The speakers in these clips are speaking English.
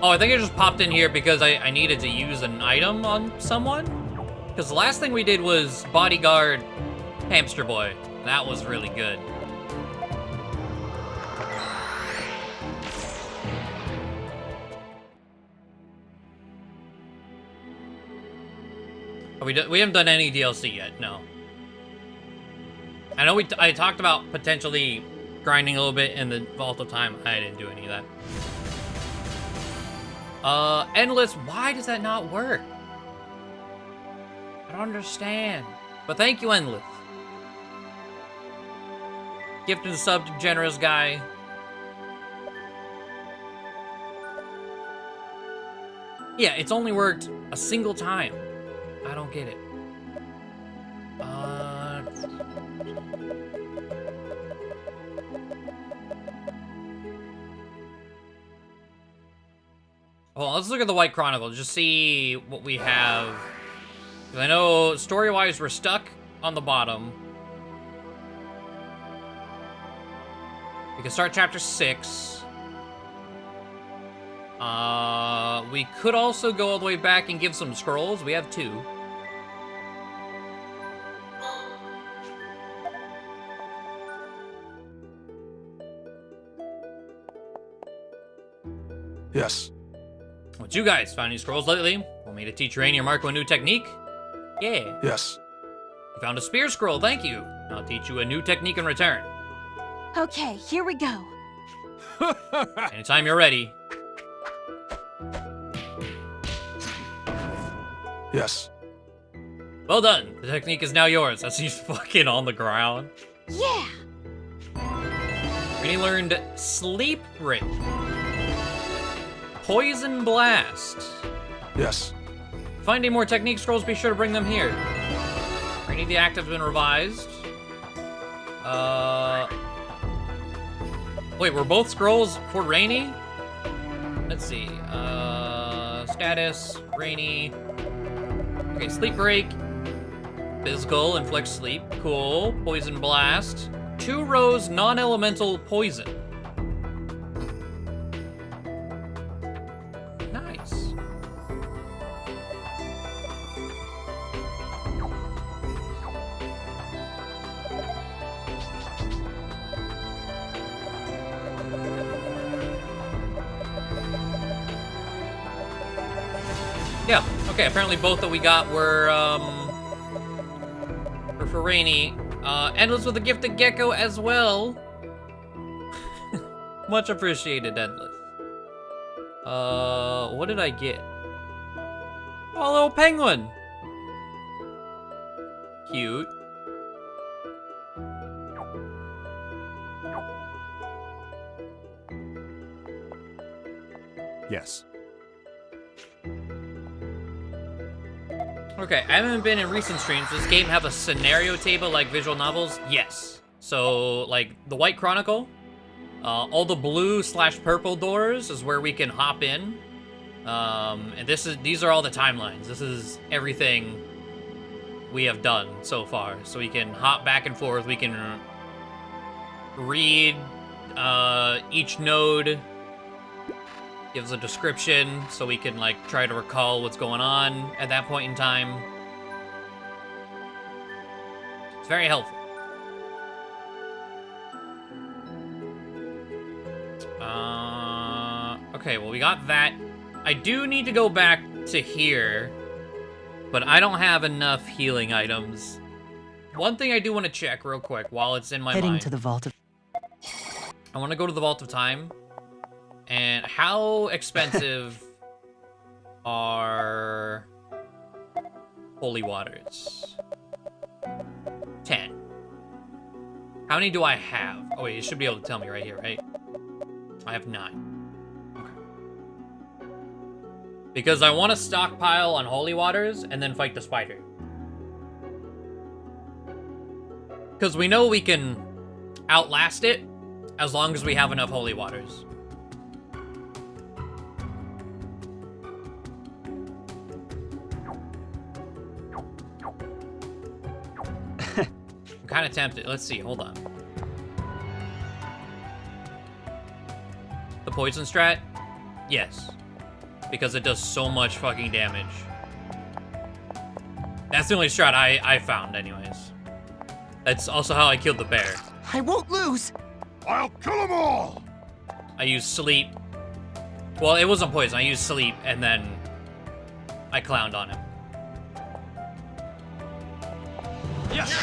Oh, I think I just popped in here because I needed to use an item on someone. Because the last thing we did was bodyguard Hamster Boy. That was really good. We haven't done any DLC yet, no. I know I talked about potentially grinding a little bit in the Vault of Time. I didn't do any of that. Endless, why does that not work? I don't understand. But thank you, Endless. Gifted sub to generous guy. Yeah, it's only worked a single time. I don't get it. Well, let's look at the White Chronicle, just see what we have. I know story-wise we're stuck on the bottom. We can start chapter 6. We could also go all the way back and give some scrolls. We have 2. Yes. What you guys found any scrolls lately? Want me to teach Rainy or Marco a new technique? Yeah. Yes. You found a spear scroll, thank you. I'll teach you a new technique in return. Okay, here we go. Anytime you're ready. Yes. Well done. The technique is now yours. As he's fucking on the ground. Yeah. Rainy learned Sleep Break. Poison Blast. Yes. Find any more technique scrolls, be sure to bring them here. Rainy, the act has been revised. Wait, were both scrolls for Rainy? Let's see. Status, Rainy. Okay, Sleep Break. Physical, inflict sleep. Cool. Poison Blast. 2 rows non-elemental poison. Nice. Yeah, okay, apparently both that we got were for Rainy. Endless with a gifted gecko as well. Much appreciated, Endless. What did I get? Oh, a little penguin. Cute. Yes. Okay, I haven't been in recent streams. Does this game have a scenario table like visual novels? Yes. So, like, the White Chronicle, all the blue/purple doors is where we can hop in. And these are all the timelines. This is everything we have done so far. So we can hop back and forth. We can read each node. Gives a description, so we can, like, try to recall what's going on at that point in time. It's very helpful. Okay, well, we got that. I do need to go back to here, but I don't have enough healing items. One thing I do want to check real quick while it's in my mind. Heading to the Vault of... I want to go to the Vault of Time. And how expensive are holy waters? 10. How many do I have? Oh wait, you should be able to tell me right here, right? I have 9. Okay. Because I want to stockpile on holy waters and then fight the spider. Because we know we can outlast it as long as we have enough holy waters. I'm kind of tempted. Let's see, hold on. The poison strat? Yes. because it does so much fucking damage. That's the only strat I found, anyways. That's also how I killed the bear. I won't lose. I'll kill them all! I used sleep. Well, it wasn't poison. I used sleep, and then I clowned on him. Yes.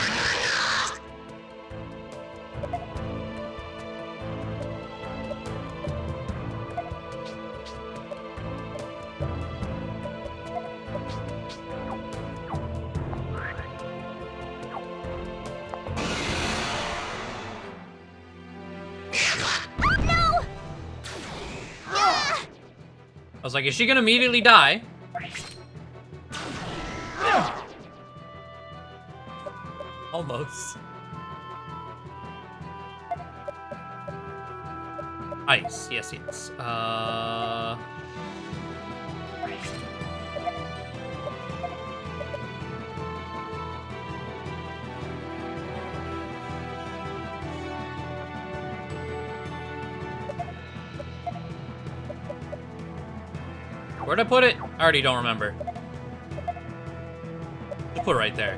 I was like, is she gonna immediately die? Almost. Ice, yes, yes. Where'd I put it? I already don't remember. Just put it right there.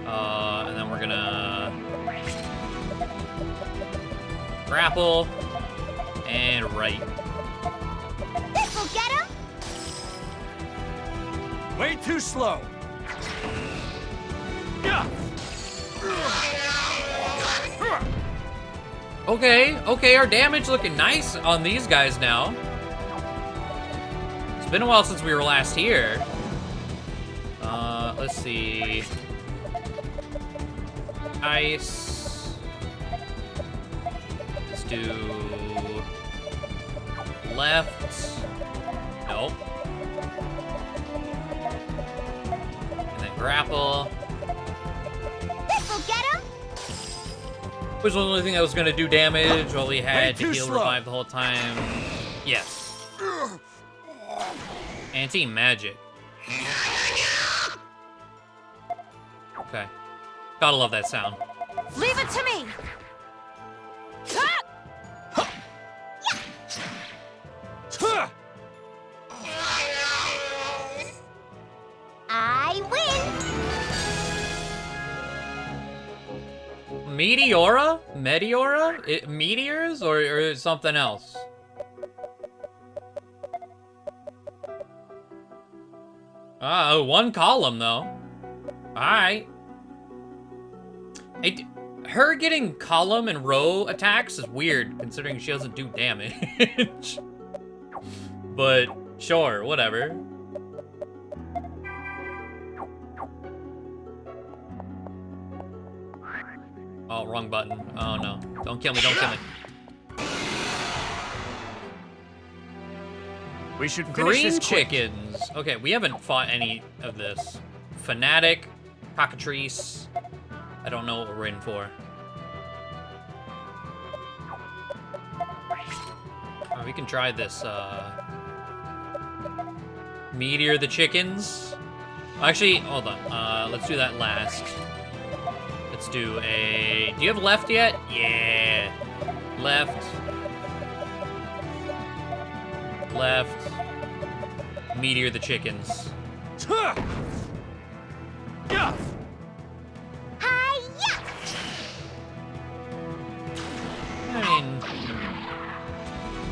And then we're gonna grapple and right. This'll get him. Way too slow. Yeah. Okay, our damage looking nice on these guys now. It's been a while since we were last here. Let's see. Ice. Let's do left. Nope. And then grapple. This'll get him. Was the only thing that was gonna do damage while we had to too heal slow. revive the whole time. Yes. Anti-magic. Okay. Gotta love that sound. Leave it to me. I win. Meteora? Meteora? Meteors or something else? Oh, one column though. Alright. Her getting column and row attacks is weird, considering she doesn't do damage. But, sure, whatever. Oh, wrong button. Oh no. Don't kill me, don't kill me. We should finish Green this quick. chickens. Okay, we haven't fought any of this. Fanatic, cockatrice. I don't know what we're in for. Oh, we can try this, Meteor the chickens. Actually, hold on. Let's do that last. Let's do a... Do you have left yet? Yeah. Left. Left. Meteor the chickens. Yeah. Hi-ya! I mean...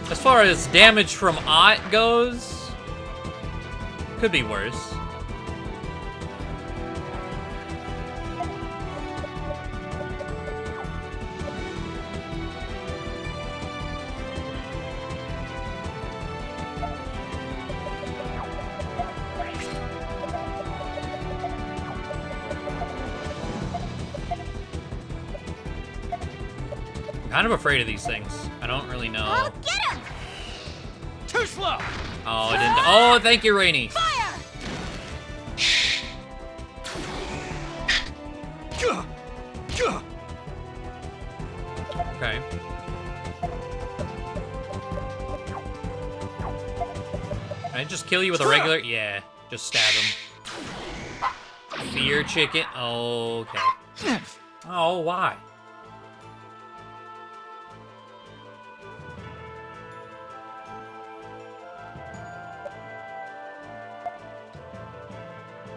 As far as damage from Ott goes... Could be worse. Kind of afraid of these things. I don't really know. I'll get him. Too slow. Oh, I didn't. Oh, thank you, Rainy. Fire. Okay. Can I just kill you with a regular? Yeah, just stab him. Fear chicken. Okay. Oh, why?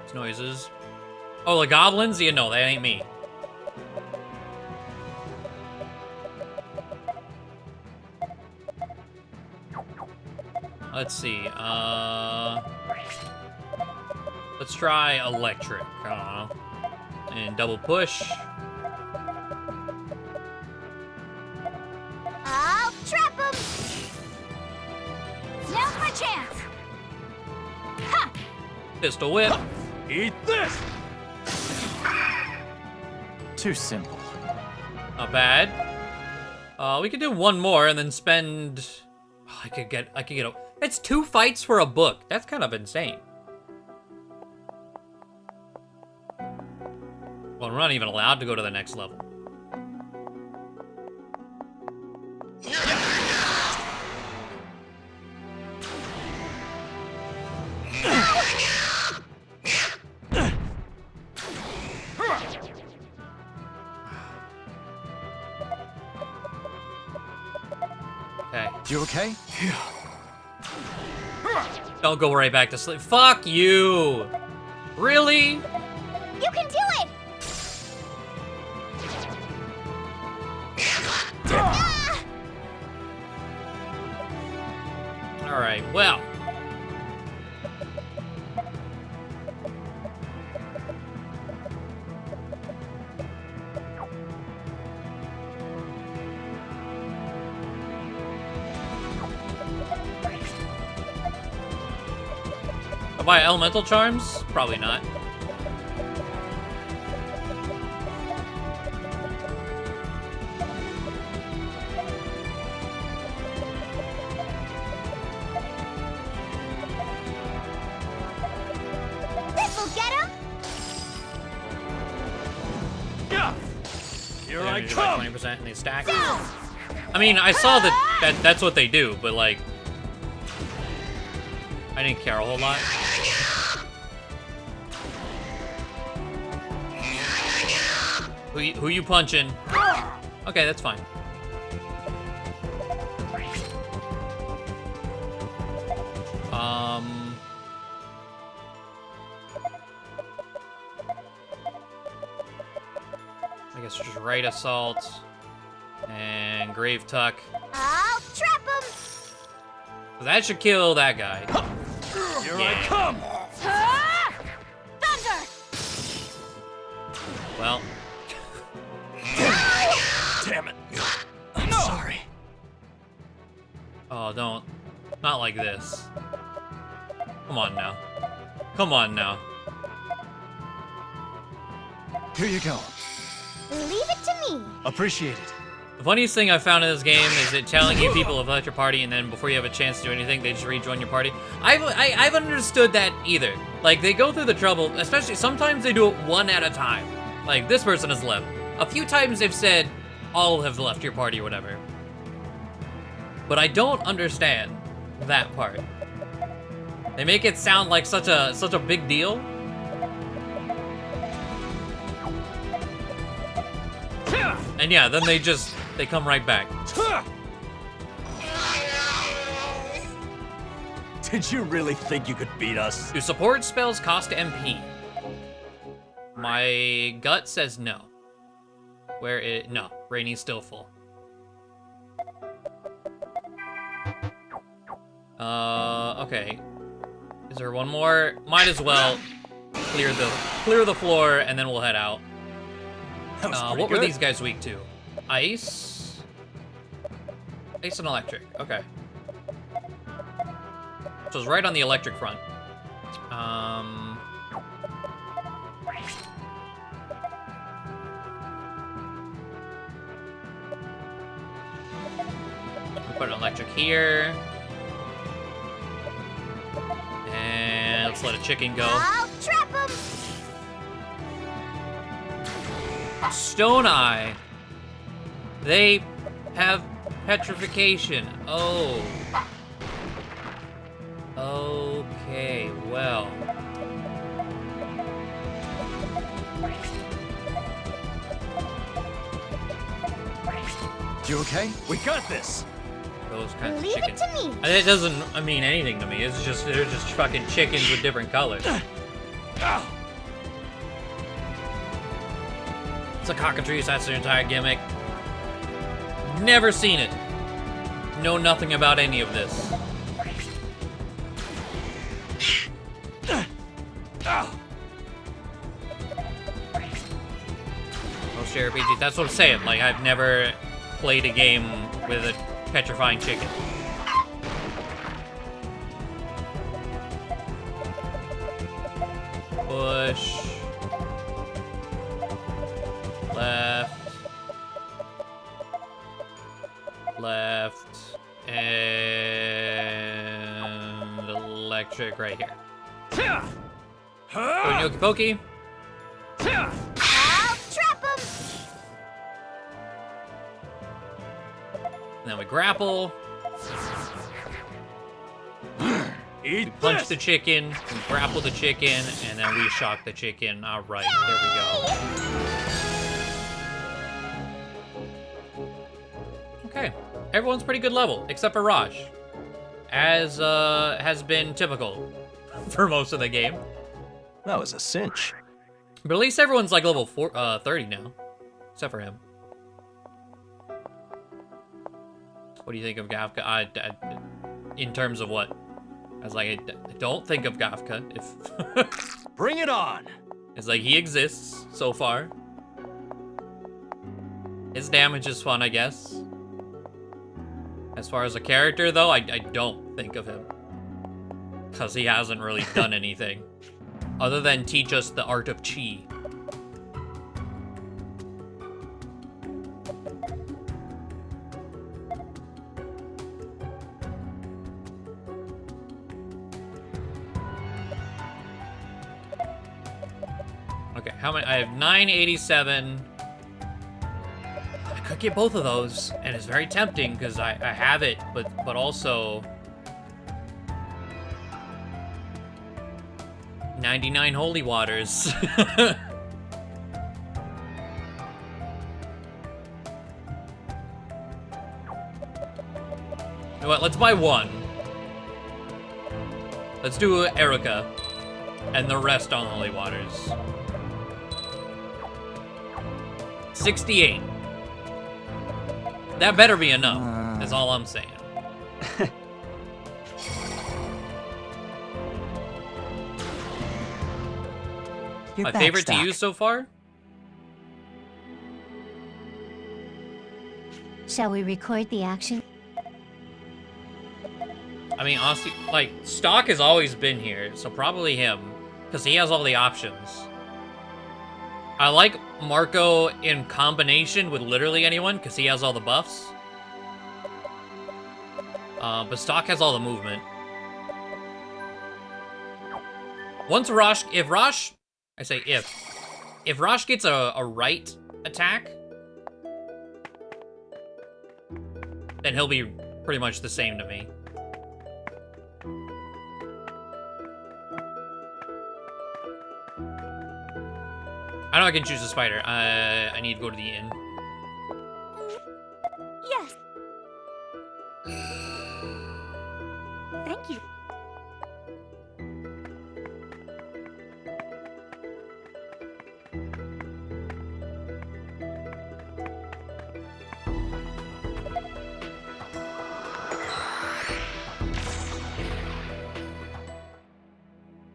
These noises. Oh, the goblins? Yeah, no, that ain't me. Let's see. Let's try electric. I don't know. And double push. I'll trap him. Now's my chance. Ha! Pistol whip. Eat this! Too simple. Not bad. We could do one more and then spend. Oh, I could get. It's 2 fights for a book. That's kind of insane. Well, we're not even allowed to go to the next level. Okay. You okay? Don't go right back to sleep. Fuck you! Really? You can do it. Ah! Alright, well. By elemental charms? Probably not. This'll get him. Yeah. Here I Like come. 20% in these stacks. I mean, I saw that's what they do, but like, I didn't care a whole lot. Who you punching? Okay, that's fine. I guess just right assault and grave tuck. I'll trap him. That should kill that guy. Here Yeah. I come. Ah! Thunder. Well, Damn it. I'm sorry. oh, don't. Not like this. Come on now. Come on now. Here you go. Leave it to me. Appreciate it. The funniest thing I found in this game is it telling you people have left your party, and then before you have a chance to do anything, they just rejoin your party. I've understood that either. Like, they go through the trouble, especially sometimes they do it one at a time. Like, this person has left. A few times they've said, all have left your party or whatever. But I don't understand that part. They make it sound like such a big deal. And yeah, then they come right back. Did you really think you could beat us? Do support spells cost MP? My gut says no. No, Rainy's still full. Okay. Is there one more? Might as well clear the floor and then we'll head out. That was pretty What were good. these guys weak to? Ice? Ice and electric, okay. So it's right on the electric front. We'll put an electric here. And let's let a chicken go. I'll trap him. Stone Eye. They have petrification. Oh. Okay, well. You okay? We got this. Those kinds of Leave it chickens. to me. And it doesn't mean anything to me. It's just they're just fucking chickens with different colors. Ow. It's a cockatrice, that's their entire gimmick. Never seen it. Know nothing about any of this. Most JRPG, that's what I'm saying. Like, I've never played a game with a petrifying chicken. Push. Left. Left. And electric right here. Yoki Pokey. I'll trap him. And then we grapple. Eat We punch this. the chicken, we grapple the chicken, and then we shock the chicken. All right, there we go. Okay, everyone's pretty good level, except for Raj, as has been typical for most of the game. That was a cinch. But at least everyone's like level 30 now, except for him. What do you think of Gafka? In terms of what? I was like, I don't think of Gafka. If Bring it on. it's like he exists so far. His damage is fun, I guess. As far as a character, though, I don't think of him. Because he hasn't really done anything. Other than teach us the art of chi. Okay, how many? I have 987. I could get both of those, and it's very tempting because I have it, but also 99 holy waters. You know what? Let's buy one. Let's do Erica, and the rest on holy waters. 68. That better be enough, is all I'm saying. My favorite to use so far? Shall we record the action? I mean, honestly, like, stock has always been here, so probably him, because he has all the options. I like Marco in combination with literally anyone, because he has all the buffs. But stock has all the movement. Once Rosh, if Rosh gets a right attack, then he'll be pretty much the same to me. I know I can choose a spider. I need to go to the inn. Yes. Thank you.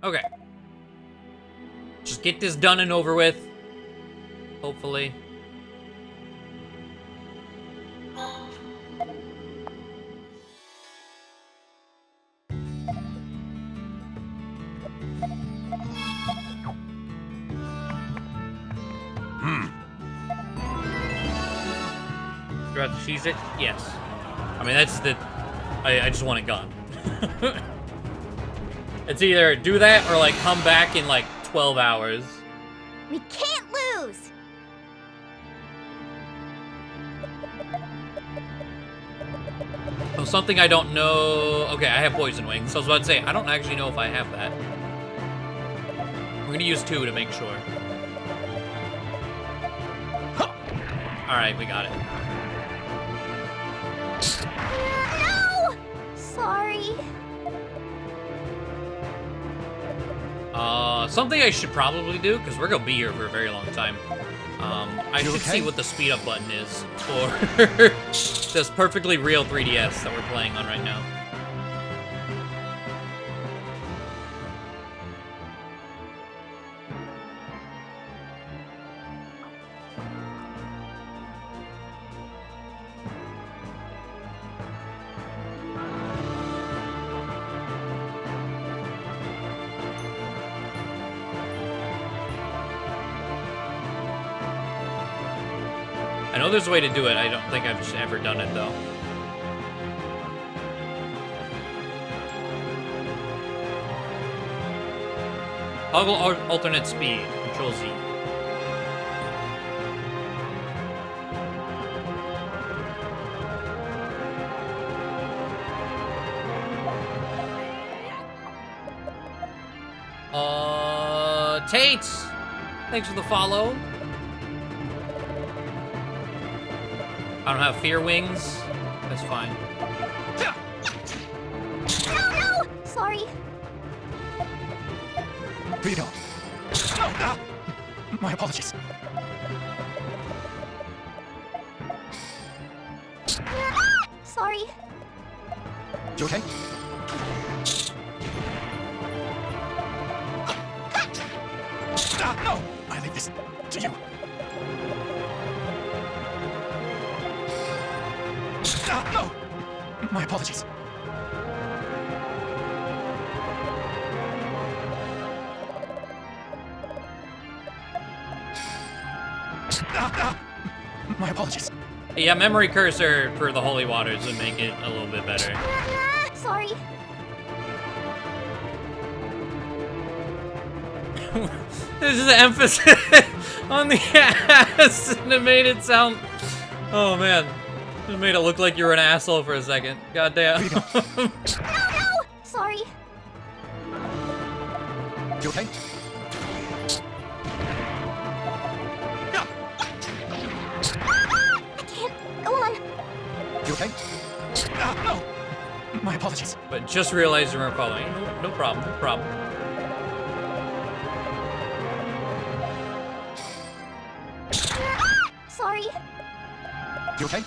Okay. Just get this done and over with. Hopefully. Do I have to cheese it? Yes. I mean, that's the... I just want it gone. It's either do that or, like, come back in, like, 12 hours. We can't lose. Oh, something I don't know... Okay, I have poison wings. So I was about to say, I don't actually know if I have that. I'm gonna use 2 to make sure. Alright, we got it. No! Sorry. Something I should probably do, because we're gonna be here for a very long time. I should see what the speed up button is for this perfectly real 3DS that we're playing on right now. I know there's a way to do it. I don't think I've ever done it, though. Toggle alternate speed. Control Z. Tate! Thanks for the follow. I don't have fear wings. That's fine. No! Sorry. Vito. My apologies. Sorry. You okay? No! I leave this to you. No! My apologies. My apologies. Yeah, memory cursor for the holy waters would make it a little bit better. Sorry. This is the emphasis on the ass, and it made it sound... Oh, man. It made it look like you were an asshole for a second. Goddamn. No! Sorry. You okay? I can't go on. You okay? No! My apologies. But just realized you weren't following. No problem, no problem. Sorry. You okay?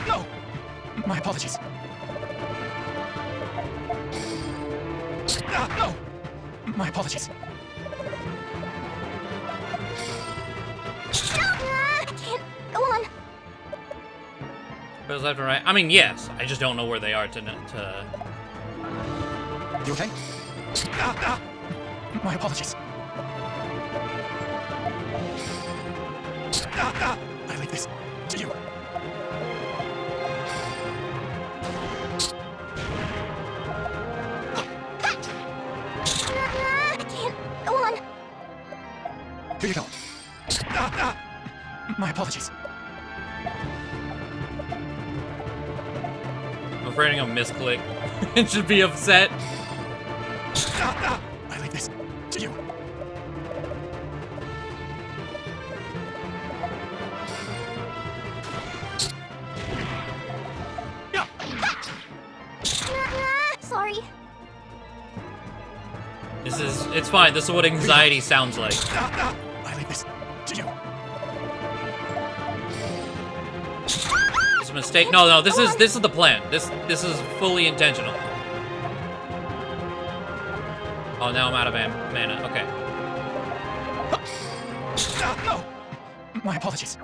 No! My apologies. No! My apologies. I can't go on. Goes left and right. I mean, yes. I just don't know where they are to... You okay? My apologies. I leave this to you. I can't go on. Here you go. My apologies. I'm afraid I'm gonna misclick. It should be upset. I leave this to you. Sorry. It's fine. This is what anxiety sounds like. I leave this to you. It's a mistake. No, this is the plan. This is fully intentional. Oh, now I'm out of mana. Okay. No! My apologies.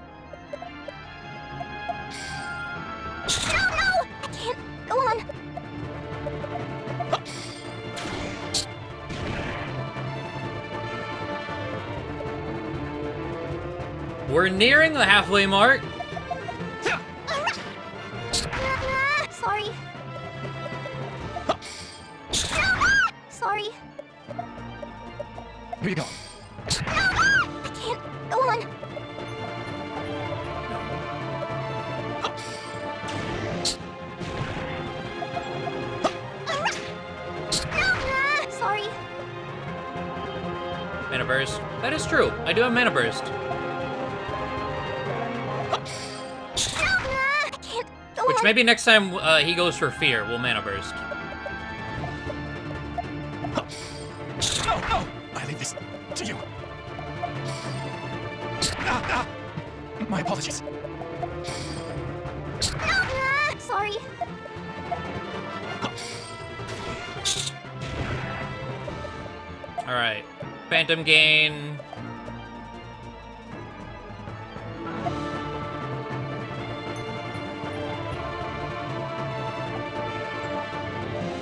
No! I can't go on. We're nearing the halfway mark. Sorry. Sorry. Here you go. I can't go on. Sorry. Mana burst. That is true. I do have mana burst. I can't go Which on. maybe next time he goes for fear, we'll mana burst. No! I leave this to you. My apologies. Sorry. Alright. Phantom Gain.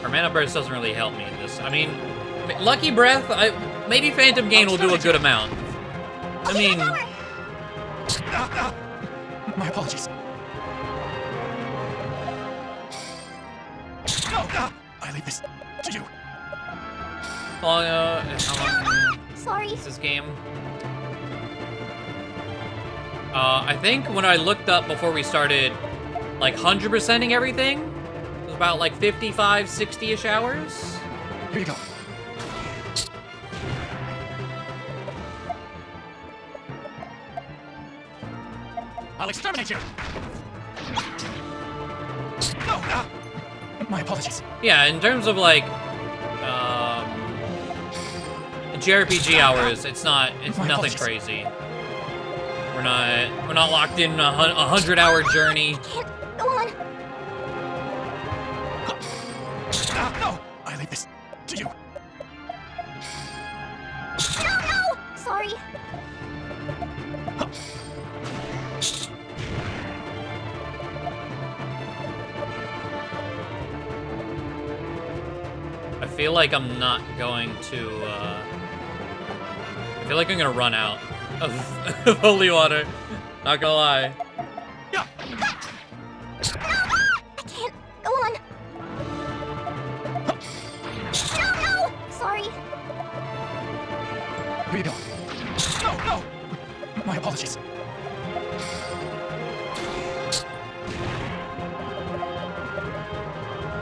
Our Mana Burst doesn't really help me in this. I mean, Lucky Breath, maybe Phantom Gain will do a good amount. I mean... My apologies. I leave this to you. How long Sorry. is this game? I think when I looked up before we started, like 100%ing everything, it was about like 55, 60-ish hours. Here you go. I'll exterminate you. No. My apologies. Yeah, in terms of like JRPG hours, it's nothing crazy. We're not locked in a 100-hour journey. Can't go on. No, I leave this to you. No! Sorry. I feel like I'm not going to, I feel like I'm gonna run out of holy water. Not gonna lie. I can't go on. No! Sorry. Here you go. No! My apologies.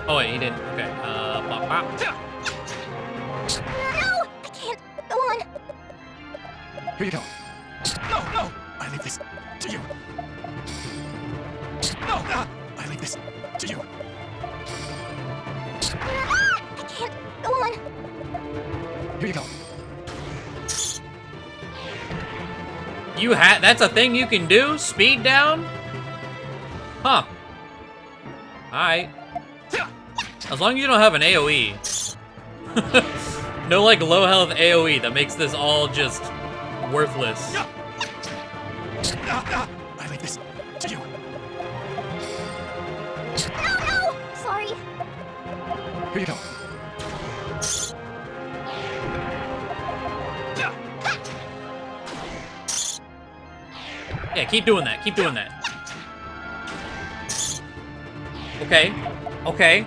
Oh wait, he didn't. Okay. Pop, pop. No! I can't go on. Here you go. No! I leave this to you. No! I leave this to you. I can't go on. Here you go. That's a thing you can do? Speed down? Huh. Alright. As long as you don't have an AoE. No, like, low health AoE that makes this all just worthless. I leave this to you. No! Sorry. Here you go. Yeah, keep doing that. Keep doing that. Okay. Okay.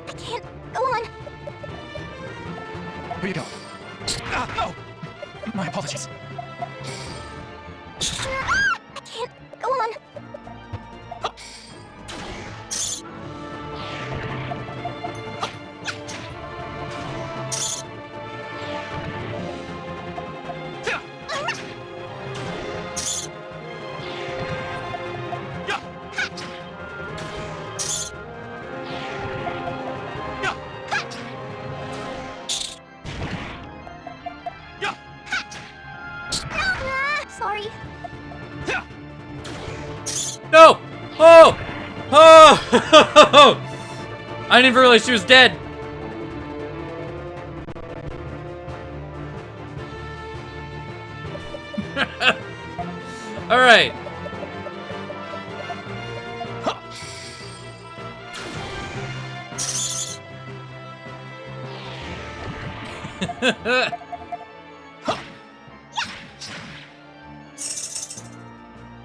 I can't go on. Here you go. No! My apologies. I can't go on. Sorry. No! Oh! Oh! I didn't even realize she was dead. All right.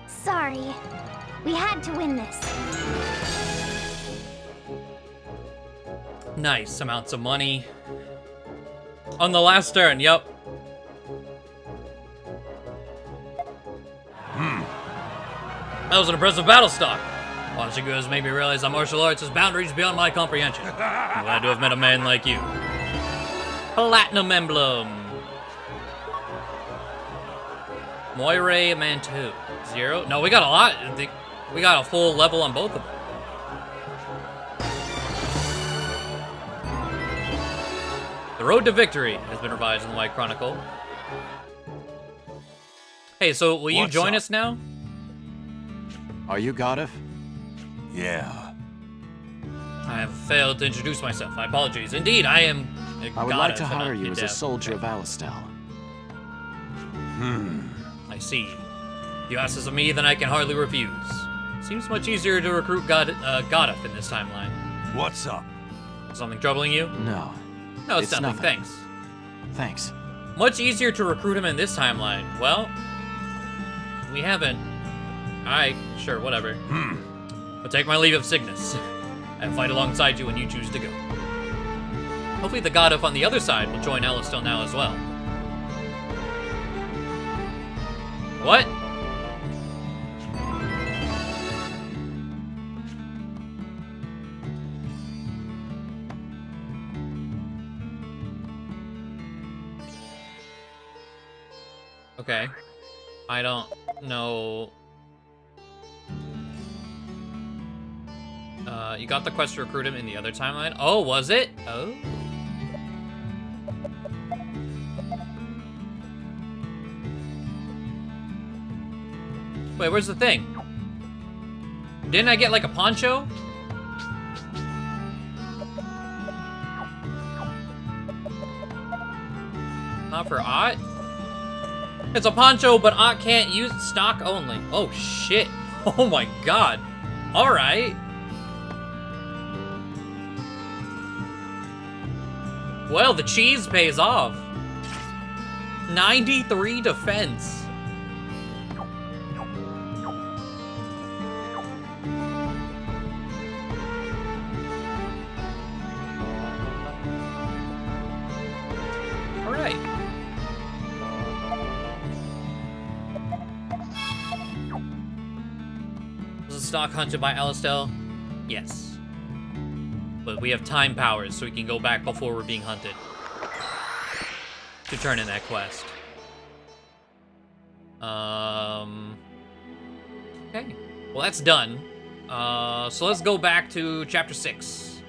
Sorry. We had to win this. Nice amounts of money. On the last turn, yep. That was an impressive battle stock. Watching you has made me realize that martial arts has boundaries beyond my comprehension. I'm glad to have met a man like you. Platinum Emblem. Moire Mantou. 0. No, we got a lot. We got a full level on both of them. Road to Victory has been revised in the White Chronicle. Hey, so will you join us now? Are you Goddef? Yeah. I have failed to introduce myself. I apologize. Indeed, I am I would like to hire you as a soldier of Alistel. I see. You ask this of me, then I can hardly refuse. Seems much easier to recruit Goddef in this timeline. What's up? Something troubling you? No. No, it's nothing. Thanks. Thanks. Much easier to recruit him in this timeline. Well, we haven't. Alright, sure, whatever. I'll take my leave of Cygnus and fight alongside you when you choose to go. Hopefully the Goddef on the other side will join Alistel now as well. What? Okay. I don't know. You got the quest to recruit him in the other timeline? Oh, was it? Oh. Wait, where's the thing? Didn't I get like a poncho? Not for Ott? It's a poncho, but Ott can't use it, stock only. Oh shit. Oh my god. Alright. Well, the cheese pays off. 93 defense. Alright. Was the stock hunted by Alistel? Yes. But we have time powers, so we can go back before we're being hunted. To turn in that quest. Okay. Well, that's done. So let's go back to chapter 6.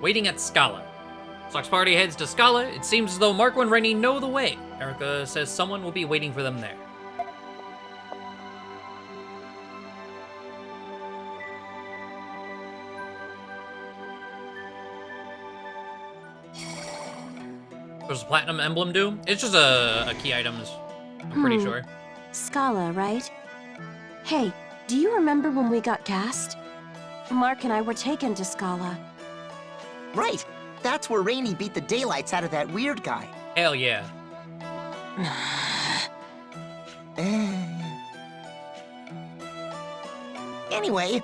Waiting at Scala. Sock's party heads to Scala. It seems as though Marco and Rennie know the way. Erica says someone will be waiting for them there. There's a platinum emblem do? It's just a key items, I'm pretty sure. Scala, right? Hey, do you remember when we got gassed? Mark and I were taken to Scala. Right. That's where Rainey beat the daylights out of that weird guy. Hell yeah. Anyway,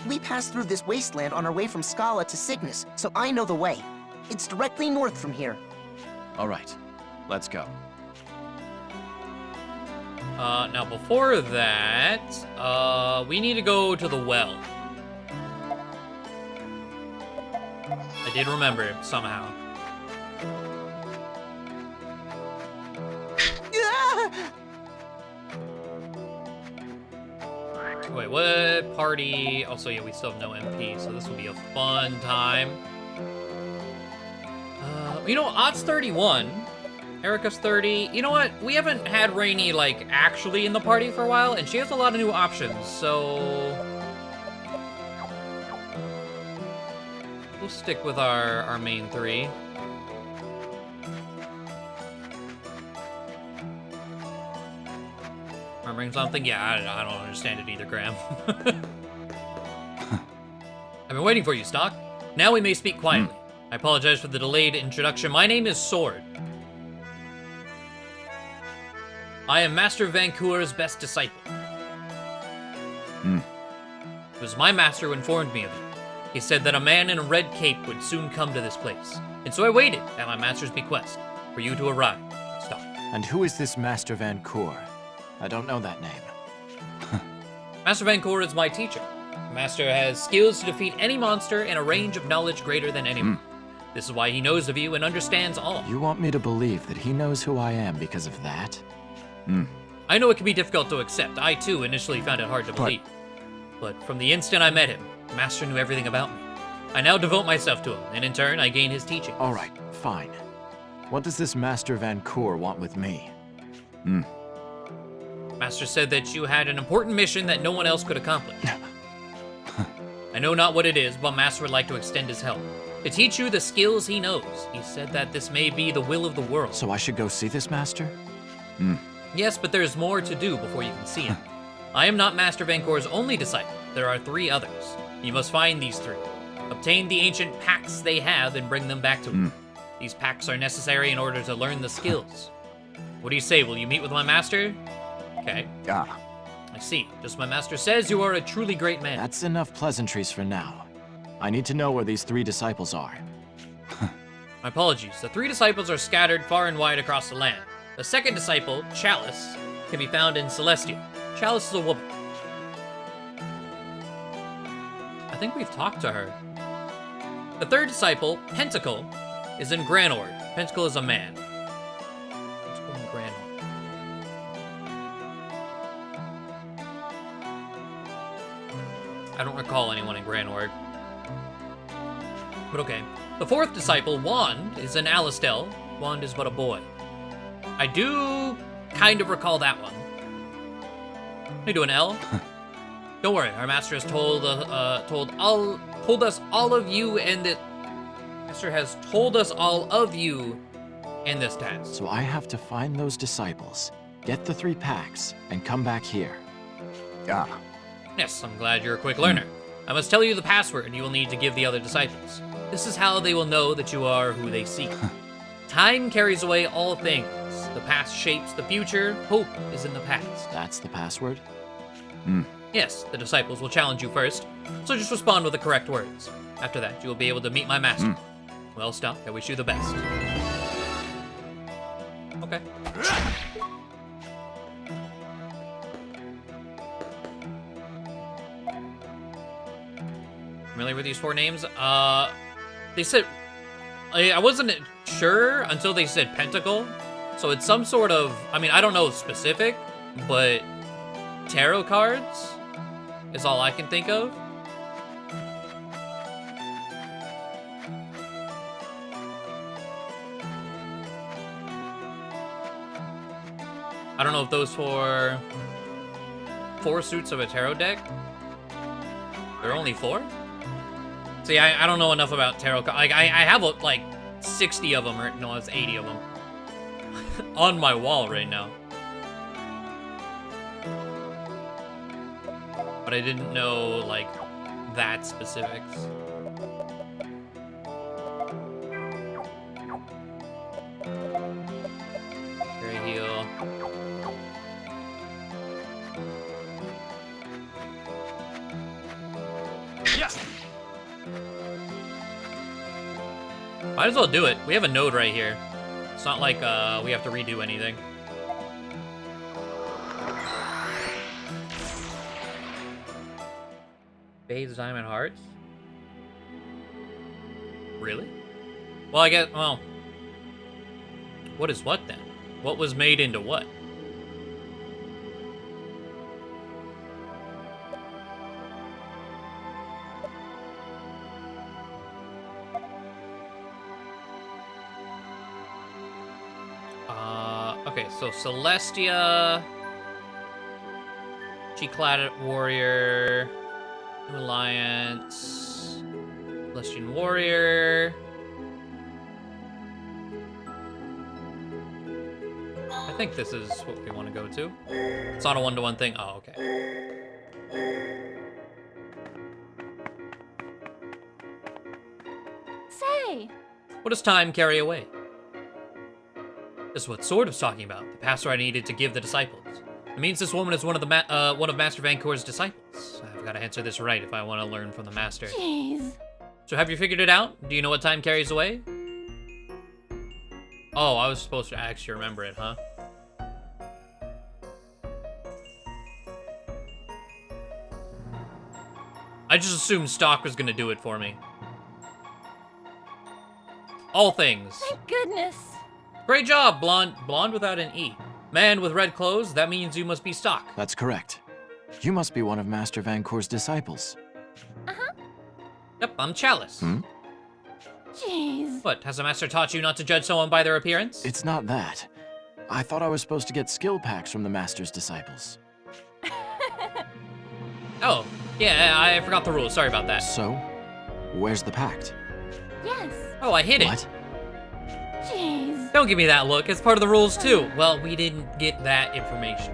we passed through this wasteland on our way from Scala to Cygnus, so I know the way. It's directly north from here. All right, let's go. Now before that, we need to go to the well. I did remember somehow. Wait, what party? Also, yeah, we still have no MP, so this will be a fun time. You know, Ott's 31. Erica's 30. You know what? We haven't had Rainey, like, actually in the party for a while, and she has a lot of new options, so... we'll stick with our main three. Remembering something? Yeah, I don't understand it either, Graham. I've been waiting for you, Stock. Now we may speak quietly. I apologize for the delayed introduction. My name is Sword. I am Master Vancour's best disciple. It was my master who informed me of you. He said that a man in a red cape would soon come to this place. And so I waited at my master's bequest for you to arrive. Stop. And who is this Master Vancour? I don't know that name. Master Vancour is my teacher. The master has skills to defeat any monster and a range of knowledge greater than anyone. This is why he knows of you and understands all. You want me to believe that he knows who I am because of that? I know it can be difficult to accept. I, too, initially found it hard to believe. But from the instant I met him, the Master knew everything about me. I now devote myself to him, and in turn, I gain his teaching. All right, fine. What does this Master Van Coor want with me? Master said that you had an important mission that no one else could accomplish. I know not what it is, but Master would like to extend his help. To teach you the skills he knows. He said that this may be the will of the world. So I should go see this Master? Yes, but there's more to do before you can see him. I am not Master Van Coor's only disciple. There are 3 others. You must find these 3. Obtain the ancient packs they have and bring them back to him. These packs are necessary in order to learn the skills. What do you say? Will you meet with my master? Okay. Ah, I see. Just my master says you are a truly great man. That's enough pleasantries for now. I need to know where these 3 disciples are. My apologies. The 3 disciples are scattered far and wide across the land. The second disciple, Chalice, can be found in Celestia. Chalice is a woman. I think we've talked to her. The third disciple, Pentacle, is in Granord. Pentacle is a man. Pentacle in Granord. I don't recall anyone in Granord. But okay. The fourth disciple, Wand, is in Alistel. Wand is but a boy. I do kind of recall that one. How you doing, L? Don't worry, our master has told us all of you and the master has told us all of you in this task. So I have to find those disciples, get the 3 packs, and come back here. ah. Yes, I'm glad you're a quick learner. I must tell you the password you will need to give the other disciples. This is how they will know that you are who they seek. Time carries away all things. The past shapes the future. Hope is in the past. That's the password? Yes, the disciples will challenge you first, so just respond with the correct words. After that, you will be able to meet my master. Well, Stock, I wish you the best. Okay. Familiar with these 4 names? They said... I wasn't sure until they said Pentacle. So it's some sort of... I mean, I don't know specific, but... tarot cards is all I can think of. I don't know if those 4 suits of a tarot deck. There are only 4? See, I don't know enough about tarot cards. Like, I have, like, 60 of them, or no, it's 80 of them. On my wall right now. But I didn't know, like, that specifics. Very heal. Yes. Might as well do it. We have a node right here. It's not like we have to redo anything. Babe's Diamond Hearts? Really? Well, I guess, well... What is what, then? What was made into what? Okay, so Celestia... G-Clad Warrior... New Alliance... Celestian Warrior... I think this is what we want to go to. It's not a one-to-one thing. Oh, okay. Say! What does time carry away? This is what Sword was talking about. The password I needed to give the disciples. It means this woman is one of Master Van Coor's disciples. I've got to answer this right if I want to learn from the master. Jeez. So have you figured it out? Do you know what time carries away? Oh, I was supposed to actually remember it, huh? I just assumed Stock was gonna do it for me. All things. Thank goodness. Great job, blonde. Blonde without an E. Man with red clothes, that means you must be Stock. That's correct. You must be one of Master Van Coor's disciples. Yep, I'm Chalice. Jeez. What, has the master taught you not to judge someone by their appearance? It's not that. I thought I was supposed to get skill packs from the master's disciples. Oh, yeah, I forgot the rules. Sorry about that. So, where's the pact? Yes. Oh, I hid it. What? Jeez. Don't give me that look. It's part of the rules, too. Well, we didn't get that information.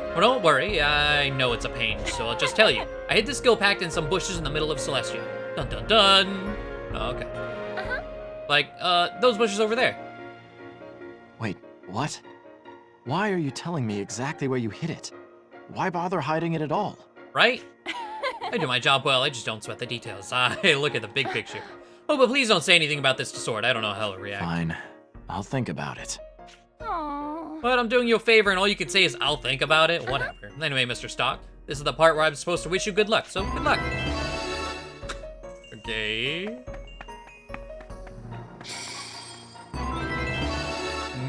Well, don't worry. I know it's a pain, so I'll just tell you. I hid the skill pact in some bushes in the middle of Celestia. Dun dun dun. Oh, okay. Uh-huh. Like, those bushes over there. Wait, what? Why are you telling me exactly where you hid it? Why bother hiding it at all? Right? I do my job well, I just don't sweat the details. I look at the big picture. Oh, but please don't say anything about this to Sword. I don't know how he'll react. Fine. I'll think about it. Aww. But I'm doing you a favor, and all you can say is, I'll think about it. Whatever. Anyway, Mr. Stock, this is the part where I'm supposed to wish you good luck, so good luck. Okay.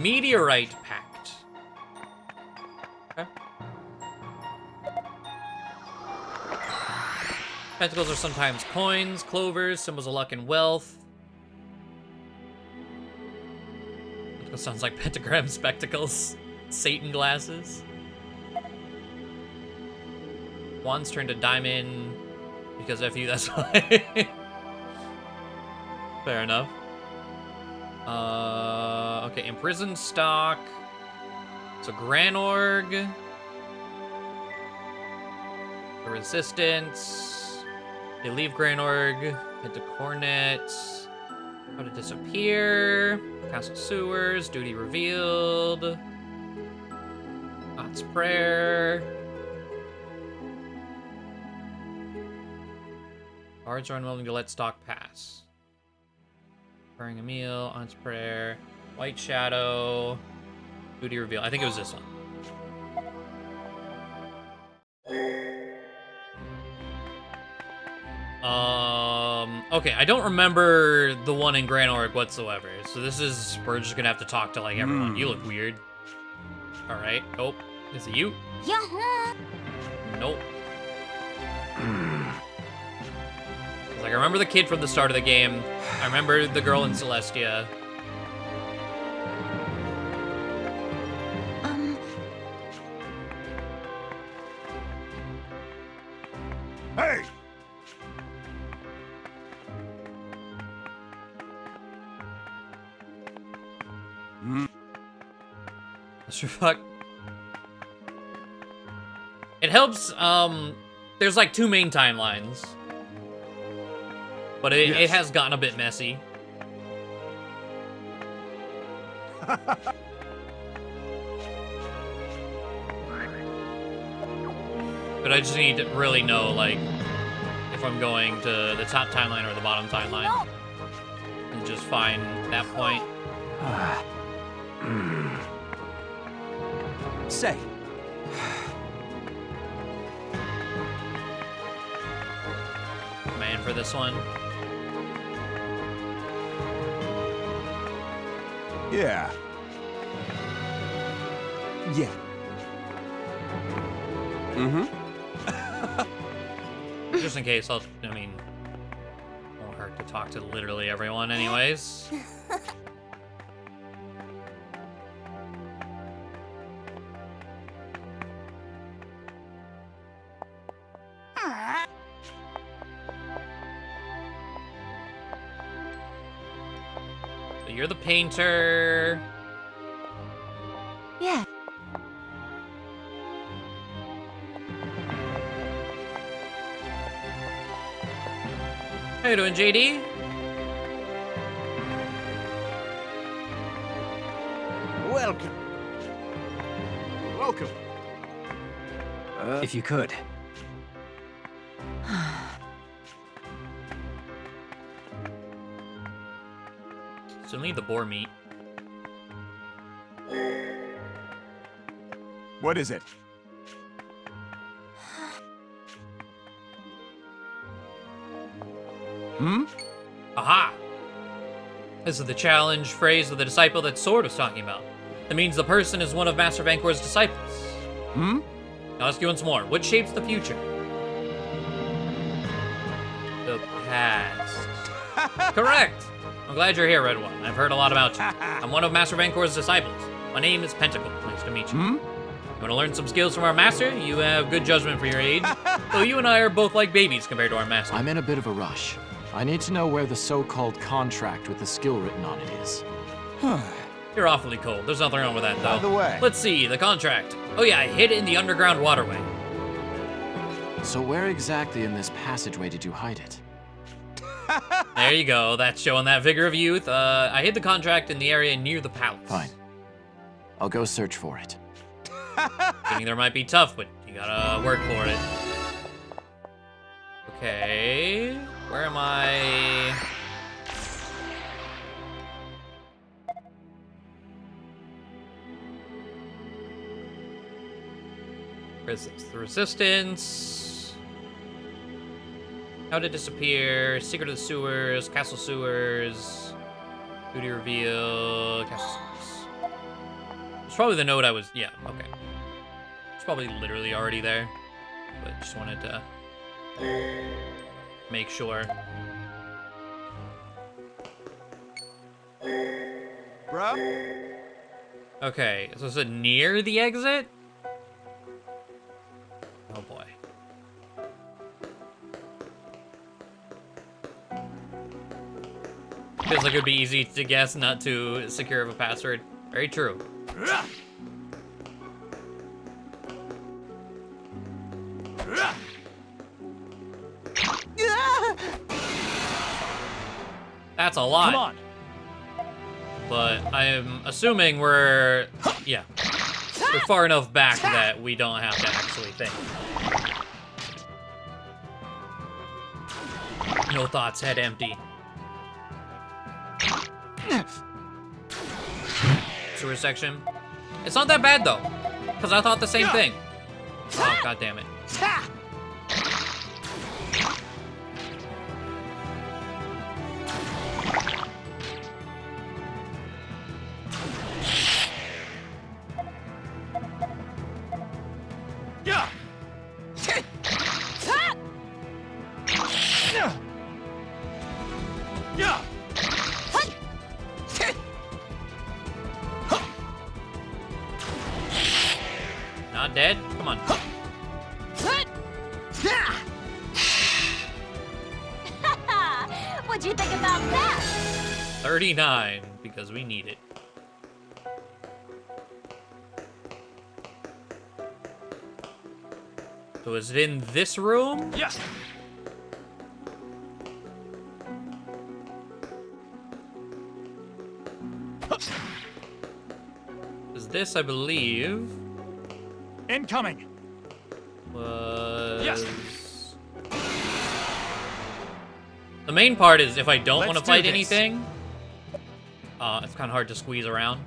Meteorite Pact. Okay. Pentacles are sometimes coins, clovers, symbols of luck and wealth. It sounds like pentagram spectacles. Satan glasses. Wands turn to diamond because of you, that's why. Fair enough. Okay, imprisoned stock. So Granorg. The resistance. They leave Granorg, head to Cornet. How to disappear. Castle sewers, duty revealed. God's prayer. Guards are unwilling to let stock pass. Preparing a meal, Aunt's prayer. White shadow. Duty reveal. I think it was this one. Okay, I don't remember the one in Granorg whatsoever. So this is, we're just gonna have to talk to like everyone. You look weird. All right. Oh, is it you? Yeah. Nope. Like, I remember the kid from the start of the game. I remember the girl in Celestia. Hey! Mr. Fuck. It helps, there's like 2 main timelines. But it has gotten a bit messy. But I just need to really know, like, if I'm going to the top timeline or the bottom timeline. And just find that point. Say, Man for this one. Yeah. yeah. Just in case, I mean, won't hurt to talk to literally everyone anyways. So you're the painter. Yeah. How you doing, JD? Welcome. Welcome. If you could. So need the boar meat. What is it? Aha! This is the challenge phrase of the disciple that Sword was talking about. That means the person is one of Master Vancor's disciples. I'll ask you once more. What shapes the future? The past. Correct! I'm glad you're here, Red One. I've heard a lot about you. I'm one of Master Vancor's disciples. My name is Pentacle. Nice to meet you. You want to learn some skills from our master? You have good judgment for your age. Though you and I are both like babies compared to our master. I'm in a bit of a rush. I need to know where the so-called contract with the skill written on it is. You're awfully cold. There's nothing wrong with that, though. By the way. Let's see, the contract. Oh yeah, I hid it in the underground waterway. So where exactly in this passageway did you hide it? There you go. That's showing that vigor of youth. I hid the contract in the area near the palace. Fine. I'll go search for it. Getting there might be tough, but you gotta work for it. Okay. Where am I? Where's this? The Resistance. How to disappear. Secret of the sewers. Castle sewers. Duty reveal. Castle sewers. It's probably the note I was. Yeah, okay. It's probably literally already there. But just wanted to make sure. Bruh? Okay, so is it near the exit? Oh boy. Feels like it would be easy to guess not too secure of a password. Very true. That's a lot. Come on. But I'm assuming we're far enough back that we don't have to actually think. No thoughts, head empty. Sewer section. It's not that bad though, because I thought the same thing. Oh, god damn it. Not dead? Come on. What'd you think about that? 39, because we need it. So is it in this room? Yes. Is this, I believe, Incoming. was... Yes. The main part is if I don't want to Let's do fight this. anything, it's kind of hard to squeeze around.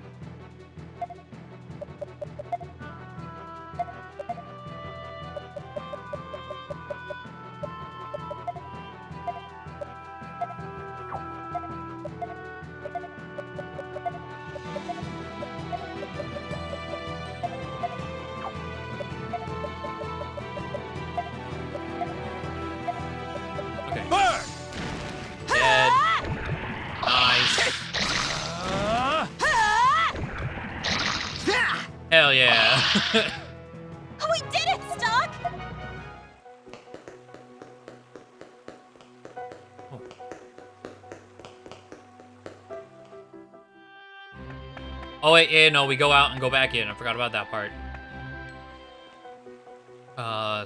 Okay. Burn. Dead. Nice. Hell yeah. We did it, Stock! Oh wait, yeah, no, we go out and go back in. I forgot about that part.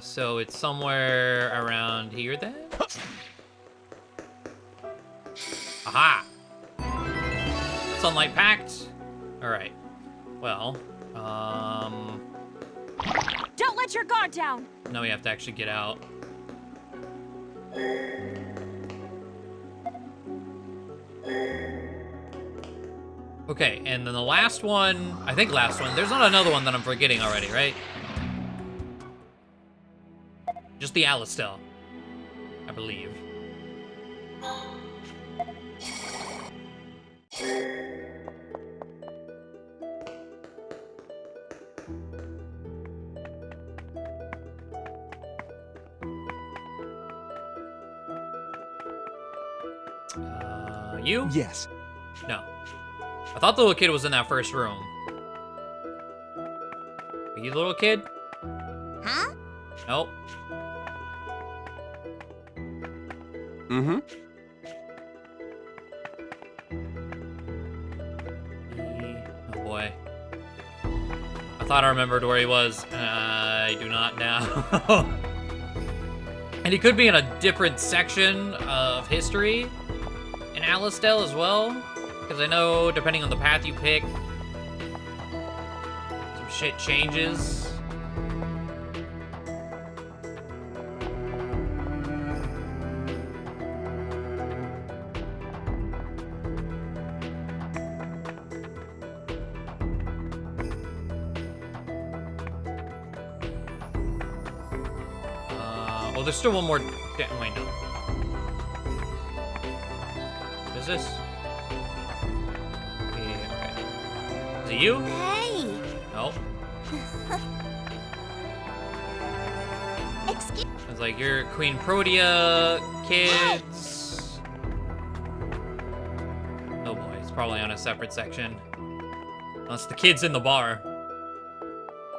So it's somewhere around here then? Aha! Sunlight packed. All right. Well, Don't let your guard down! now we have to actually get out. Okay, and then the last one, I think last one, there's not another one that I'm forgetting already, right? Just the Alistel, I believe. You? Yes. No. I thought the little kid was in that first room. Are you the little kid? Huh? Nope. Mm-hmm. Oh boy. I thought I remembered where he was. I do not now. And he could be in a different section of history in Alastel as well. Because I know, depending on the path you pick, some shit changes. Oh, there's still one more. Wait, no. What is this? Yeah, okay. Is it you? Hey! No. Excuse It's like you're Queen Protea kids. Oh boy, it's probably on a separate section. Unless the kid's in the bar.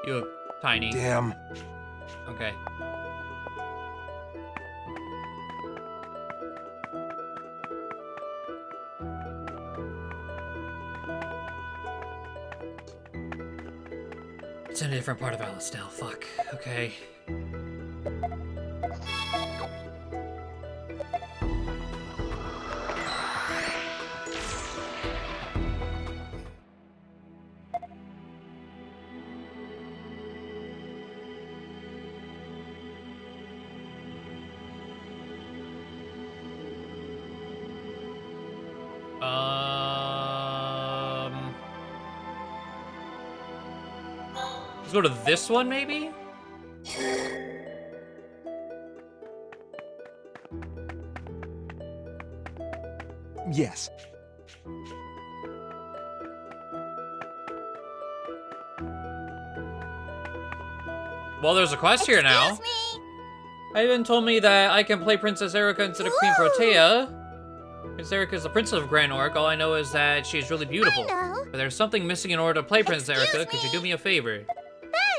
You look tiny. Damn. Okay. It's in a different part of Alastel. Fuck. Okay. Let's go to this one, maybe? Yes. Well, there's a quest here now. me! Ivan told me that I can play Princess Erica instead of Queen Protea. Princess Erica is the Princess of Grand Orc. All I know is that she's really beautiful. I know. But there's something missing in order to play Princess Excuse Erica. Could you do me a favor?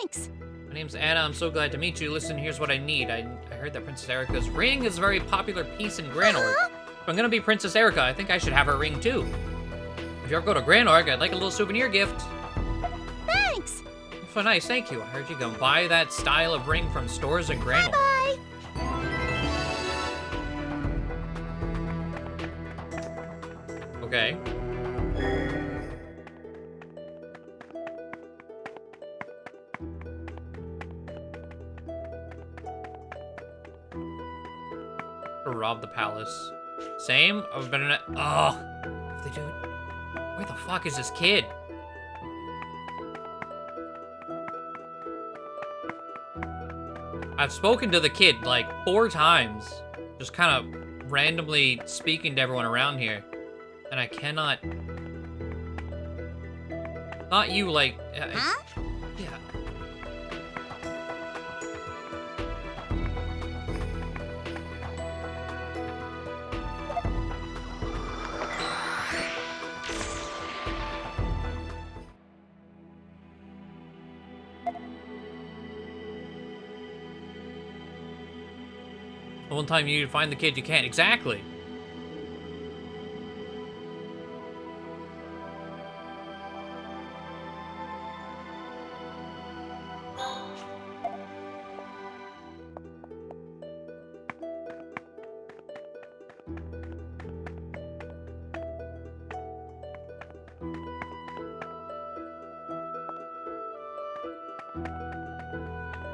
Thanks! My name's Anna. I'm so glad to meet you. Listen, here's what I need. I heard that Princess Erica's ring is a very popular piece in Grand Orc. If I'm gonna be Princess Erica, I think I should have her ring too. If you ever go to Grand Orc, I'd like a little souvenir gift. Thanks! So nice, thank you. I heard you can buy that style of ring from stores in Grand Orc. Bye! Okay. Or rob the palace. Same? I've been in a. Oh! They do it. Where the fuck is this kid? I've spoken to the kid like 4 times. Just kind of randomly speaking to everyone around here. And I cannot. Not you, like. Huh? Yeah. The one time you find the kid, you can't. Exactly.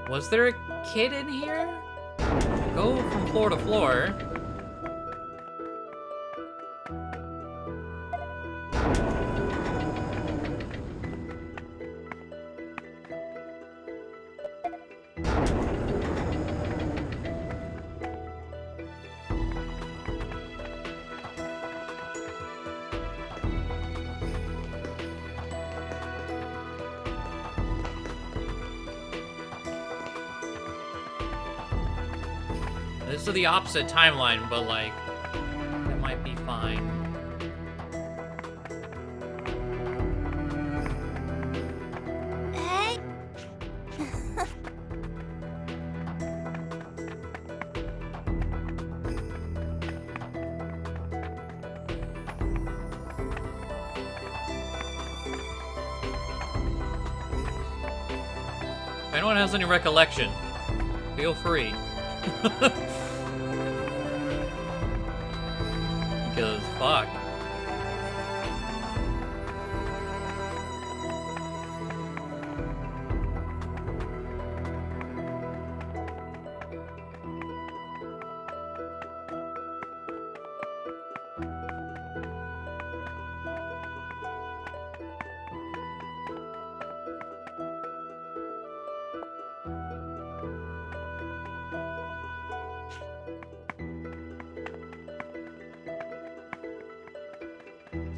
Was there a kid in here? Go from floor to floor. This is the opposite timeline, but like, it might be fine. If anyone has any recollection, feel free. Because, fuck.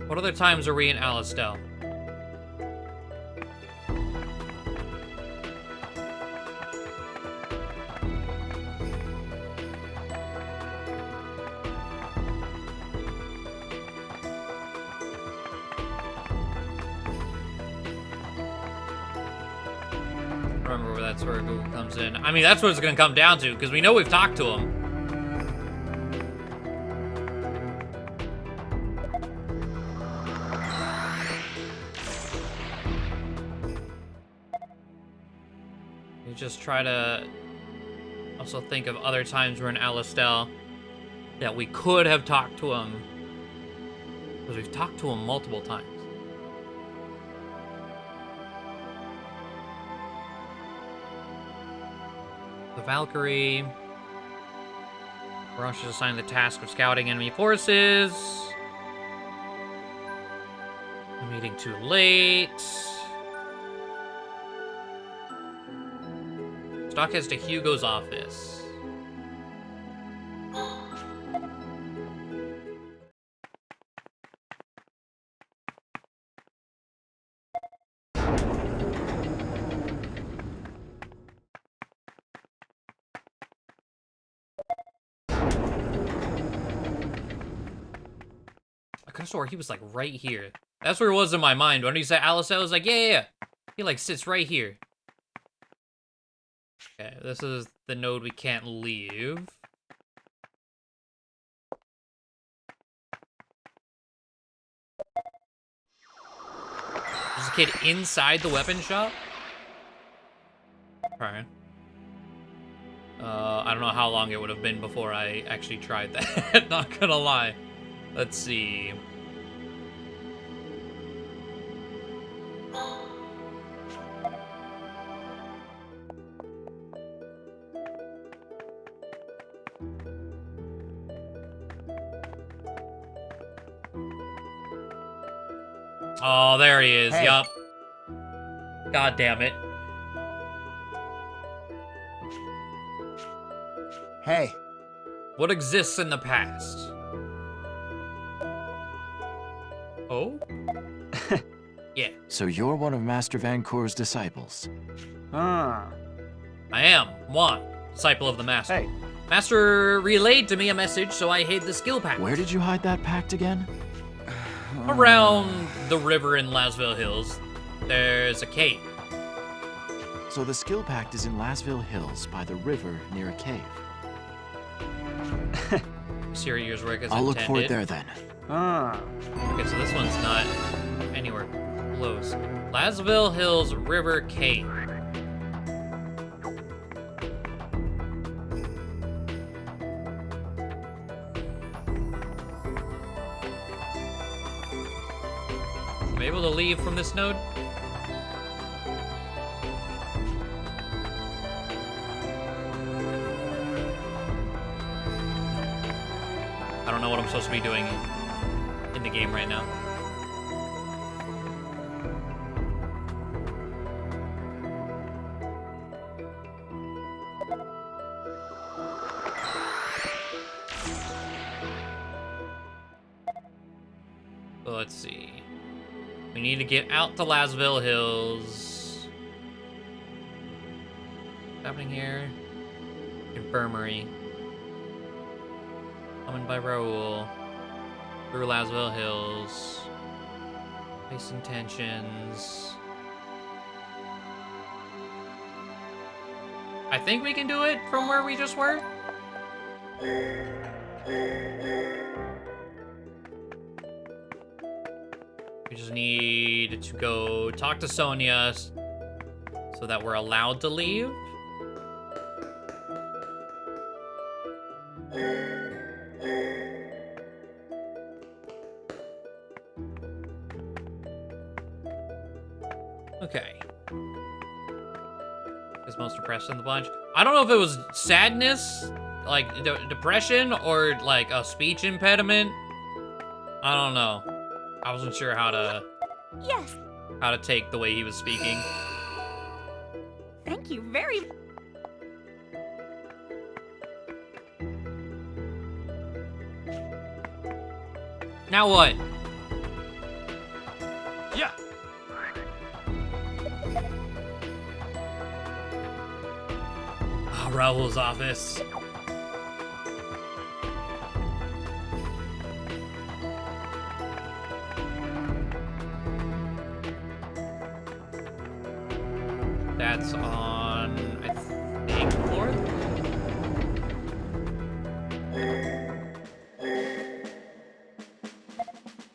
What other times are we in Alistel? Remember, that's where Google comes in. I mean, that's what it's gonna come down to, because we know we've talked to him. Just try to also think of other times we're in Alistel that we could have talked to him, because we've talked to him multiple times. The Valkyrie. Rush is assigned the task of scouting enemy forces. I'm meeting too late. Doc heads to Hugo's office. I could have swore he was like right here. That's where it was in my mind. When he said Alice, I was like, yeah. He like sits right here. Okay, this is the node we can't leave. There's a kid inside the weapon shop? Alright. I don't know how long it would have been before I actually tried that. Not gonna lie. Let's see. Oh, there he is. Hey. Yup. God damn it. Hey, What exists in the past? Oh? Yeah, So you're one of Master Van Core's disciples. ah, I am. Juan, disciple of the Master. hey, Master relayed to me a message, so I hid the skill pack. Where did you hide that pact again? Around the river in Lasville Hills, there's a cave. So the skill pact is in Lasville Hills by the river near a cave. Siri, yours work as I'll look for it intended. there then. ah. Okay, so this one's not anywhere close. Lasville Hills River Cave. Am I able to leave from this node? I don't know what I'm supposed to be doing in the game right now. So let's see. We need to get out to Lasville Hills. What's happening here? Infirmary. Coming by Raoul. Through Lasville Hills. Place intentions. I think we can do it from where we just were. We just need to go talk to Sonia, so that we're allowed to leave. Okay. Is most depressed in the bunch. I don't know if it was sadness, like depression, or like a speech impediment. I don't know. I wasn't sure how to take the way he was speaking. Thank you very Now what? Yeah. Oh, Raul's office. That's on, I think, 4th?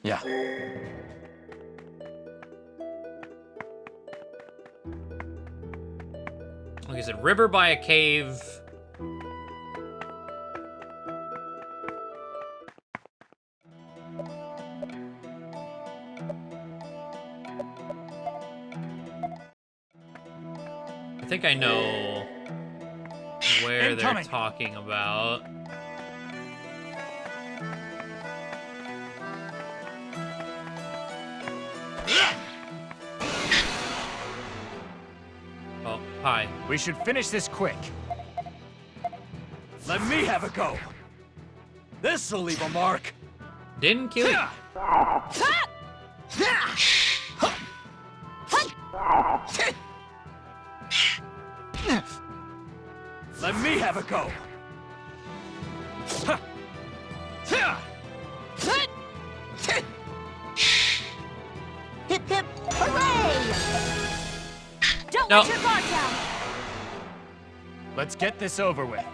Yeah. Like I said, river by a cave. I think I know where they're Incoming. talking about. Oh, hi. We should finish this quick. Let me have a go. This'll leave a mark. Didn't kill you. Let me have a go. Hip hip. Hooray! Don't No. let your guard down! Let's get this over with.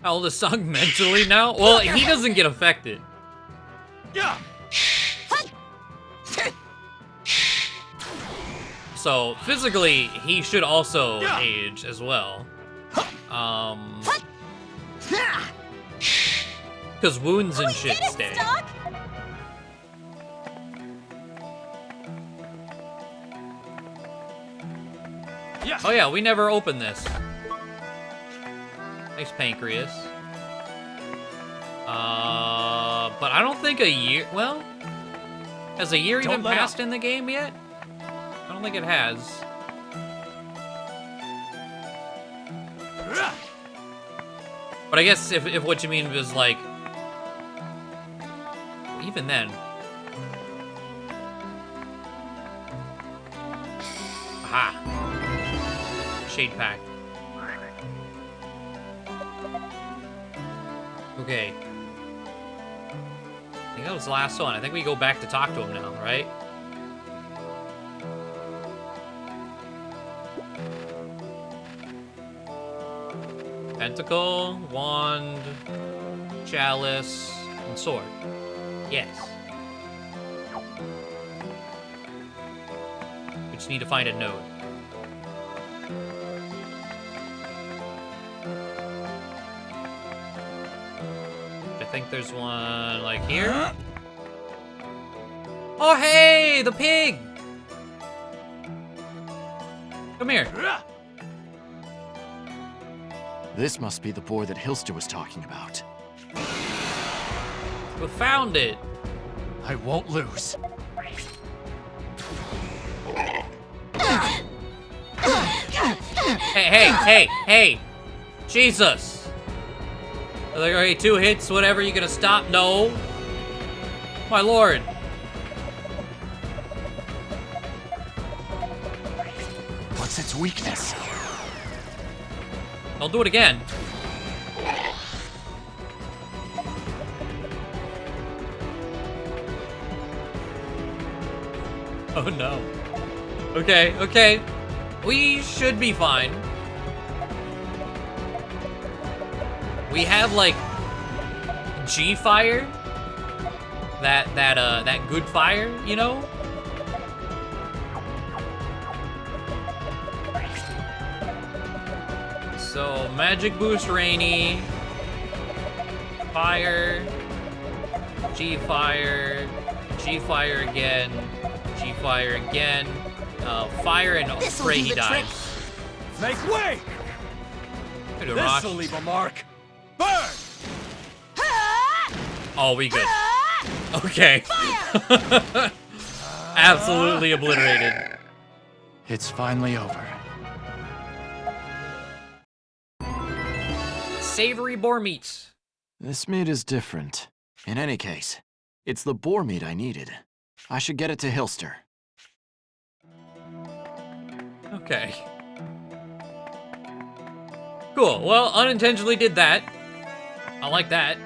How old is Sung mentally now? Well, he doesn't get affected. Yeah. So, physically, he should also Yeah. age as well. Because wounds and shit stay. Doc! Yeah. Oh yeah, we never opened this. Nice pancreas. But I don't think a year, well, has a year Don't even let passed up. in the game yet? I don't think it has. But I guess if what you mean is like, even then. Aha. Shade pack. Okay. I think that was the last one. I think we go back to talk to him now, right? Pentacle, wand, chalice, and sword. Yes. We just need to find a node. I think there's one like here. Oh hey, the pig! Come here. This must be the boar that Hilster was talking about. We found it. I won't lose. Hey! Jesus! Like, okay, 2 hits, whatever, you gonna stop? No. My lord. What's its weakness? Don't do it again. Oh no. Okay. We should be fine. We have like G fire. That good fire, you know? So, magic boost Rainy. Fire. G-fire. G-fire again. G-fire again. Fire and This'll pray do he the trick. dies. Make way! Good, Rosh. This'll leave a mark. Burn! Oh, we good. Okay. Absolutely obliterated. It's finally over. Savory boar meat. This meat is different. In any case, it's the boar meat I needed. I should get it to Hilster. Okay. Cool. Well, unintentionally did that. I like that.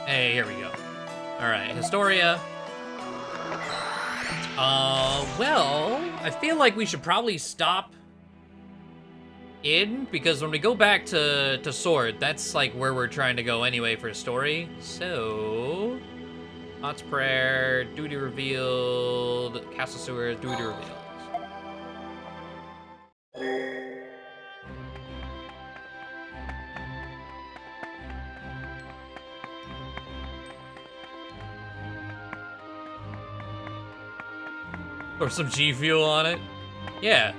Hey, here we go. Alright, Historia. Well, I feel like we should probably stop in, because when we go back to Sword, that's like where we're trying to go anyway for a story. So, Hot's Prayer, Duty Revealed, Castle Sewers, Duty Revealed. Or some G Fuel on it. Yeah.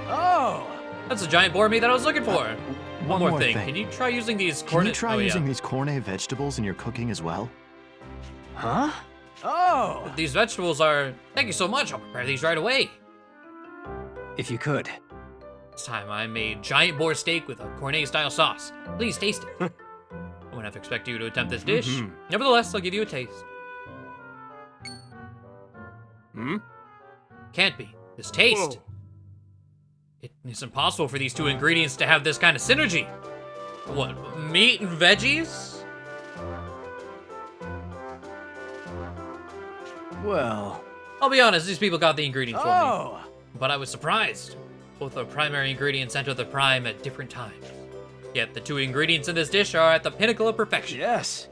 Oh! That's a giant boar meat that I was looking for. One more thing. thing. Can you try using these Can cornet? you try oh, using yeah. these cornet vegetables in your cooking as well? Huh? Oh! These vegetables are... Thank you so much. I'll prepare these right away. If you could. This time I made giant boar steak with a cornet-style sauce. Please taste it. I wouldn't have expected you to attempt this dish. Mhm. Nevertheless, I'll give you a taste. Hmm? Can't be. This taste. It's impossible for these two ingredients to have this kind of synergy. What, meat and veggies? Well... I'll be honest, these people got the ingredients for me. Oh! But I was surprised. Both the primary ingredients enter the prime at different times. Yet the two ingredients in this dish are at the pinnacle of perfection. Yes.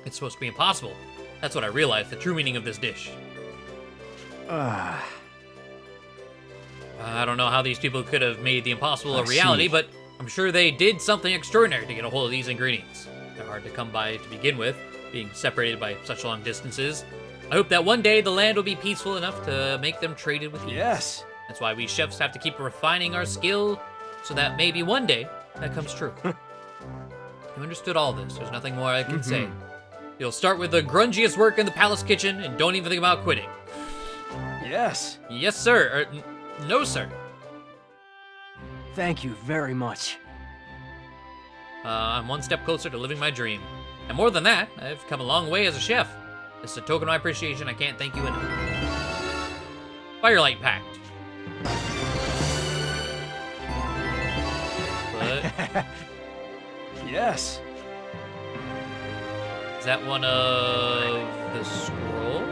It's supposed to be impossible. That's what I realized, the true meaning of this dish. I don't know how these people could have made the impossible a I reality, see. but I'm sure they did something extraordinary to get a hold of these ingredients. They're hard to come by to begin with, being separated by such long distances. I hope that one day the land will be peaceful enough to make them traded with ease. Yes. That's why we chefs have to keep refining our skill, so that maybe one day that comes true. You understood all this. There's nothing more I can say. You'll start with the grungiest work in the palace kitchen and don't even think about quitting. Yes. Yes, sir. No, sir. Thank you very much. I'm one step closer to living my dream. And more than that, I've come a long way as a chef. It's a token of my appreciation. I can't thank you enough. Firelight Pact. But Yes. is that one of the scrolls?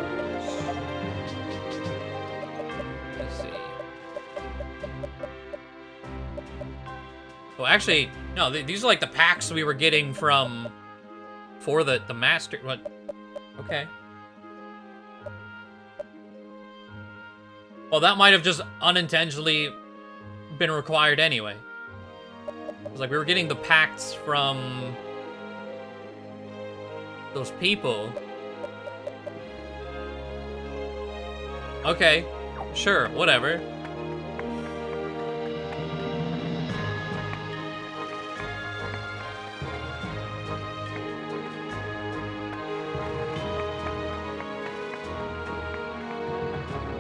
Let's see. Well, actually, no. These are like the packs we were getting for the master. What? Okay. Well, that might have just unintentionally been required anyway. It's like we were getting the pacts from those people. Okay, sure, whatever.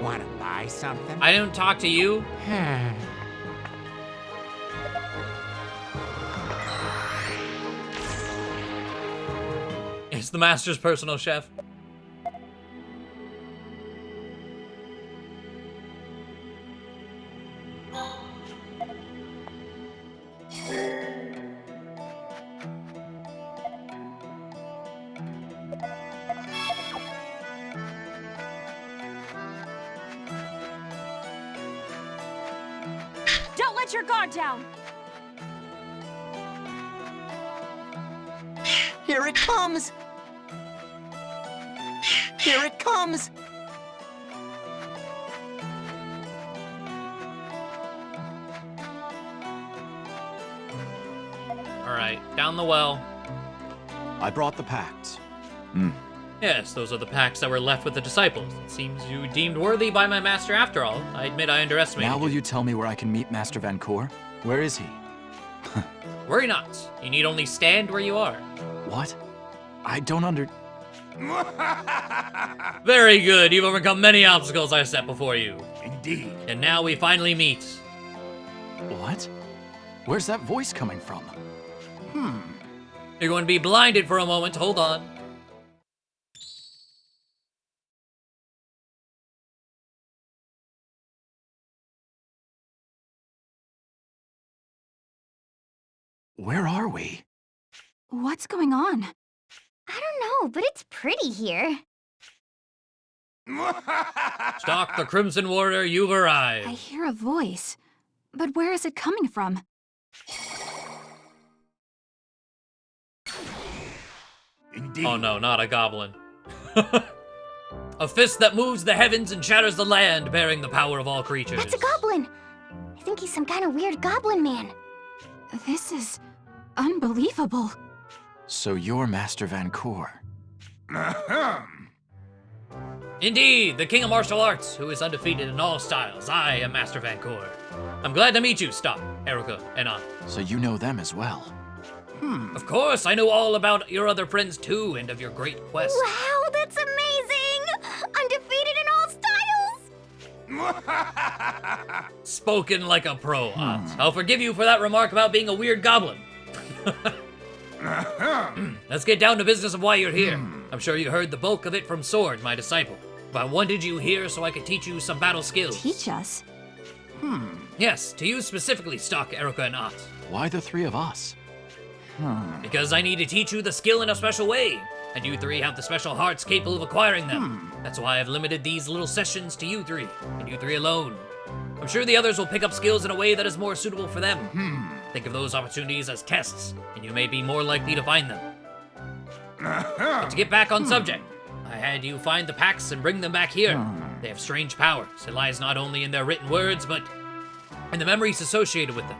Wanna buy something? I don't talk to you. It's the master's personal chef. Don't let your guard down! Here it comes! Here it comes! Alright, down the well. I brought the pacts. Yes, those are the packs that were left with the disciples. It seems you deemed worthy by my master after all. I admit I underestimated Now will you tell me where I can meet Master Vancour? Where is he? Worry not. You need only stand where you are. What? I don't under... Very good. You've overcome many obstacles I set before you. Indeed. And now we finally meet. What? Where's that voice coming from? You're going to be blinded for a moment. Hold on. Where are we? What's going on? I don't know, but it's pretty here. Stalk the Crimson Warrior, you've arrived. I hear a voice. But where is it coming from? Indeed. Oh no, not a goblin. A fist that moves the heavens and shatters the land, bearing the power of all creatures. That's a goblin. I think he's some kind of weird goblin man. This is unbelievable. So you're Master Vancour. Indeed, the king of martial arts, who is undefeated in all styles. I am Master Vancour. I'm glad to meet you, Stop, Erica, and Aunt. So you know them as well. Of course, I know all about your other friends too, and of your great quest. Wow, that's amazing! Undefeated in all styles! Spoken like a pro, Aunt. I'll forgive you for that remark about being a weird goblin. Let's get down to business of why you're here. I'm sure you heard the bulk of it from Sword, my disciple. But I wanted you here so I could teach you some battle skills. Teach us? Yes, to you specifically, Stock, Erica, and Ott. Why the three of us? Because I need to teach you the skill in a special way, and you three have the special hearts capable of acquiring them. That's why I've limited these little sessions to you three, and you three alone. I'm sure the others will pick up skills in a way that is more suitable for them. Think of those opportunities as tests, and you may be more likely to find them. But to get back on subject, I had you find the packs and bring them back here. They have strange powers. It lies not only in their written words, but in the memories associated with them.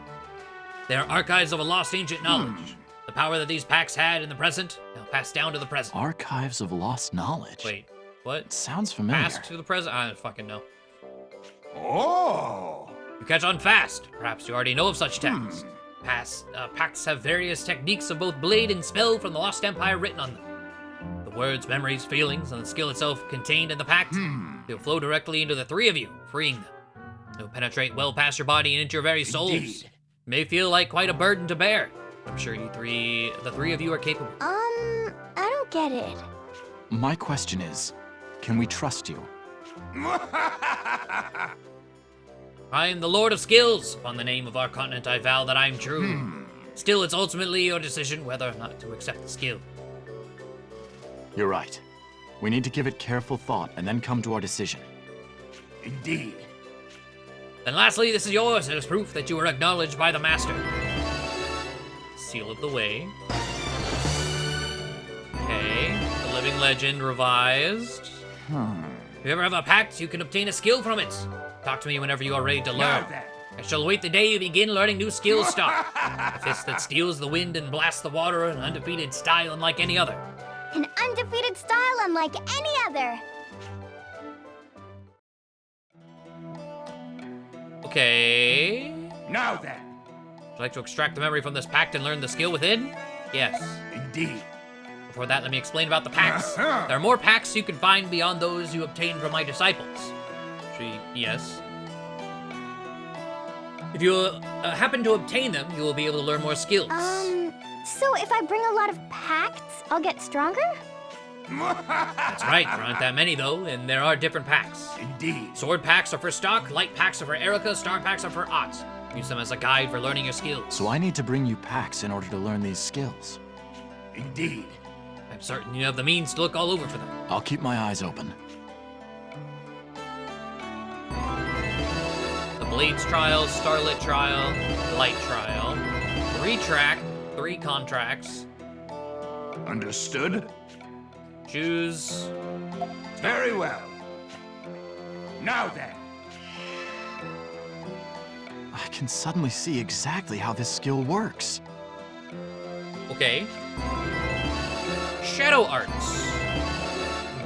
They are archives of a lost ancient knowledge. The power that these packs had in the present, now passed down to the present. Archives of lost knowledge. Wait, what? It sounds familiar. Passed to the present? I don't fucking know. Oh! You catch on fast. Perhaps you already know of such texts. Pacts have various techniques of both blade and spell from the Lost Empire written on them. The words, memories, feelings, and the skill itself contained in the pact, they'll flow directly into the three of you, freeing them. They'll penetrate well past your body and into your very souls. Indeed. It may feel like quite a burden to bear. I'm sure the three of you are capable. I don't get it. My question is, can we trust you? I am the Lord of Skills. Upon the name of our continent, I vow that I am true. Still, it's ultimately your decision whether or not to accept the skill. You're right. We need to give it careful thought and then come to our decision. Indeed. Then lastly, this is yours. It is proof that you are acknowledged by the Master. Seal of the Way. Okay. The Living Legend revised. If you ever have a pact, you can obtain a skill from it. Talk to me whenever you are ready to learn. Now then. I shall await the day you begin learning new skills, Stock. A fist that steals the wind and blasts the water, an undefeated style unlike any other. An undefeated style unlike any other. Okay. Now then. Would you like to extract the memory from this pact and learn the skill within? Yes. Indeed. Before that, let me explain about the pacts. There are more pacts you can find beyond those you obtained from my disciples. Yes. If you happen to obtain them, you will be able to learn more skills. So if I bring a lot of pacts, I'll get stronger? That's right, there aren't that many though, and there are different packs. Indeed. Sword packs are for Stock, light packs are for Erica, star packs are for Ott. Use them as a guide for learning your skills. So I need to bring you packs in order to learn these skills. Indeed. I'm certain you have the means to look all over for them. I'll keep my eyes open. The Blades Trial, Starlit Trial, Light Trial, 3 contracts. Understood? Choose. Very well. Now then. I can suddenly see exactly how this skill works. Okay. Shadow Arts.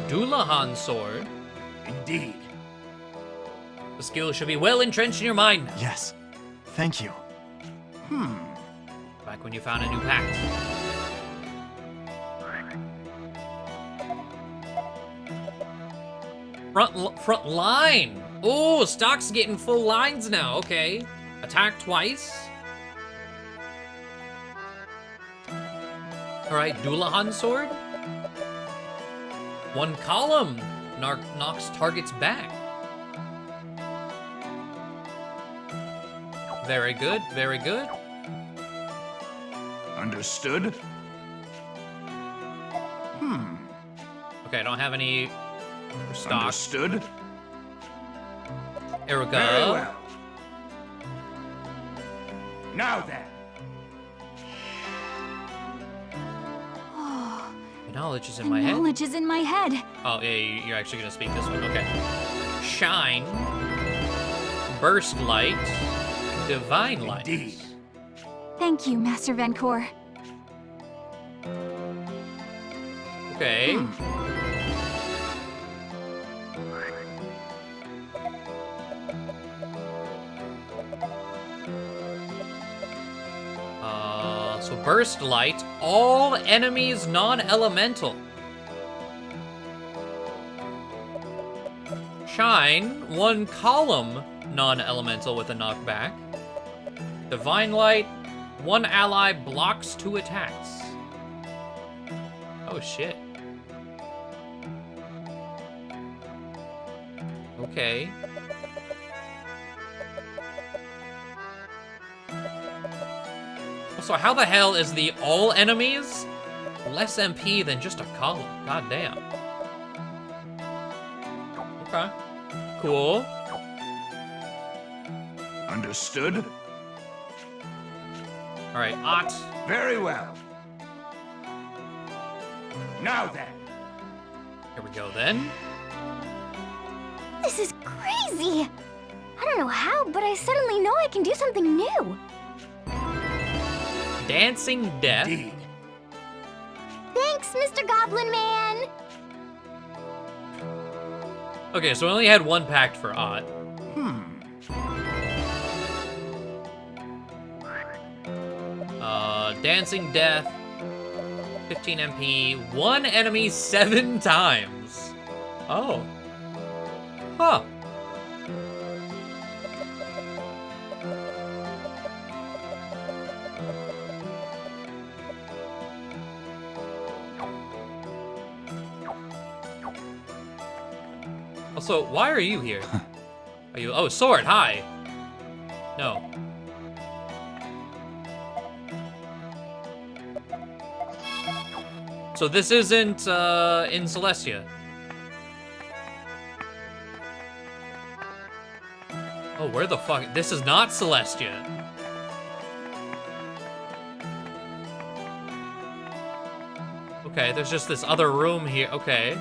Doulahan Sword. Indeed. The skill should be well entrenched in your mind. Yes. Thank you. Back when you found a new pact. Front line. Oh, Stock's getting full lines now. Okay. Attack twice. All right, Doulahan Sword. One column. Knocks targets back. Very good, very good. Understood. Okay, I don't have any for stock. Understood. Erica. Very well. Now then. Knowledge is in my head. Knowledge is in my head. Oh, yeah, you're actually gonna speak this one. Okay. Shine. Burst Light. Divine Light. Indeed. Thank you, Master Vancouver. Okay. So Burst Light, all enemies non-elemental. Shine, one column non-elemental with a knockback. Divine Light, one ally blocks 2 attacks. Oh shit. Okay. So how the hell is the all enemies less MP than just a column? God damn. Okay. Cool. Understood. All right, Ott. Very well. Now then. Here we go then. This is crazy. I don't know how, but I suddenly know I can do something new. Dancing Death. Indeed. Thanks, Mr. Goblin Man. Okay, so we only had one pact for Ott. Dancing Death. 15 MP. One enemy 7 times. Oh. Huh. Also, why are you here? Are you? Oh, sword. Hi. No. So this isn't in Celestia. Oh, where the fuck? This is not Celestia. Okay, there's just this other room here. Okay.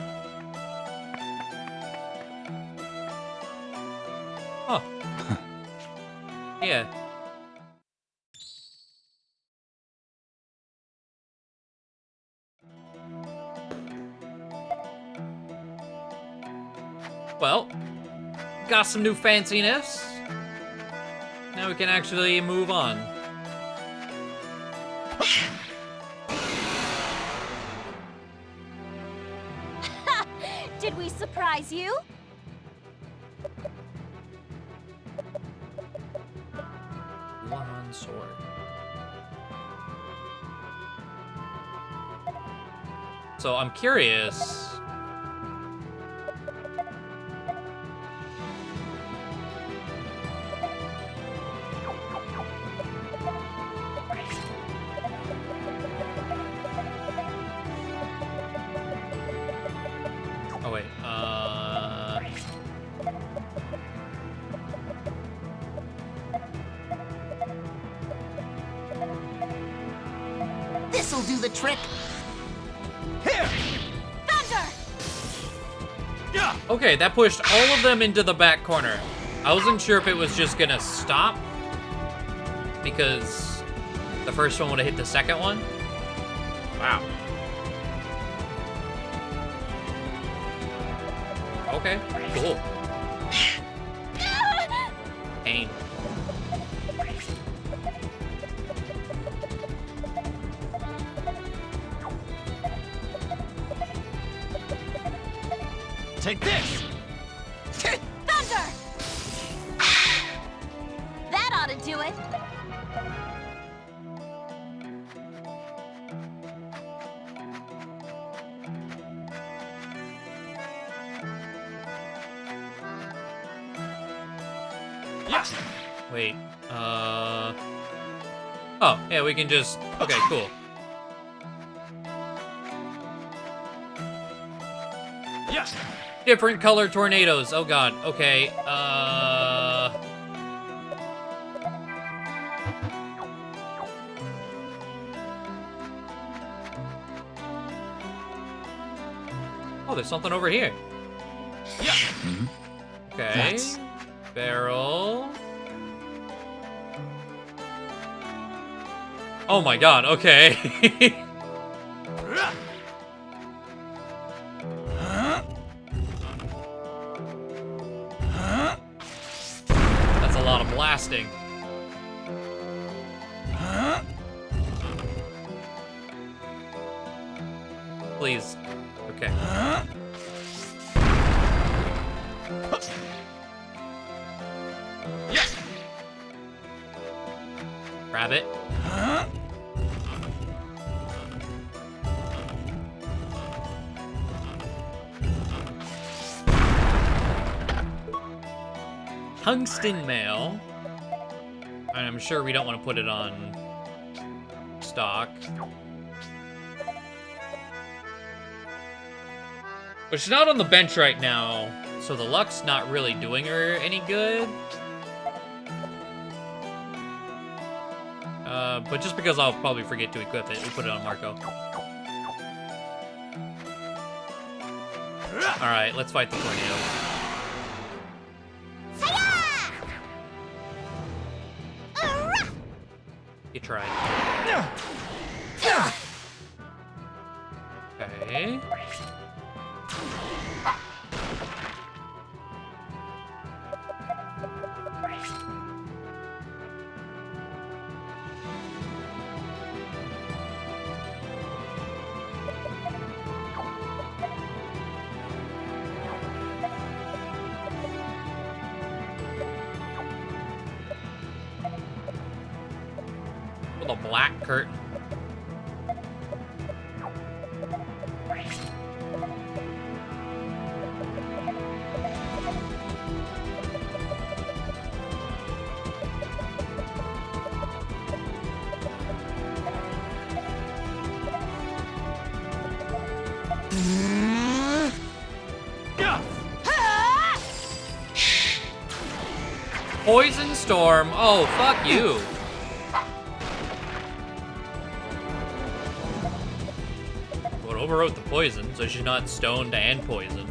Huh. Yeah. Well, got some new fanciness. Now we can actually move on. Did we surprise you? One sword. So I'm curious. Oh wait, This'll do the trick. Here! Thunder! Okay, that pushed all of them into the back corner. I wasn't sure if it was just gonna stop because the first one would have hit the second one. Wow. Okay, cool. Pain. Take this! Thunder! That ought to do it. Yes! Wait, oh, yeah, we can just, okay, cool. Yes! Different color tornadoes, oh god, okay, oh, there's something over here. Yeah! Okay, That's- barrel. Oh my god, okay. That's a lot of blasting. Please. Okay. Yes! Grab it. Tungsten mail. I'm sure we don't want to put it on stock. But she's not on the bench right now, so the luck's not really doing her any good. But just because I'll probably forget to equip it, we put it on Marco. Alright, let's fight the tornado. You tried. Okay. With a black curtain. Poison storm. Oh, fuck you. Well, it overwrote the poison, so she's not stoned and poisoned.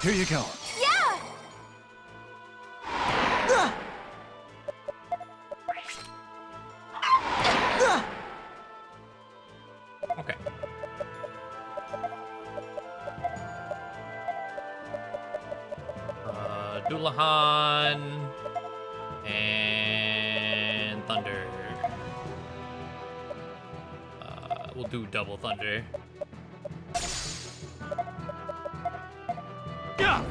Here you go. Yeah! Okay. Doulahan and Thunder. We'll do double Thunder. Yeah!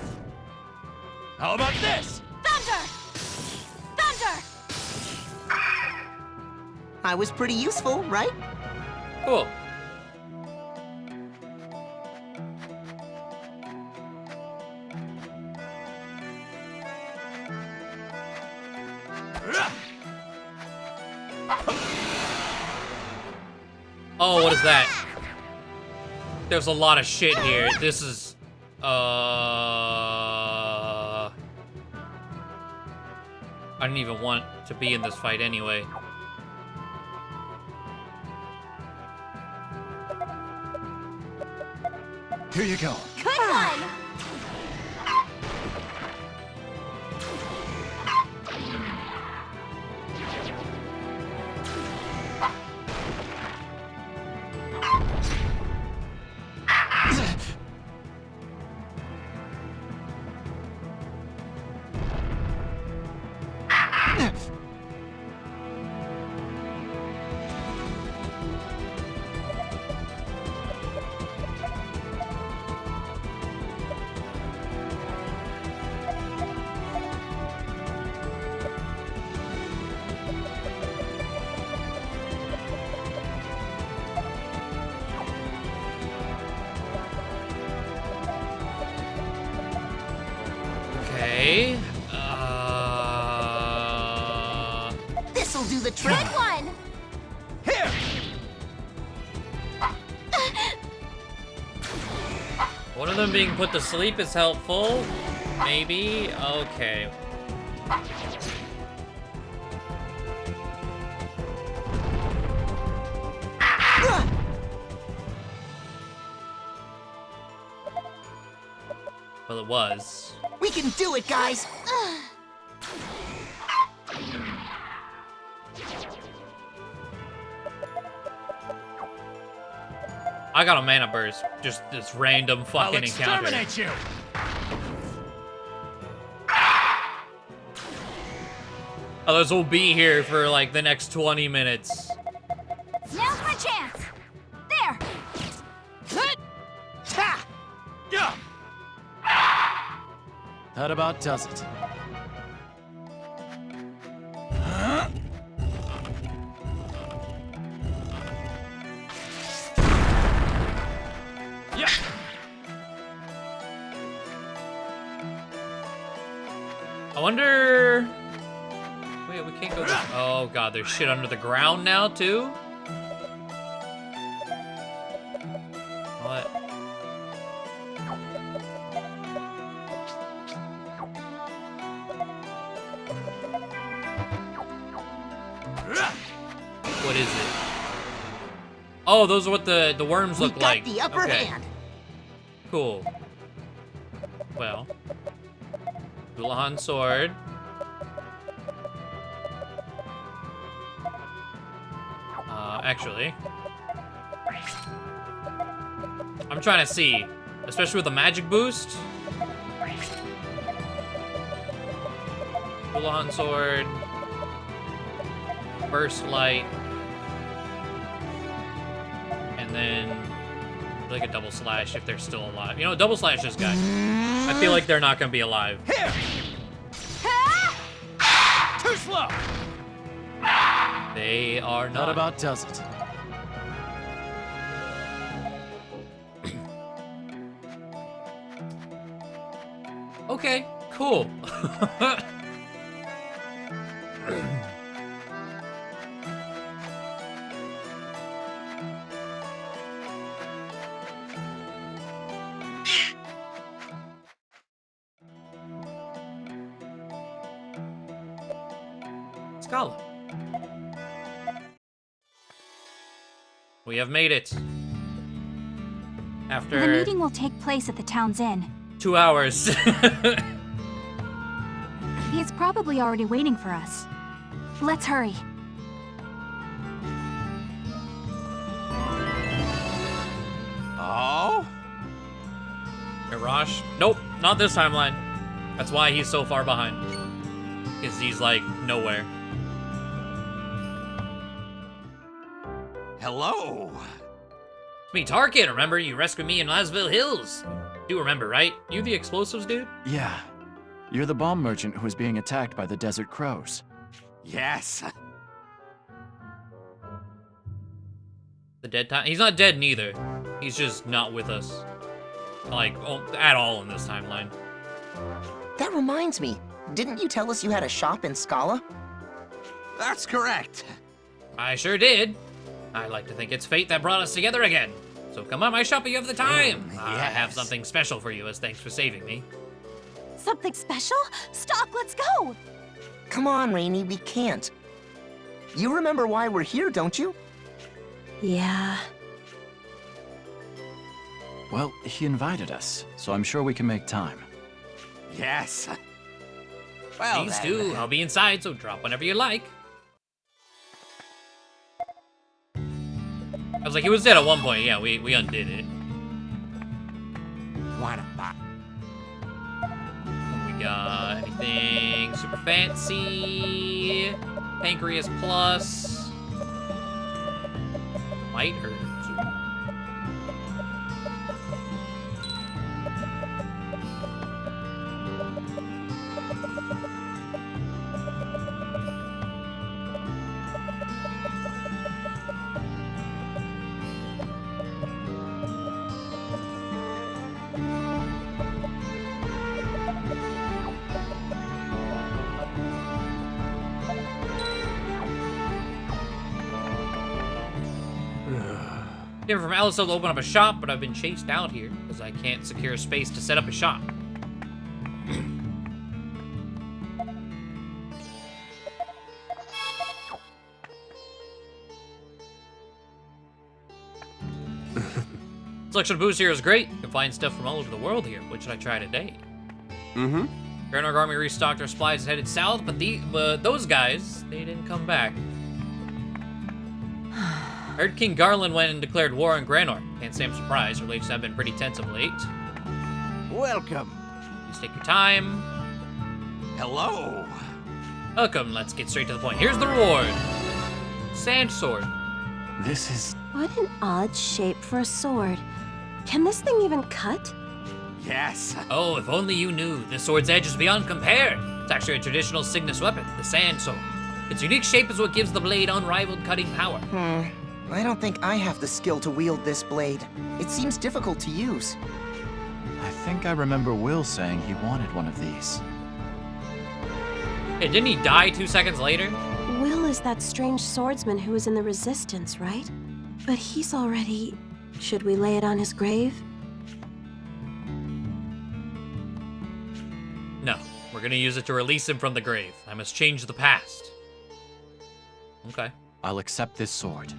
How about this? Thunder! Thunder! I was pretty useful, right? Cool. Oh, what is that? There's a lot of shit here. This is... I didn't even want to be in this fight anyway. Here you go. Good one! Okay. This'll do the trick. Good one! Here! One of them being put to sleep is helpful. Maybe. Okay. Well, it was. We can do it, guys. I got a mana burst. Just this random I'll fucking encounter. exterminate you! Others will be here for like the next 20 minutes. Now's my chance! There! Ta! Yeah! That about does it. Yeah! I wonder... Wait, we can't go this... Oh god, there's shit under the ground now, too? What? What is it? Oh, those are what the worms We look got like. the upper Okay. hand. Cool. Well. Hulahan sword. Actually. I'm trying to see. Especially with the magic boost. Hulahan sword. Burst light. And then like a double slash if they're still alive. You know, double slash this guy. I feel like they're not gonna be alive. Here! Too slow! They are That not. about does it. Okay, cool. Scala. We have made it. After The meeting will take place at the town's inn. 2 hours. He's probably already waiting for us. Let's hurry. Oh? Arash? Nope, not this timeline. That's why he's so far behind. Because he's like nowhere. Hello? It's me, Tarkin. Remember you rescued me in Lasville Hills? You remember, right? You the explosives dude? Yeah. You're the bomb merchant who was being attacked by the Desert Crows. Yes. The dead time? He's not dead neither. He's just not with us. Like, at all in this timeline. That reminds me. Didn't you tell us you had a shop in Scala? That's correct. I sure did. I like to think it's fate that brought us together again. So come on my shop if you have the time. I have yes. something special for you as thanks for saving me. Something special? Stop, let's go! Come on, Rainy, we can't. You remember why we're here, don't you? Yeah. Well, he invited us, so I'm sure we can make time. Yes. Well, Please then. do. I'll be inside, so drop whenever you like. I was like, he was dead at one point. Yeah, we undid it. Wanna buy? We got anything super fancy? Pancreas Plus. Might hurt. Came from Alice to open up a shop, but I've been chased out here because I can't secure space to set up a shop. Selection boost here is great. You can find stuff from all over the world here. What should I try today? Mm-hmm. Granarg Army restocked their supplies and headed south, but those guys, they didn't come back. I heard King Garland went and declared war on Granor. Can't say I'm surprised. Relations have been pretty tense of late. Welcome. Please take your time. Hello. Welcome. Let's get straight to the point. Here's the reward. Sand sword. This is... What an odd shape for a sword. Can this thing even cut? Yes. Oh, if only you knew. This sword's edge is beyond compare. It's actually a traditional Cygnus weapon, the sand sword. Its unique shape is what gives the blade unrivaled cutting power. I don't think I have the skill to wield this blade. It seems difficult to use. I think I remember Will saying he wanted one of these. Hey, didn't he die 2 seconds later? Will is that strange swordsman who was in the Resistance, right? But he's already... Should we lay it on his grave? No. We're gonna use it to release him from the grave. I must change the past. Okay. I'll accept this sword.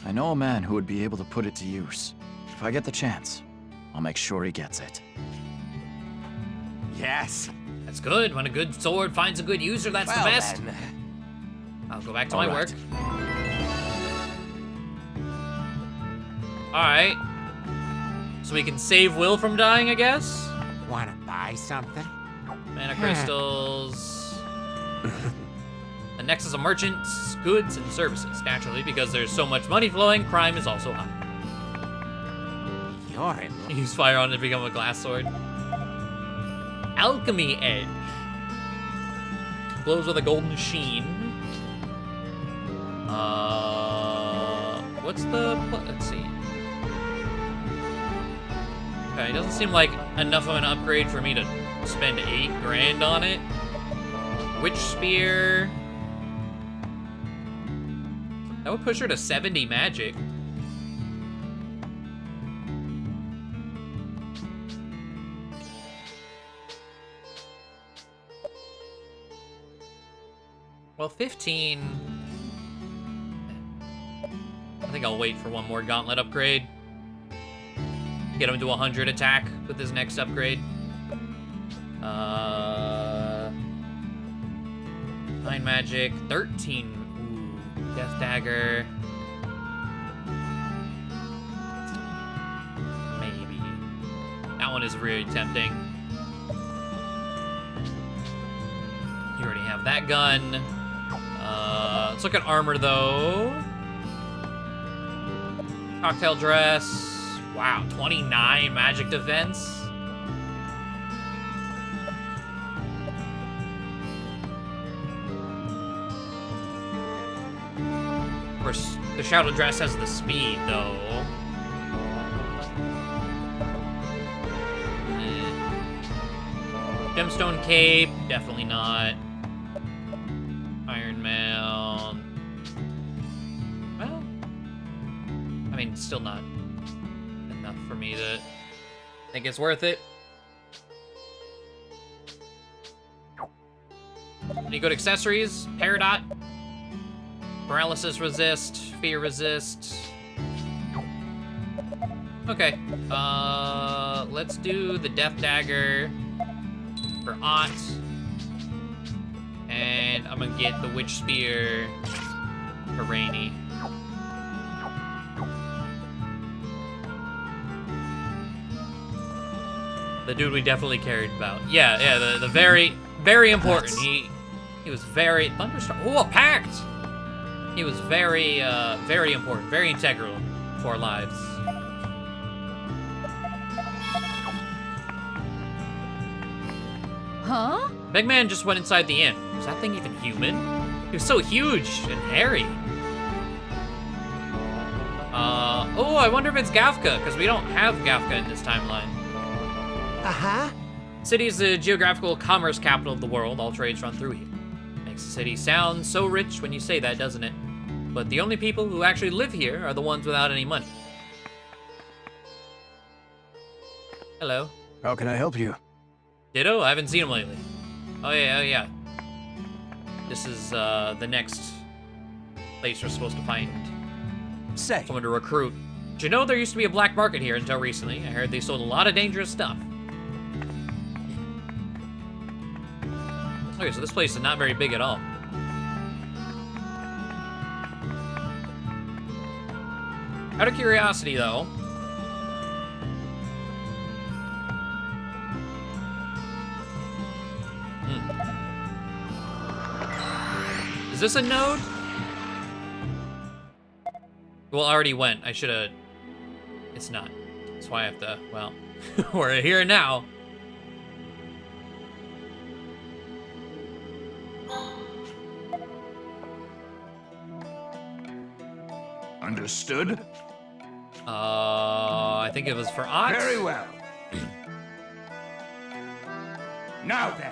I know a man who would be able to put it to use. If I get the chance, I'll make sure he gets it. Yes. That's good. When a good sword finds a good user, that's Well, the best. then. I'll go back to All my right. work. Alright. So we can save Will from dying, I guess? Wanna buy something? Mana crystals. The Nexus of merchants, goods, and services. Naturally, because there's so much money flowing, crime is also high. You're in. Use fire on it to become a glass sword. Alchemy Edge. Glows with a golden sheen. What's the... Let's see. Okay, it doesn't seem like enough of an upgrade for me to spend 8 grand on it. Witch Spear. That would push her to 70 magic. Well, 15... I think I'll wait for one more gauntlet upgrade. Get him to 100 attack with his next upgrade. 9 magic, 13. Ooh, Death Dagger. Maybe. That one is really tempting. You already have that gun. Let's look at armor though. Cocktail dress. Wow, 29 magic defense. Of course, the shadow dress has the speed though. Gemstone cape, definitely not. Iron Mound. Well, it's still not enough for me to think it's worth it. Any good accessories? Peridot. Paralysis resist. Fear resist. Okay. Let's do the Death Dagger for Ott. And I'm gonna get the Witch Spear for Rainy. The dude we definitely cared about. Yeah, the very, very important. He was very Thunderstorm. Oh, a pact! He was very, very important, very integral to our lives. Huh? Big Man just went inside the inn. Was that thing even human? He was so huge and hairy. Oh, I wonder if it's Gafka, because we don't have Gafka in this timeline. Uh-huh. City is the geographical commerce capital of the world. All trades run through here. Makes the city sound so rich when you say that, doesn't it? But the only people who actually live here are the ones without any money. Hello. How can I help you? Ditto? I haven't seen him lately. Oh yeah. This is the next place we're supposed to find Say, someone to recruit. Did you know there used to be a black market here until recently? I heard they sold a lot of dangerous stuff. Okay, so this place is not very big at all. Out of curiosity, though, is this a node? Well, I already went. I should have. It's not. That's why I have to. Well, we're here now. Understood? I think it was for Ott. Very well. Now then.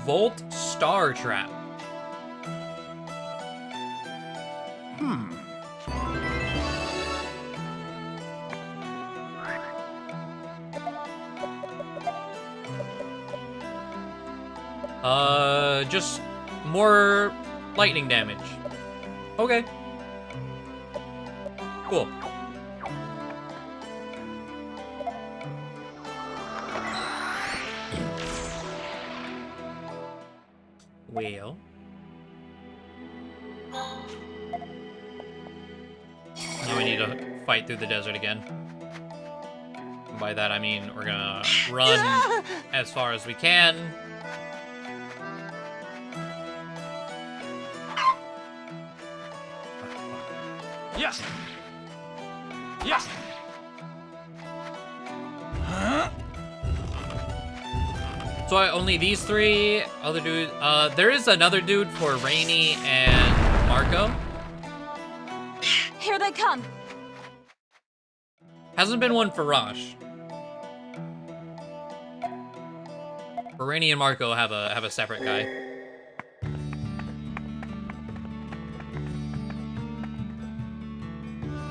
Volt Star Trap. Just more lightning damage. Okay. Cool. Well. Now we need to fight through the desert again. And by that I mean we're gonna run as far as we can. Yes. Yes. Huh? So only these three other dudes. There is another dude for Rainy and Marco. Here they come. Hasn't been one for Rosh. For Rainy and Marco have a separate guy.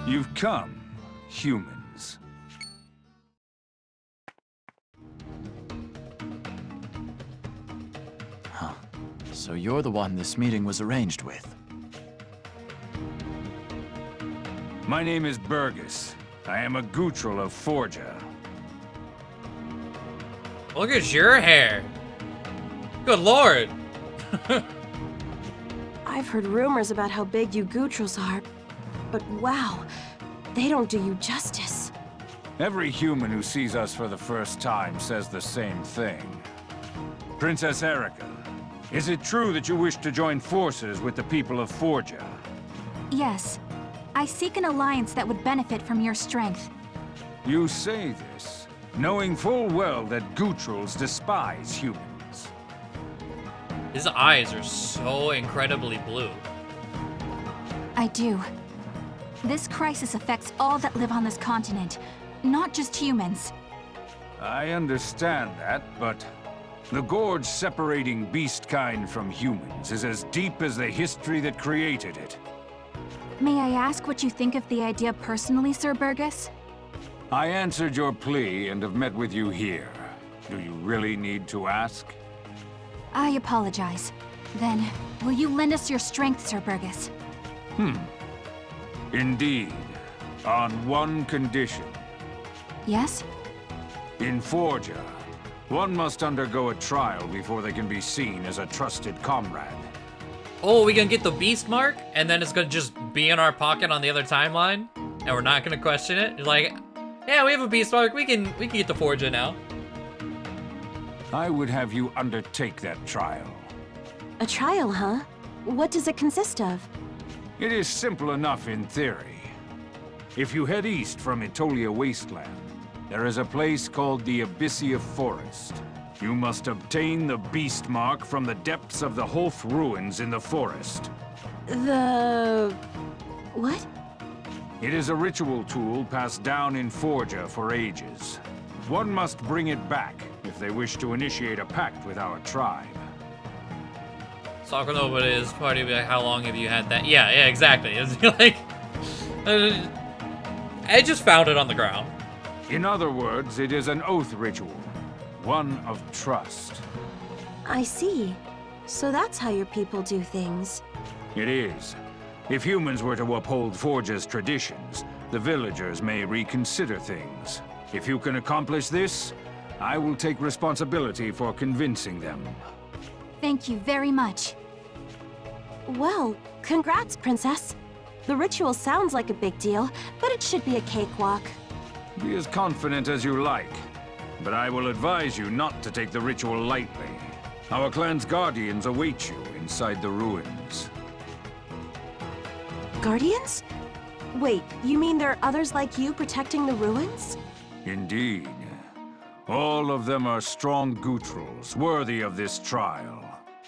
You've come, humans. Huh. So you're the one this meeting was arranged with. My name is Burgess. I am a Gutril of Forja. Look at your hair. Good lord. I've heard rumors about how big you Gutrils are, but wow, they don't do you justice. Every human who sees us for the first time says the same thing. Princess Erica, is it true that you wish to join forces with the people of Forja? Yes. I seek an alliance that would benefit from your strength. You say this, knowing full well that Gutrils despise humans. His eyes are so incredibly blue. I do. This crisis affects all that live on this continent, not just humans. I understand that, but The gorge separating beast kind from humans is as deep as the history that created it. May I ask what you think of the idea personally, Sir Burgess? I answered your plea and have met with you here. Do you really need to ask? I apologize. Then, will you lend us your strength, Sir Burgess? Indeed. On one condition. Yes? In Forja, one must undergo a trial before they can be seen as a trusted comrade. Oh, we gonna get the beast mark, and then it's gonna just be in our pocket on the other timeline, and we're not gonna question it. You're like, yeah, we have a beast mark. We can get the Forja now. I would have you undertake that trial. A trial, huh? What does it consist of? It is simple enough in theory. If you head east from Historia Wasteland, there is a place called the Abyssea Forest. You must obtain the beast mark from the depths of the Holf ruins in the forest. What? It is a ritual tool passed down in Forja for ages. One must bring it back if they wish to initiate a pact with our tribe. Sakonova is party. Like, how long have you had that? Yeah, exactly. It's like, I just found it on the ground. In other words, it is an oath ritual. One of trust. I see. So that's how your people do things. It is. If humans were to uphold Forja's traditions, the villagers may reconsider things. If you can accomplish this, I will take responsibility for convincing them. Thank you very much. Well, congrats, Princess. The ritual sounds like a big deal, but it should be a cakewalk. Be as confident as you like, but I will advise you not to take the ritual lightly. Our clan's guardians await you inside the ruins. Guardians? Wait, you mean there are others like you protecting the ruins? Indeed. All of them are strong Gutrals, worthy of this trial.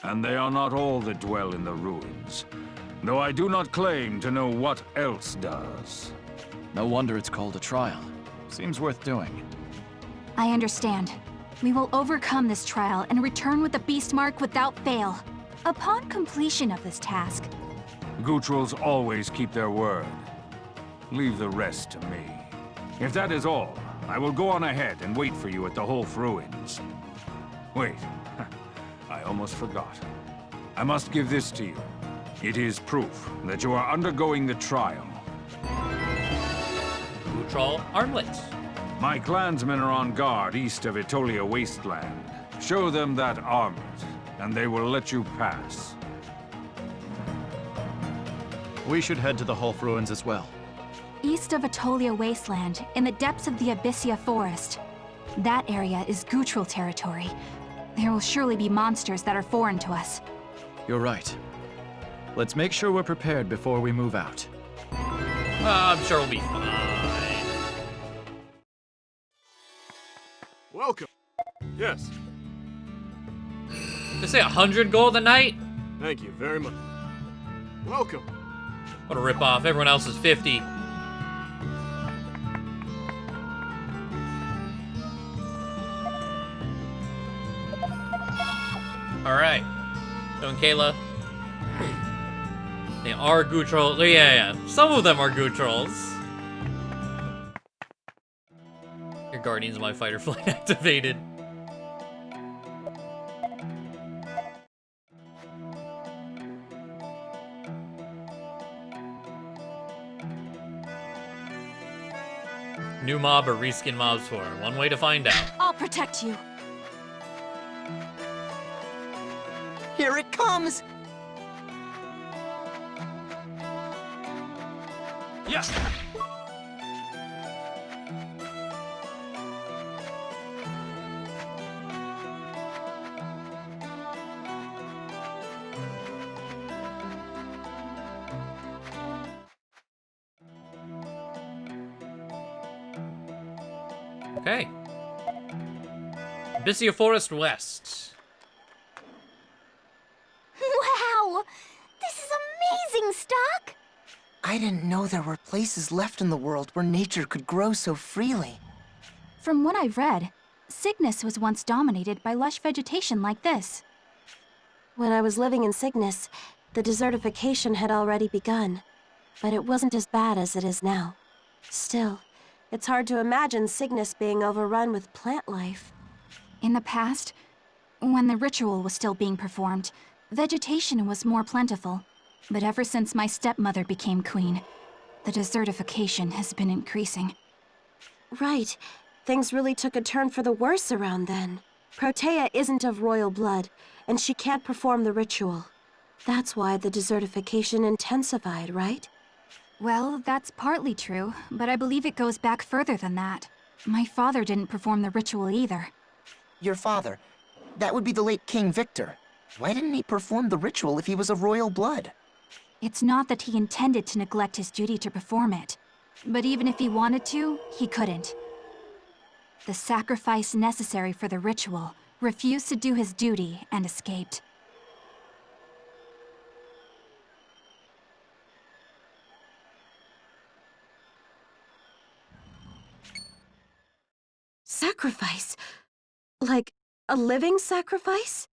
And they are not all that dwell in the ruins, though I do not claim to know what else does. No wonder it's called a trial. Seems worth doing. I understand. We will overcome this trial and return with the beast mark without fail. Upon completion of this task, Gutrals always keep their word. Leave the rest to me. If that is all, I will go on ahead and wait for you at the Holf ruins. Wait. I almost forgot. I must give this to you. It is proof that you are undergoing the trial. Gutral armlets. My clansmen are on guard east of Historia Wasteland. Show them that armlet, and they will let you pass. We should head to the Holf ruins as well. east of Atolia Wasteland, in the depths of the Abyssea Forest. That area is Gutral territory. There will surely be monsters that are foreign to us. You're right. Let's make sure we're prepared before we move out. I'm sure we'll be fine. Welcome. Yes, They say 100 gold a night? thank you very much. Welcome. What a ripoff. Everyone else is 50. Alright. So, Kayla. They are Gutrals. Yeah. Some of them are Gutrals. Your Guardians of my Fight or Flight activated. New mob or reskin mobs for? One way to find out. I'll protect you. Here it comes! Yes! Okay. Abyssea Forest West. Wow! This is amazing, Stock! I didn't know there were places left in the world where nature could grow so freely. From what I've read, Cygnus was once dominated by lush vegetation like this. When I was living in Cygnus, the desertification had already begun, but it wasn't as bad as it is now. Still, it's hard to imagine Cygnus being overrun with plant life. In the past, when the ritual was still being performed, vegetation was more plentiful. But ever since my stepmother became queen, the desertification has been increasing. Right. Things really took a turn for the worse around then. Protea isn't of royal blood, and she can't perform the ritual. That's why the desertification intensified, right? Well, that's partly true, but I believe it goes back further than that. My father didn't perform the ritual either. Your father. That would be the late King Victor. Why didn't he perform the ritual if he was of royal blood? It's not that he intended to neglect his duty to perform it, but even if he wanted to, he couldn't. The sacrifice necessary for the ritual refused to do his duty and escaped. Sacrifice? Like, a living sacrifice?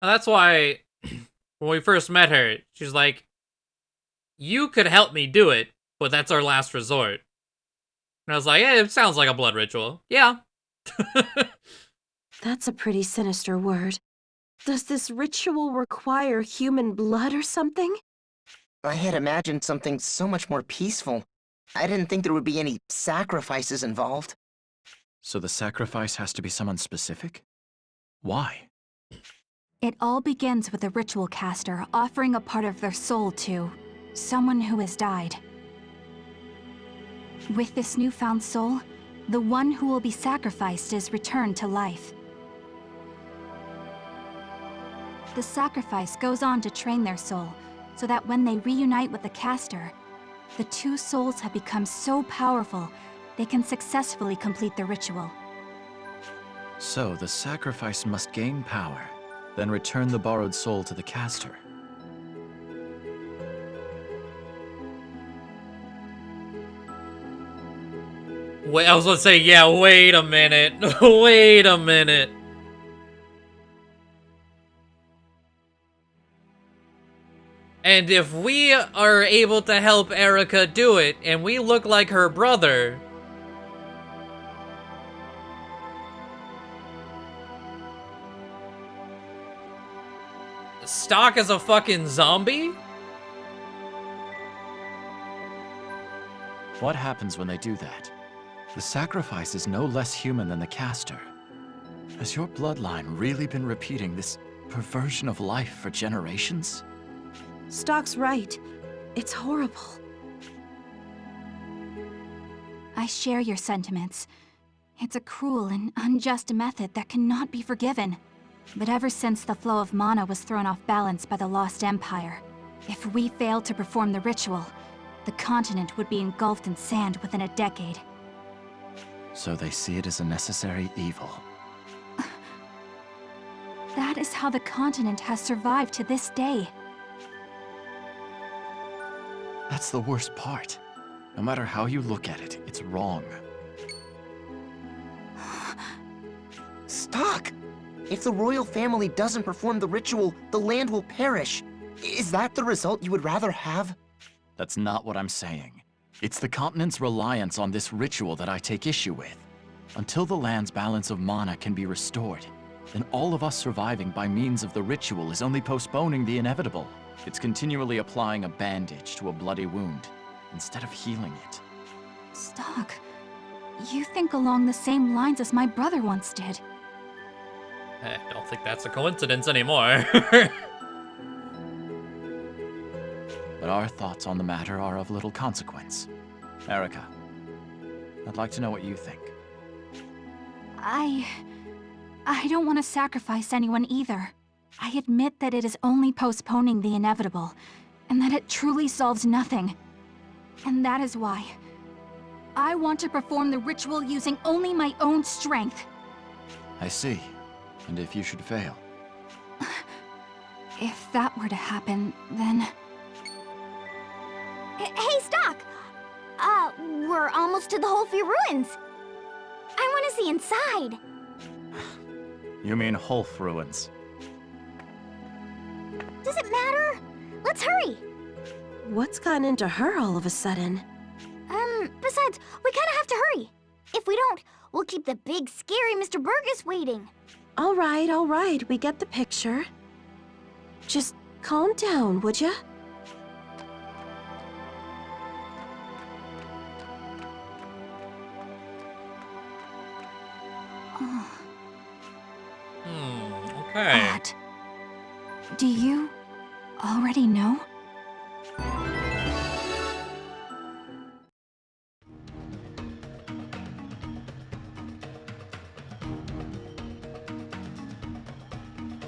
And that's why, when we first met her, she's like, you could help me do it, but that's our last resort. And I was like, it sounds like a blood ritual. Yeah. That's a pretty sinister word. Does this ritual require human blood or something? I had imagined something so much more peaceful. I didn't think there would be any sacrifices involved. So the sacrifice has to be someone specific? Why? It all begins with a ritual caster offering a part of their soul to someone who has died. With this newfound soul, the one who will be sacrificed is returned to life. The sacrifice goes on to train their soul, so that when they reunite with the caster, the two souls have become so powerful they can successfully complete the ritual. So the sacrifice must gain power, then return the borrowed soul to the caster. Wait, I was gonna say, yeah, wait a minute. Wait a minute. And if we are able to help Erica do it, and we look like her brother... Stock as a fucking zombie? What happens when they do that? The sacrifice is no less human than the caster. Has your bloodline really been repeating this perversion of life for generations? Stock's right. It's horrible. I share your sentiments. It's a cruel and unjust method that cannot be forgiven. But ever since the flow of mana was thrown off balance by the Lost Empire, if we failed to perform the ritual, the continent would be engulfed in sand within a decade. So they see it as a necessary evil. That is how the continent has survived to this day. That's the worst part. No matter how you look at it, it's wrong. Stock! If the royal family doesn't perform the ritual, the land will perish. Is that the result you would rather have? That's not what I'm saying. It's the continent's reliance on this ritual that I take issue with. Until the land's balance of mana can be restored, then all of us surviving by means of the ritual is only postponing the inevitable. It's continually applying a bandage to a bloody wound, instead of healing it. Stock, you think along the same lines as my brother once did. I don't think that's a coincidence anymore. But our thoughts on the matter are of little consequence. Erica, I'd like to know what you think. I don't want to sacrifice anyone either. I admit that it is only postponing the inevitable, and that it truly solves nothing. And that is why I want to perform the ritual using only my own strength. I see. And if you should fail? If that were to happen, then... Hey, Stock! We're almost to the Holfy ruins. I want to see inside. You mean Hulf ruins. Does it matter? Let's hurry! What's gotten into her all of a sudden? Besides, we kinda have to hurry. If we don't, we'll keep the big, scary Mr. Burgess waiting. All right, we get the picture. Just calm down, would ya? Okay. Odd. Do you already know?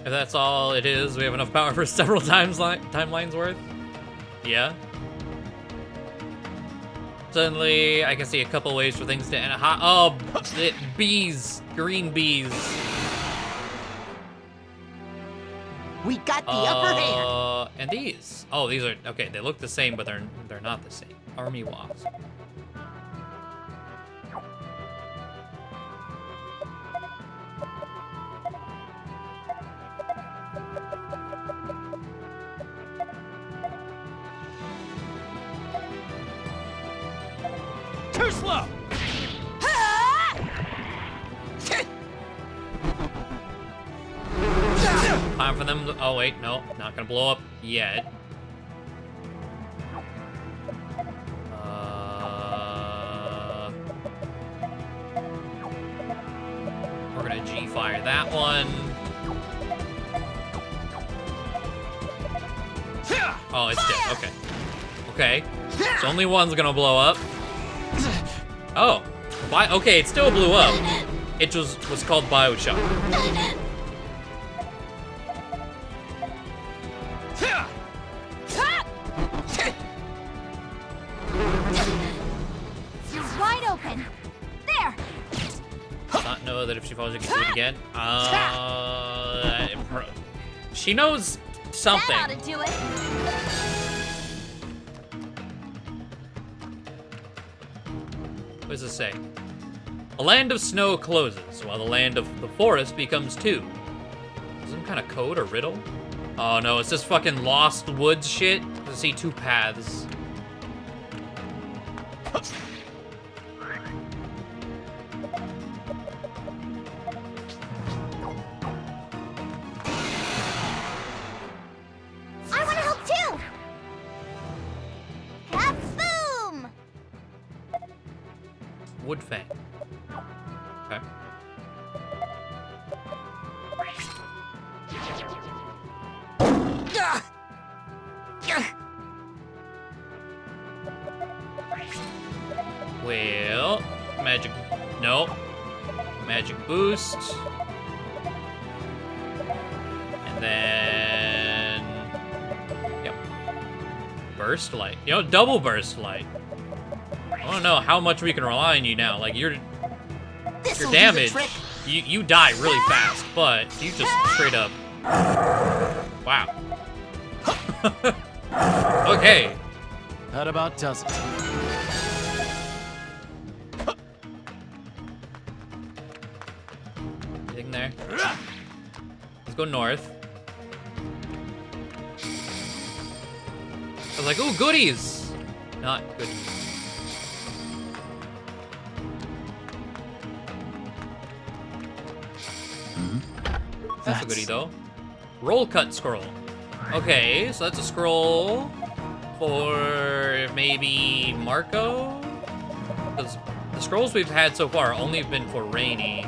If that's all it is, we have enough power for several timelines worth. Yeah. Suddenly, I can see a couple ways for things to end. Oh, bees, green bees. We got the upper hand. And these. Oh, these are okay. They look the same, but they're not the same. Army wasp. Too slow! Time for them to, oh wait, no, not gonna blow up yet. We're gonna G-fire that one. Oh, it's dead, okay. Okay, so only one's gonna blow up. Oh, okay, it still blew up. It was called Bioshock. You're wide open. There. Does not know that if she falls, she can do it again. She knows something. That ought to do it. What does it say? A land of snow closes, while the land of the forest becomes two. Some kind of code or riddle? Oh no, it's just fucking Lost Woods shit. I see two paths. I want to help too. Kaboom! Woodfang. Okay. Well, magic, no. Magic boost. And then, yep. Burst light. You know, double burst light. I don't know how much we can rely on you now. Like, your damage, you die really fast, but you just straight up, wow. Okay. That about does it. Anything there? Let's go north. I was like, ooh, goodies! Not goodies. That's a goodie, though. Roll cut scroll. Okay, so that's a scroll for maybe Marco? Because the scrolls we've had so far only have been for Rainy.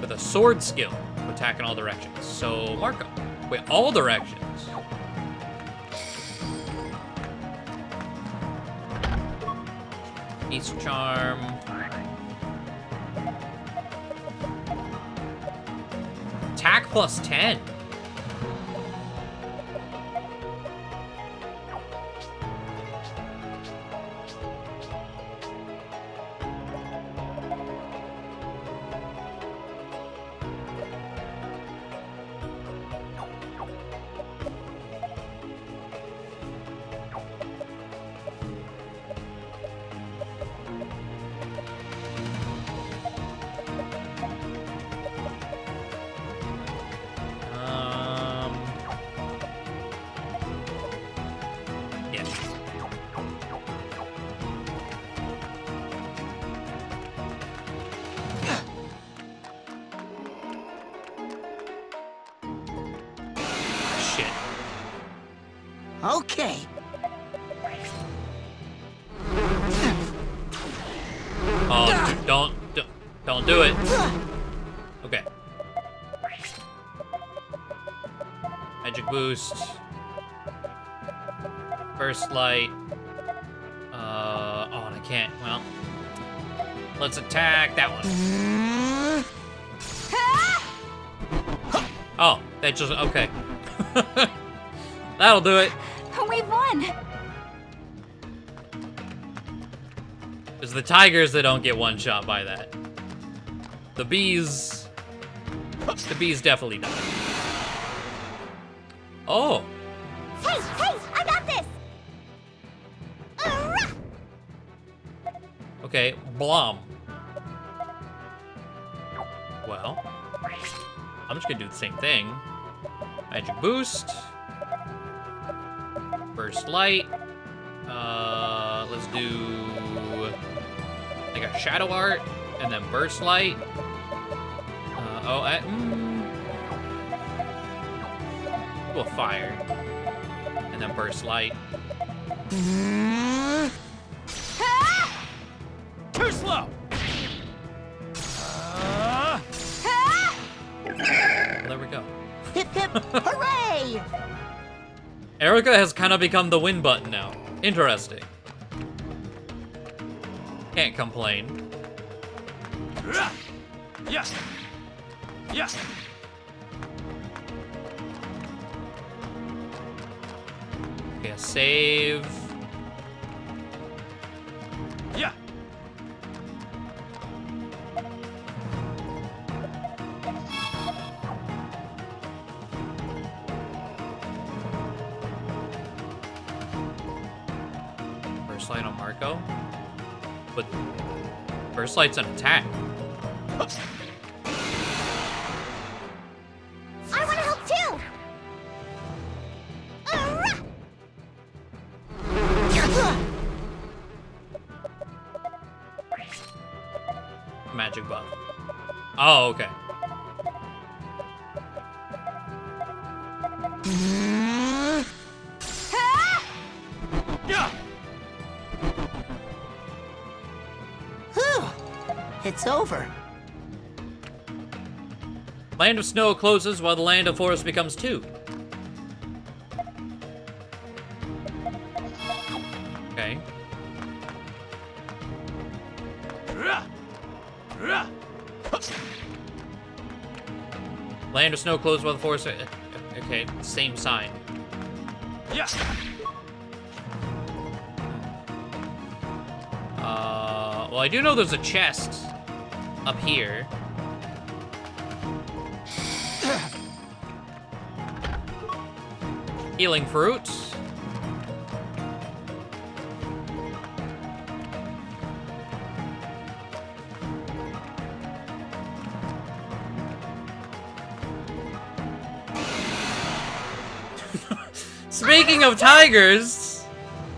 With a sword skill, attack in all directions. So, Marco. Wait, all directions? East Charm. Attack plus 10. Oh, don't do it. Okay. Magic boost. Burst light. Oh, and I can't. Well, let's attack that one. Oh, that just okay. That'll do it. We've won! It's the tigers that don't get one shot by that. The bees definitely die. Oh. Hey, I got this! Okay, Blom. Well, I'm just gonna do the same thing. Magic boost. Burst light. Let's do like a shadow art and then burst light. Do a fire and then burst light. Too slow! Well, there we go. Hip hip, hooray! Erica has kind of become the win button now. Interesting. Can't complain. Yes! Yes! Okay, a save. Yeah! Burst light on Marco. But burst light's an attack. I want to help too! Magic buff. Oh, okay. Yeah! Whew. It's over. Land of Snow closes while the Land of Forest becomes 2. Okay. Land of Snow closes while the forest... Okay, same sign. Yes! Well, I do know there's a chest up here. Healing fruit. Speaking of tigers,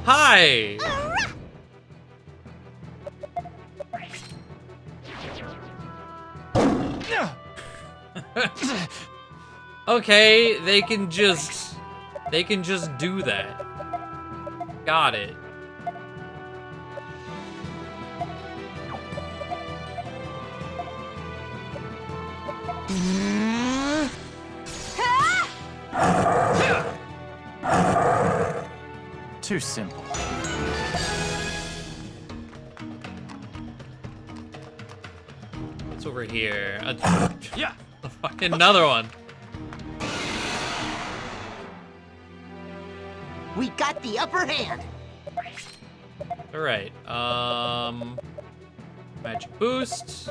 hi. Okay, they can just do that. Got it. Too simple. What's over here? Yeah! Fucking another one. We got the upper hand. All right. Magic boost,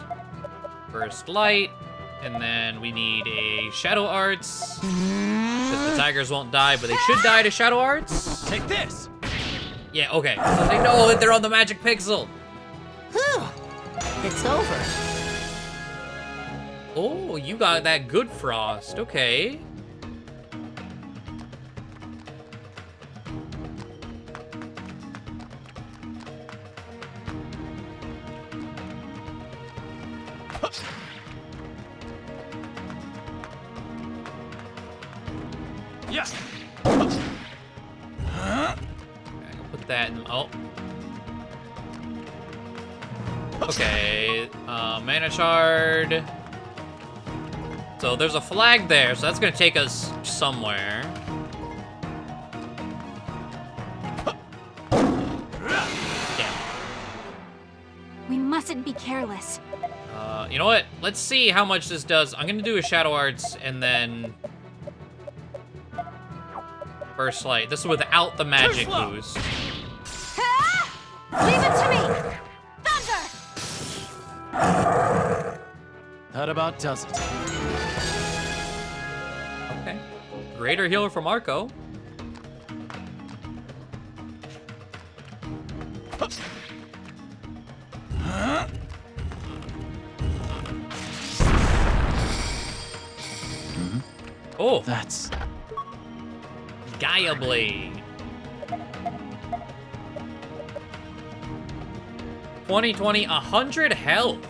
burst light, and then we need a shadow arts. Because the tigers won't die, but they should die to shadow arts. Take this! Yeah. Okay. So they know that they're on the magic pixel. Whew. It's over. Oh, you got that good frost. Okay. Yes! Okay, I'll put that in. Oh. Okay, mana shard. So there's a flag there, so that's gonna take us somewhere. Damn. We mustn't be careless. You know what? Let's see how much this does. I'm gonna do a Shadow Arts and then Burst Light. This is without the magic boost. Leave it to me! Thunder! That about does it. Okay. Greater healer for Marco. Oh, That's... Gaia Blade. 2020, 100 health.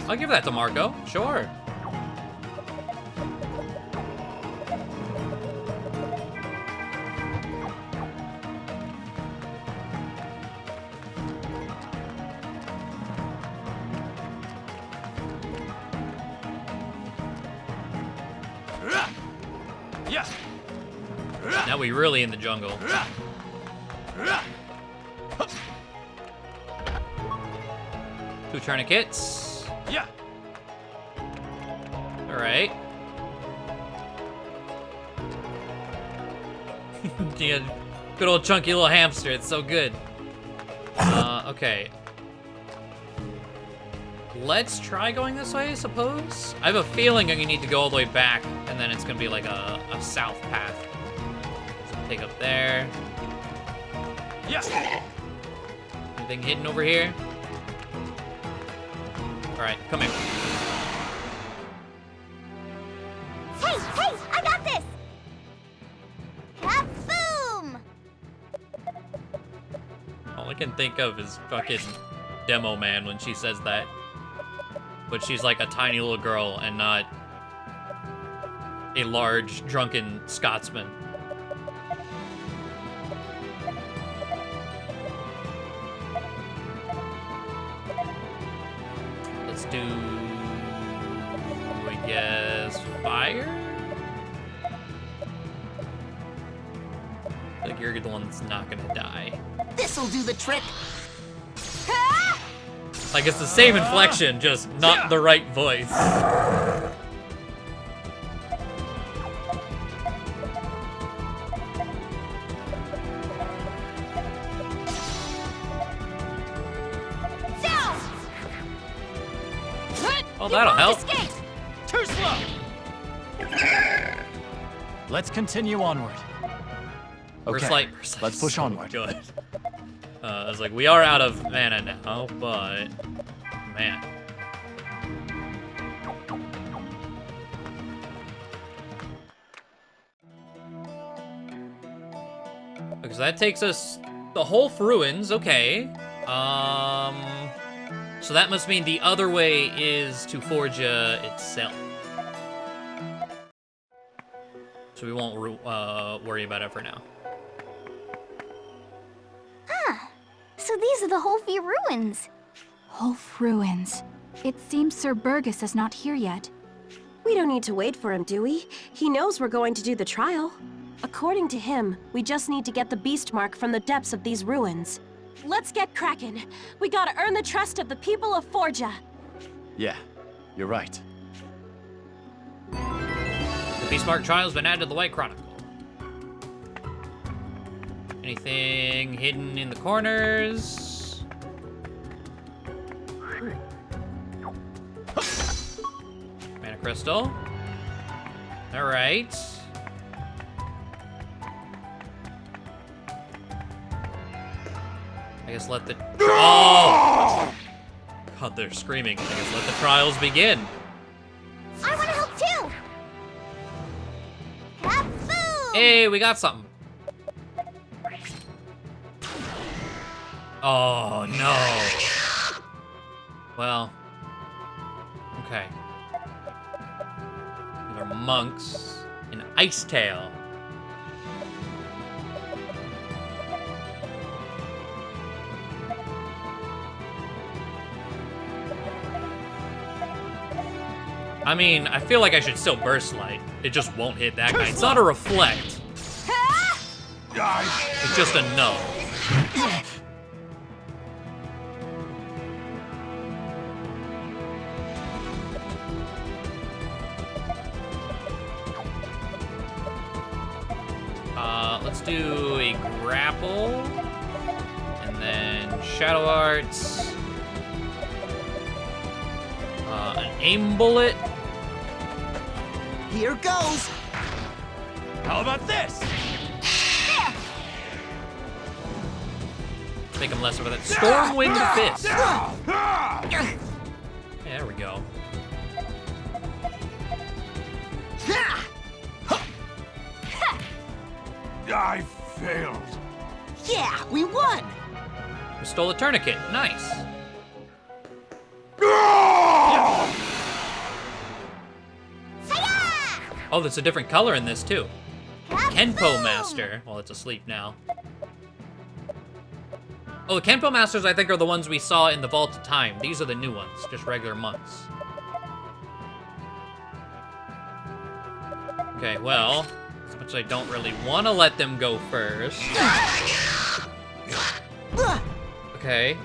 I'll give that to Marco, sure. Yeah. Now we really in the jungle. Two tourniquets. Yeah. All right. Yeah, good old chunky little hamster. It's so good. Okay. Let's try going this way, I suppose. I have a feeling I'm gonna need to go all the way back, and then it's gonna be like a south path. So take up there. Yeah. Anything hidden over here? All right, come here. Hey, hey, I got this! Kaboom! All I can think of is fucking Demo Man when she says that. But she's like a tiny little girl and not a large, drunken Scotsman. Let's do, I guess, fire? I think you're the one that's not gonna die. This'll do the trick. Like, it's the same inflection, just not the right voice. Oh, that'll help. Too slow. Let's continue onward. Okay, First light, let's push so onward. Good. I was like, we are out of mana now, but man. Okay, so that takes us the whole ruins. Okay. So that must mean the other way is to Forgia itself. So we won't worry about it for now. So these are the Holfey ruins. Holf ruins. It seems Sir Burgess is not here yet. We don't need to wait for him, do we? He knows we're going to do the trial. According to him, we just need to get the beast mark from the depths of these ruins. Let's get cracking. We gotta earn the trust of the people of Forgia. Yeah, you're right. The Beastmark trial's been added to the White Chronicle. Anything hidden in the corners? Mana crystal. All right. I guess let the... Oh! God, they're screaming. I guess let the trials begin. I want to help too! Kaboom! Hey, we got something. Oh, no. Well. Okay. These are monks. An ice tail. I mean, I feel like I should still burst light. It just won't hit that guy. It's not a reflect. It's just a no. Let's do a grapple. And then Shadow Arts. An aim bullet. Here goes! How about this? Make him less of that. Stormwind Fist. Yeah, there we go. I failed. Yeah, we won! We stole a tourniquet. Nice. Oh, there's a different color in this too. Kenpo Master. Well, it's asleep now. Oh, the Kenpo Masters, I think, are the ones we saw in the Vault of Time. These are the new ones, just regular monks. Okay, well, as much as I don't really want to let them go first. Okay.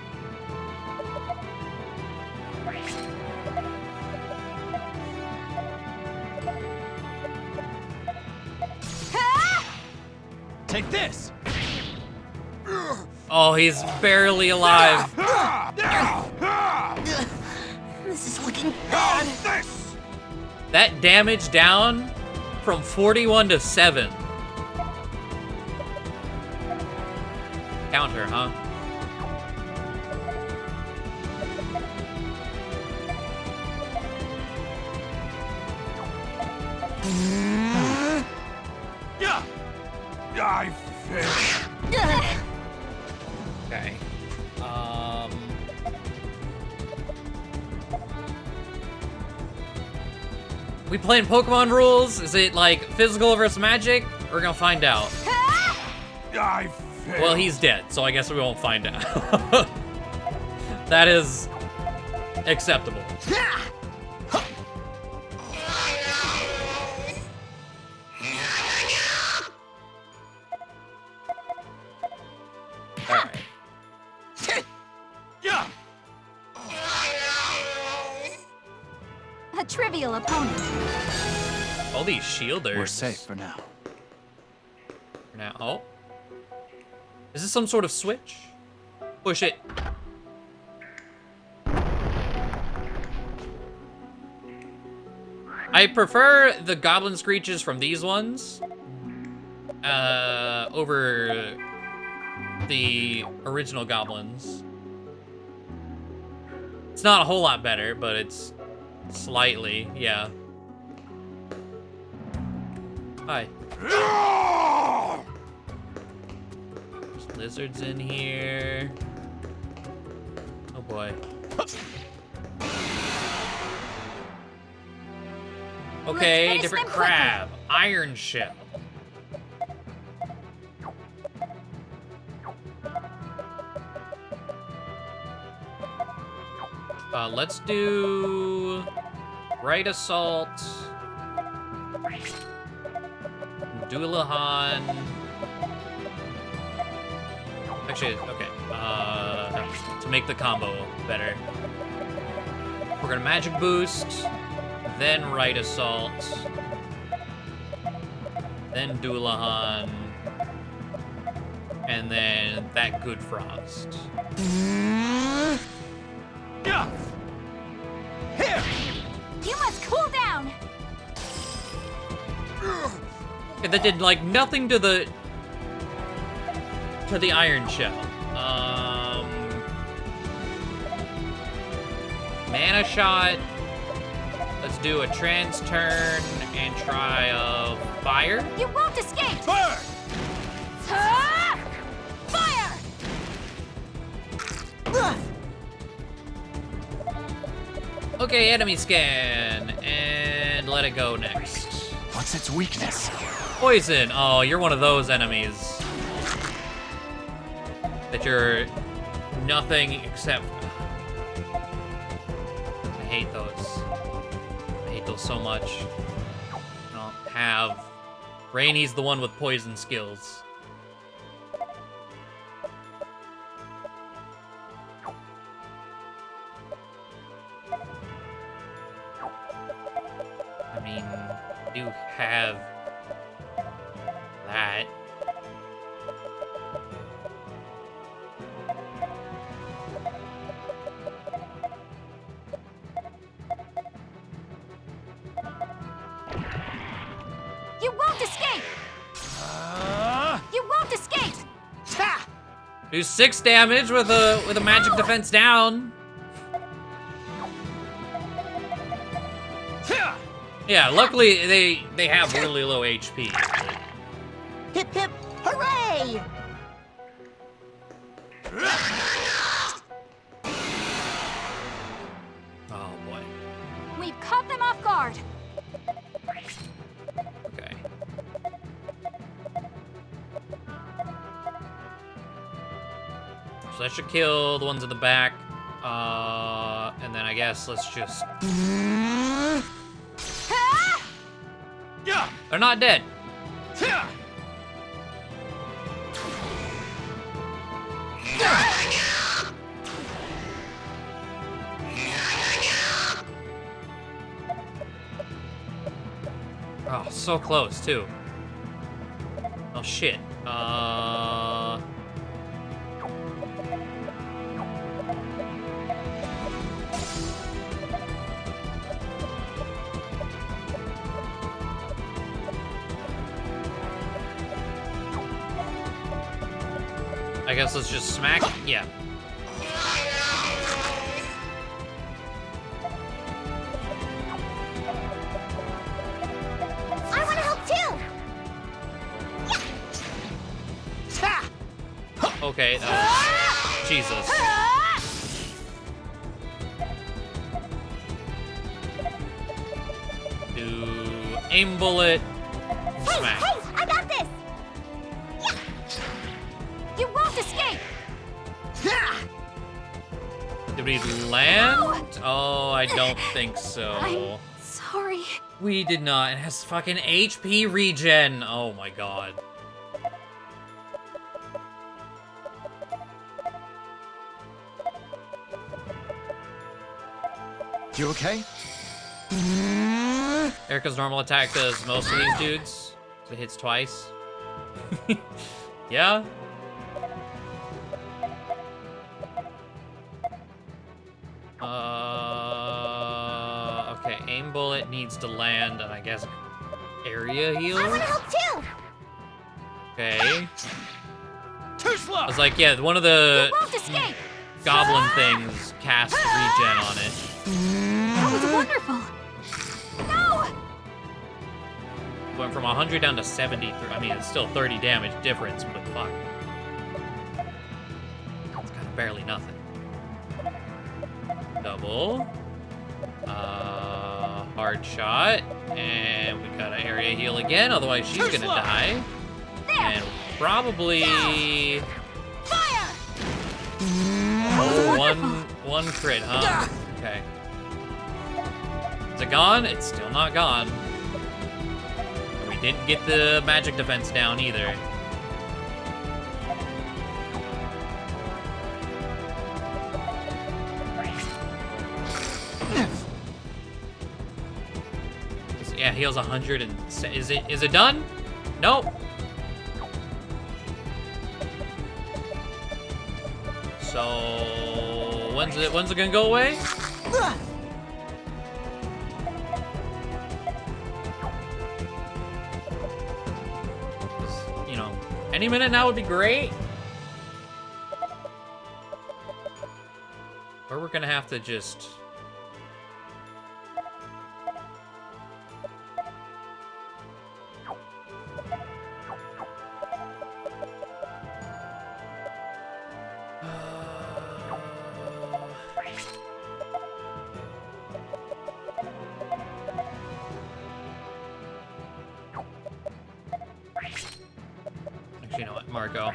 Take this. Oh, he's barely alive. This is looking bad. That damage down from 41 to 7. Counter, huh? Yeah. I failed. Okay. We playing Pokemon rules? Is it like physical versus magic? We're gonna find out. I failed. Well, he's dead, so I guess we won't find out. That is acceptable. Alright. Yeah. A trivial opponent. All these shielders. We're safe for now. For now. Oh. Is this some sort of switch? Push it. I prefer the goblin screeches from these ones over the original goblins. It's not a whole lot better, but it's slightly, yeah. Hi. There's lizards in here. Oh boy. Okay, finish different them quickly. crab. Iron shell. Let's do Right Assault, Dualahan. Actually, okay. To make the combo better, we're gonna Magic Boost, then Right Assault, then Dualahan, and then that Good Frost. Yeah. Here. You must cool down. And that did like nothing to the Iron Shell. Mana Shot. Let's do a trans turn and try a fire. You won't escape. Burn. Fire! Okay, enemy scan and let it go next. What What's its weakness? Poison. Oh, you're one of those enemies. That you're nothing except... I hate those. I hate those so much. I don't have... Rainy's the one with poison skills. I mean, you have that. You won't escape! You won't escape! Ha! Do 6 damage with a magic defense down. Yeah, luckily they have really low HP. Hip hip, hooray! Oh boy. We've caught them off guard. Okay. So that should kill the ones in the back. And then I guess let's just... Yeah! They're not dead. Yeah! Oh, so close, too. Oh, shit. I guess let's just smack. Yeah. I want to help too. Ha! Okay. Jesus. Do aim bullet. Hey, Smack. hey, I got this. You won't escape! Ha! Did we land? Oh, I don't think so. I'm sorry. We did not. It has fucking HP regen. Oh my god. You okay? Erica's normal attack does most of these dudes. It hits twice. Yeah? Okay, aim bullet needs to land, and I guess area heal? I want to help too. Okay. Too slow! I was like, yeah, one of the You won't escape! goblin things cast regen on it. That was wonderful! No! Went from 100 down to 70. I mean, it's still 30 damage difference, but fuck. It's kind of barely nothing. Double. Hard shot. And we got an area heal again, otherwise she's gonna die. And probably... Fire! Oh, one crit, huh? Okay. Is it gone? It's still not gone. We didn't get the magic defense down either. Yeah, heals 100 and... Is it done? Nope. So... When's it gonna go away? You know, any minute now would be great. Or we're gonna have to just... Actually, you know what, Marco?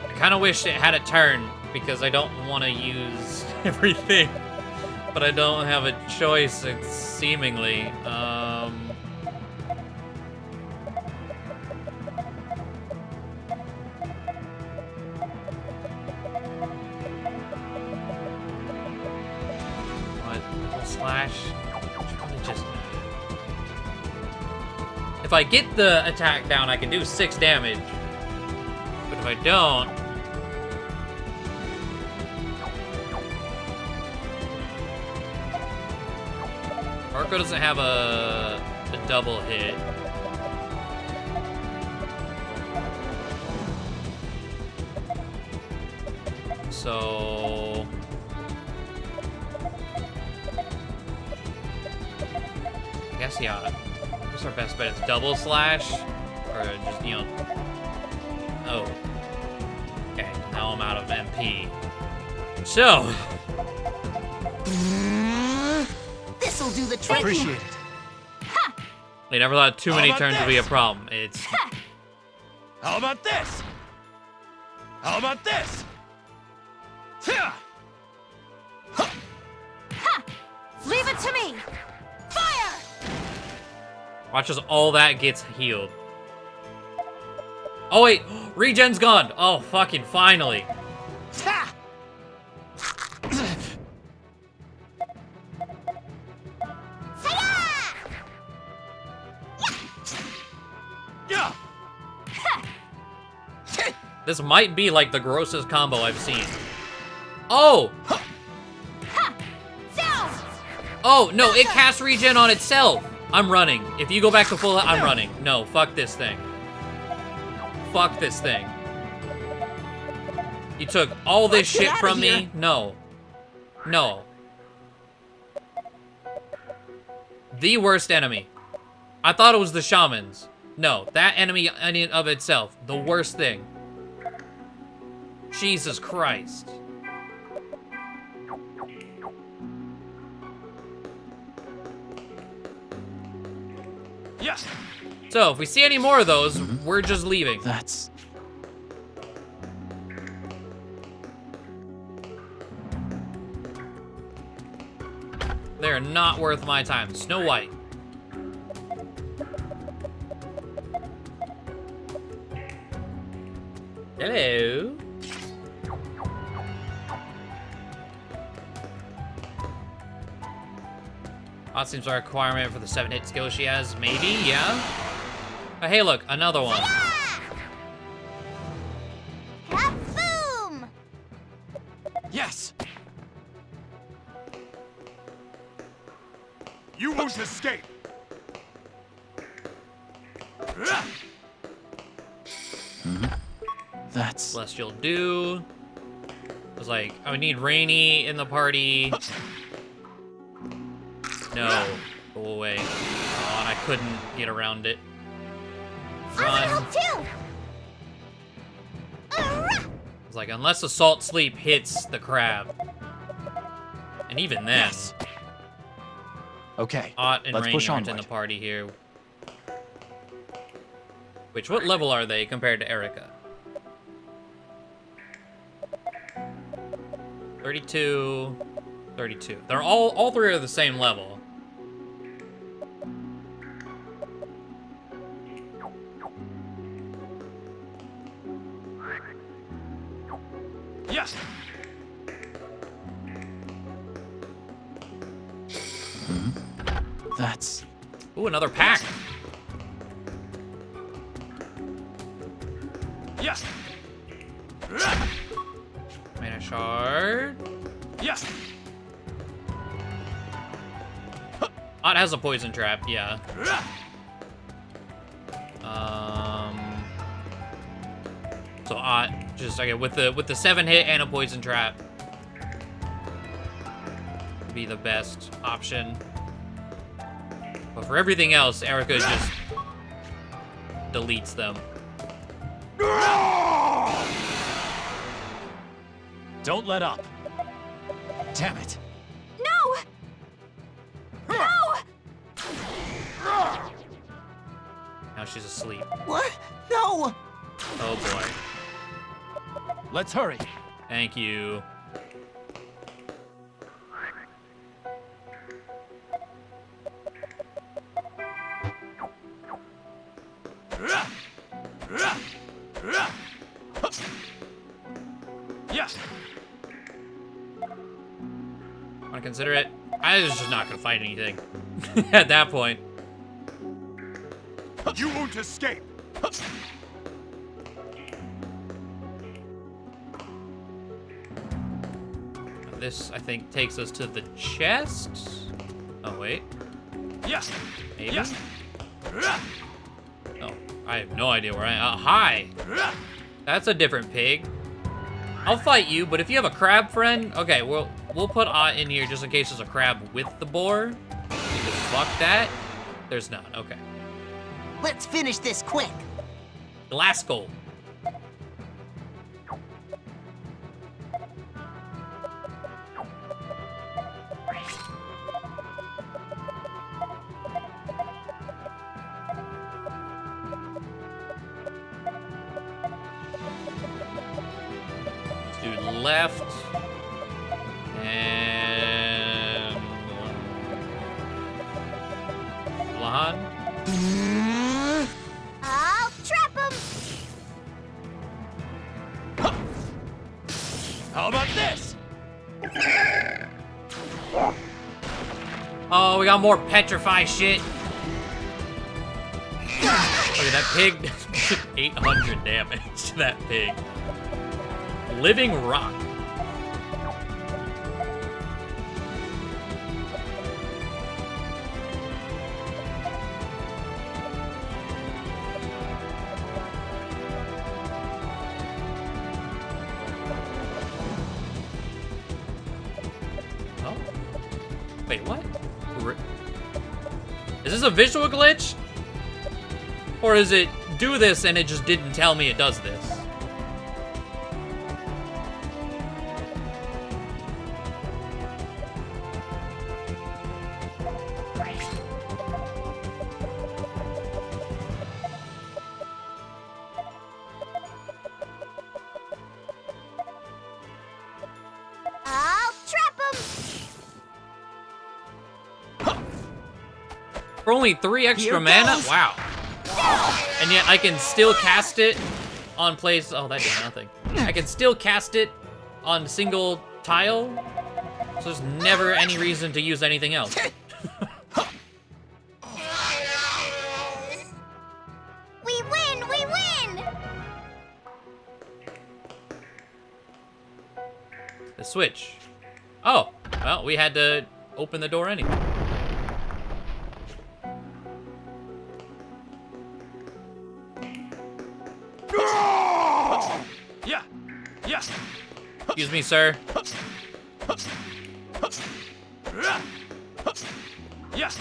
I kind of wish it had a turn because I don't want to use everything, but I don't have a choice. It's seemingly. What? Slash? Just. If I get the attack down, I can do 6 damage. But if I don't, Marco doesn't have a double hit. So I guess, yeah, what's our best bet? It's double slash, or just, you know. Oh, okay, now I'm out of MP. So This'll do the trick. Appreciate it. they never thought too many How about turns would be a this? problem. It's How about this? How about this? Tia! Leave it to me! Fire! watch as all that gets healed. Oh wait, regen's gone. Oh, fucking finally. Ha! Yeah! This might be like the grossest combo I've seen. Oh! Oh, no, it casts regen on itself. I'm running. If you go back to full, I'm running. No, fuck this thing. Fuck this thing. You took all this shit from me? No. No. The worst enemy. I thought it was the shamans. No, that enemy in and of itself, the worst thing. Jesus Christ. Yes! So, if we see any more of those, we're just leaving. That's... They're not worth my time. Snow White. Hello. That seems a requirement for the 7-hit skill she has. Maybe, yeah. Oh, hey, look, another one. Kaboom! Yes! You won't escape! That's... Celestial Dew. I was like, I would need Rainy in the party. No. Go away. Oh, and I couldn't get around it. I want Run. help too! It's like, unless Assault Sleep hits the crab. And even then, Yes. Okay, Ott and let's Rainy push aren't in onward. the party here. Which, what level are they compared to Erica? 32, 32. They're all three are the same level. Yes! That's... Ooh, another pack. Yes! Mana shard. Yes! Ott has a poison trap, yeah. So Ott just okay with the 7-hit and a poison trap would be the best option. But for everything else, Erica just deletes them. Don't let up. Damn it. No! No! Now she's asleep. What? No! Oh boy. Let's hurry. Thank you. Yes. Want to consider it? I was just not gonna fight anything at that point. You won't escape. This, I think, takes us to the chest. Oh wait, Yes. maybe. Yes. Oh, I have no idea where I am. Hi. That's a different pig. I'll fight you, but if you have a crab friend, okay, we'll put in here just in case there's a crab with the boar. Because fuck that. There's none. Okay. Let's finish this quick. Glasgow. To the left. And Lahan. I'll trap him. How about this? Oh, we got more petrify shit. Look at that pig. 800 damage to that pig. Living rock. Oh. Wait, what? Is this a visual glitch? Or is it do this and it just didn't tell me it does this? I'll trap him. For only 3 extra Here mana? goes. Wow. And yet I can still cast it on place. Oh, that did nothing. I can still cast it on single tile. So there's never any reason to use anything else. We win! We win! The switch. Oh, well, we had to open the door anyway. Yeah. Yes. Excuse me, sir. Yes.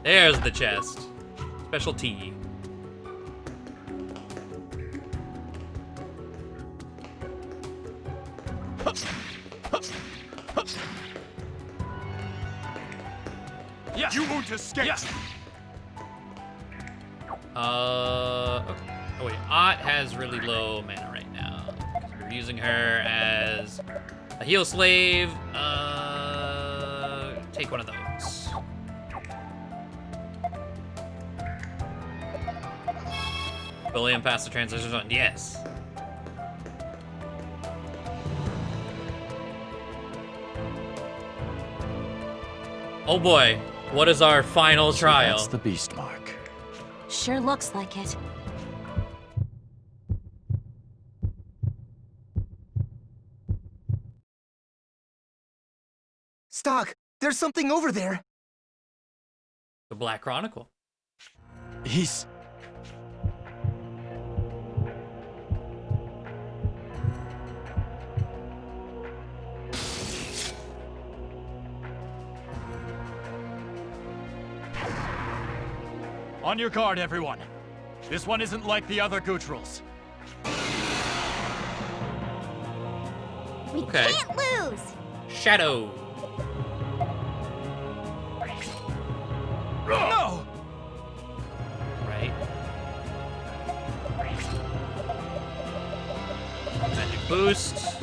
There's the chest. Special tea. Yes. You won't escape. Yes. Okay. Oh wait, Ott has really low mana right now. We're using her as a heal slave. Take one of those. William passed the transition zone. Yes. Oh boy, what is our final trial? That's the beast mark. Sure looks like it. Stock, there's something over there. The Black Chronicle. He's... On your guard, everyone. This one isn't like the other Gootrals. We Okay. can't lose! Shadow. No! Right. Magic boost.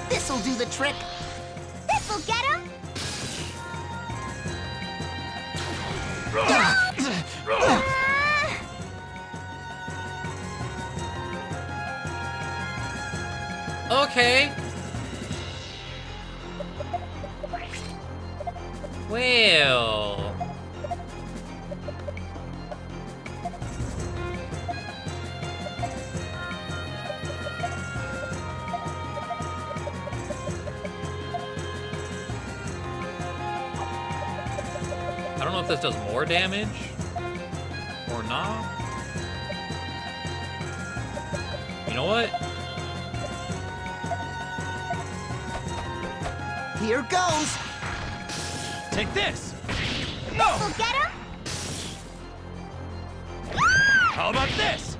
This'll do the trick. This'll get him! Okay. Well. I don't know if this does more damage or not. You know what? Here goes. Take this! This'll get him! How about this?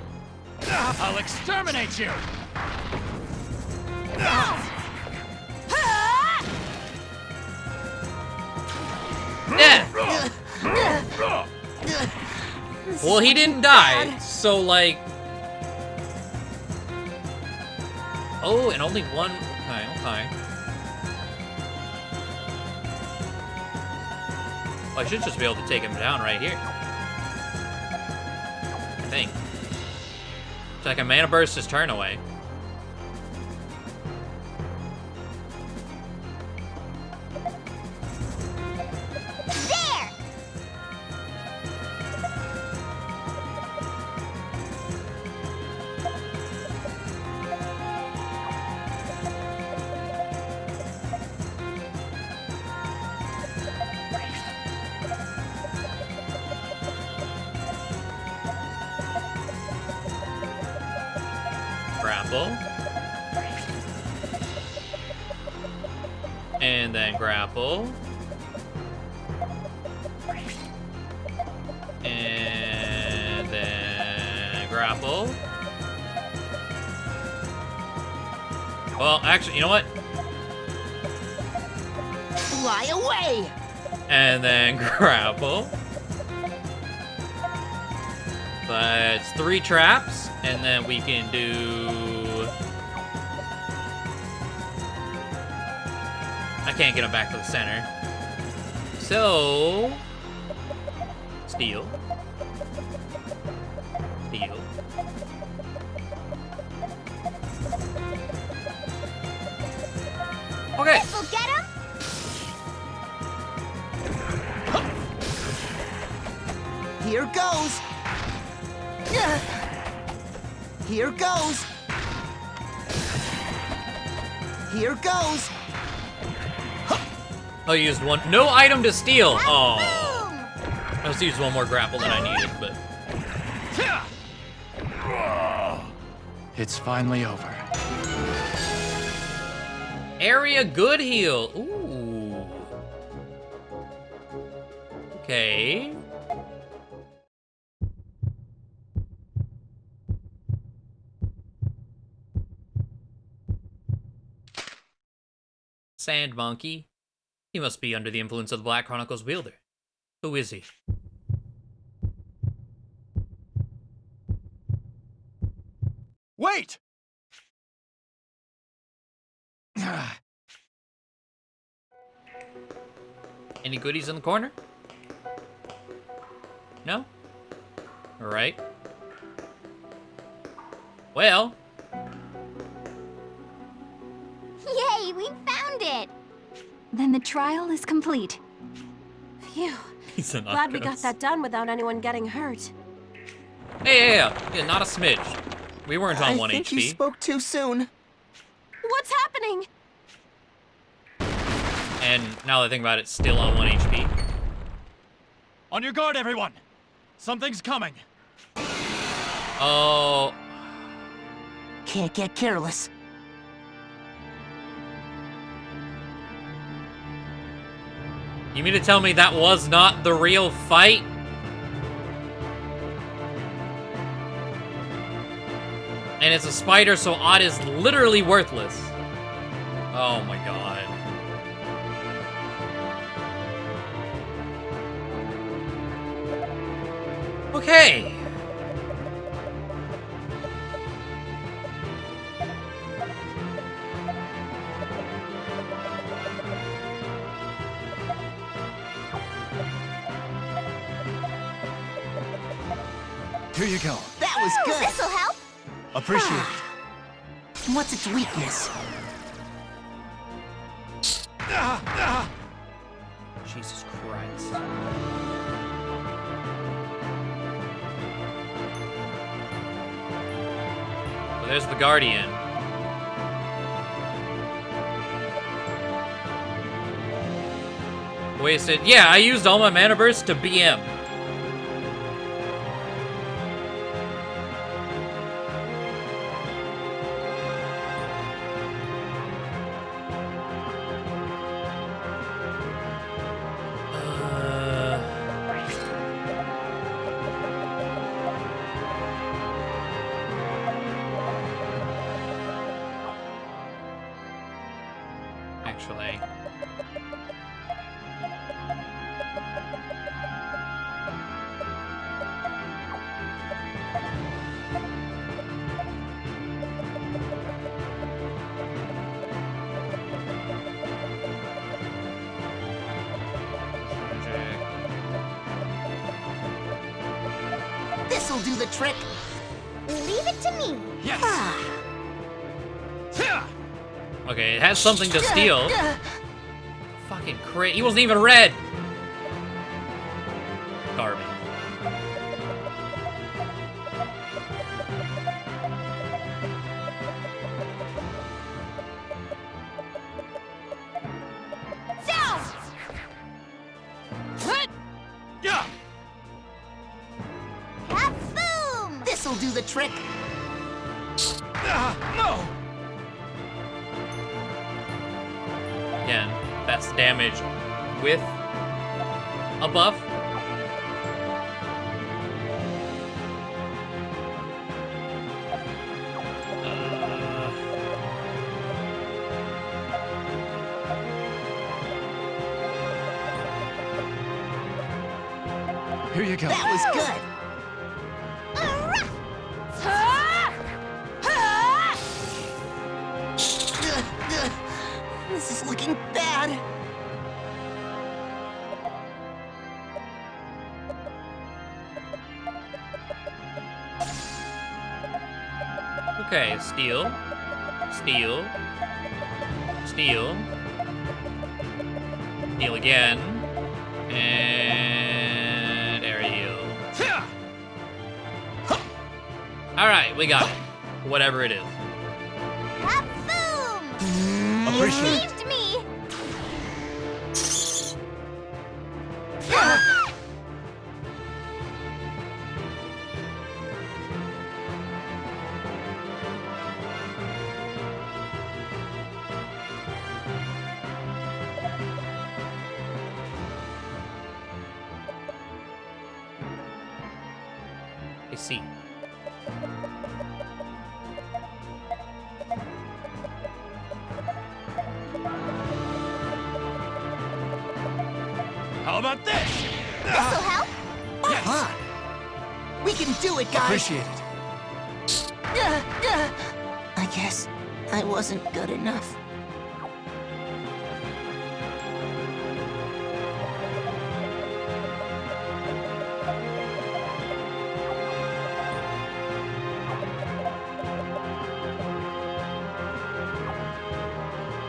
I'll exterminate you! Yeah. Well, he didn't die, so like. Oh, and only one. Okay, okay. Well, I should just be able to take him down right here. I think. So I can mana burst his turn away. There! Grapple. And then grapple. And then grapple. Well, actually, you know what? Fly away. And then grapple. That's 3 traps, and then we can do... I can't get him back to the center. So... Steal. Steal. Okay. This'll get him! Here goes. Here goes. Here goes. Oh, you used one. No item to steal. Oh. Boom! I just used one more grapple than I needed, but. It's finally over. Area good heal. Ooh. Okay. Sand monkey. He must be under the influence of the Black Chronicles wielder. Who is he? Wait! Any goodies in the corner? No? Alright. Well. Yay, we found it! Then the trial is complete. Phew. He's an Glad we got Arcos. that done without anyone getting hurt. Hey, yeah, not a smidge. We weren't on I 1 think HP. you spoke too soon. What's happening? And now that I think about it, still on 1 HP. On your guard, everyone! Something's coming! Oh. Can't get careless. You mean to tell me that was not the real fight? And it's a spider, so Odd is literally worthless. Oh my god. Okay. Here you go. That was good. This'll help. Appreciate it. What's its weakness? Jesus Christ. Well, there's the Guardian. Wasted. Yeah, I used all my mana bursts to BM. Actually. This'll do the trick. Leave it to me. Yes. Okay, it has something to steal. Fucking crazy. He wasn't even red. Garbage. Down. Yeah. Boom. This'll do the trick. No. Again, that's damage with a buff. Here you go. That was good. This is looking bad. Okay, steal. Steal. Steal. Steal again. And there you go. Alright, we got it. Whatever it is. Boom. Appreciate it. Saved me. I see. How about this? This'll help. Huh. We can do it, guys. Appreciate it. I guess I wasn't good enough.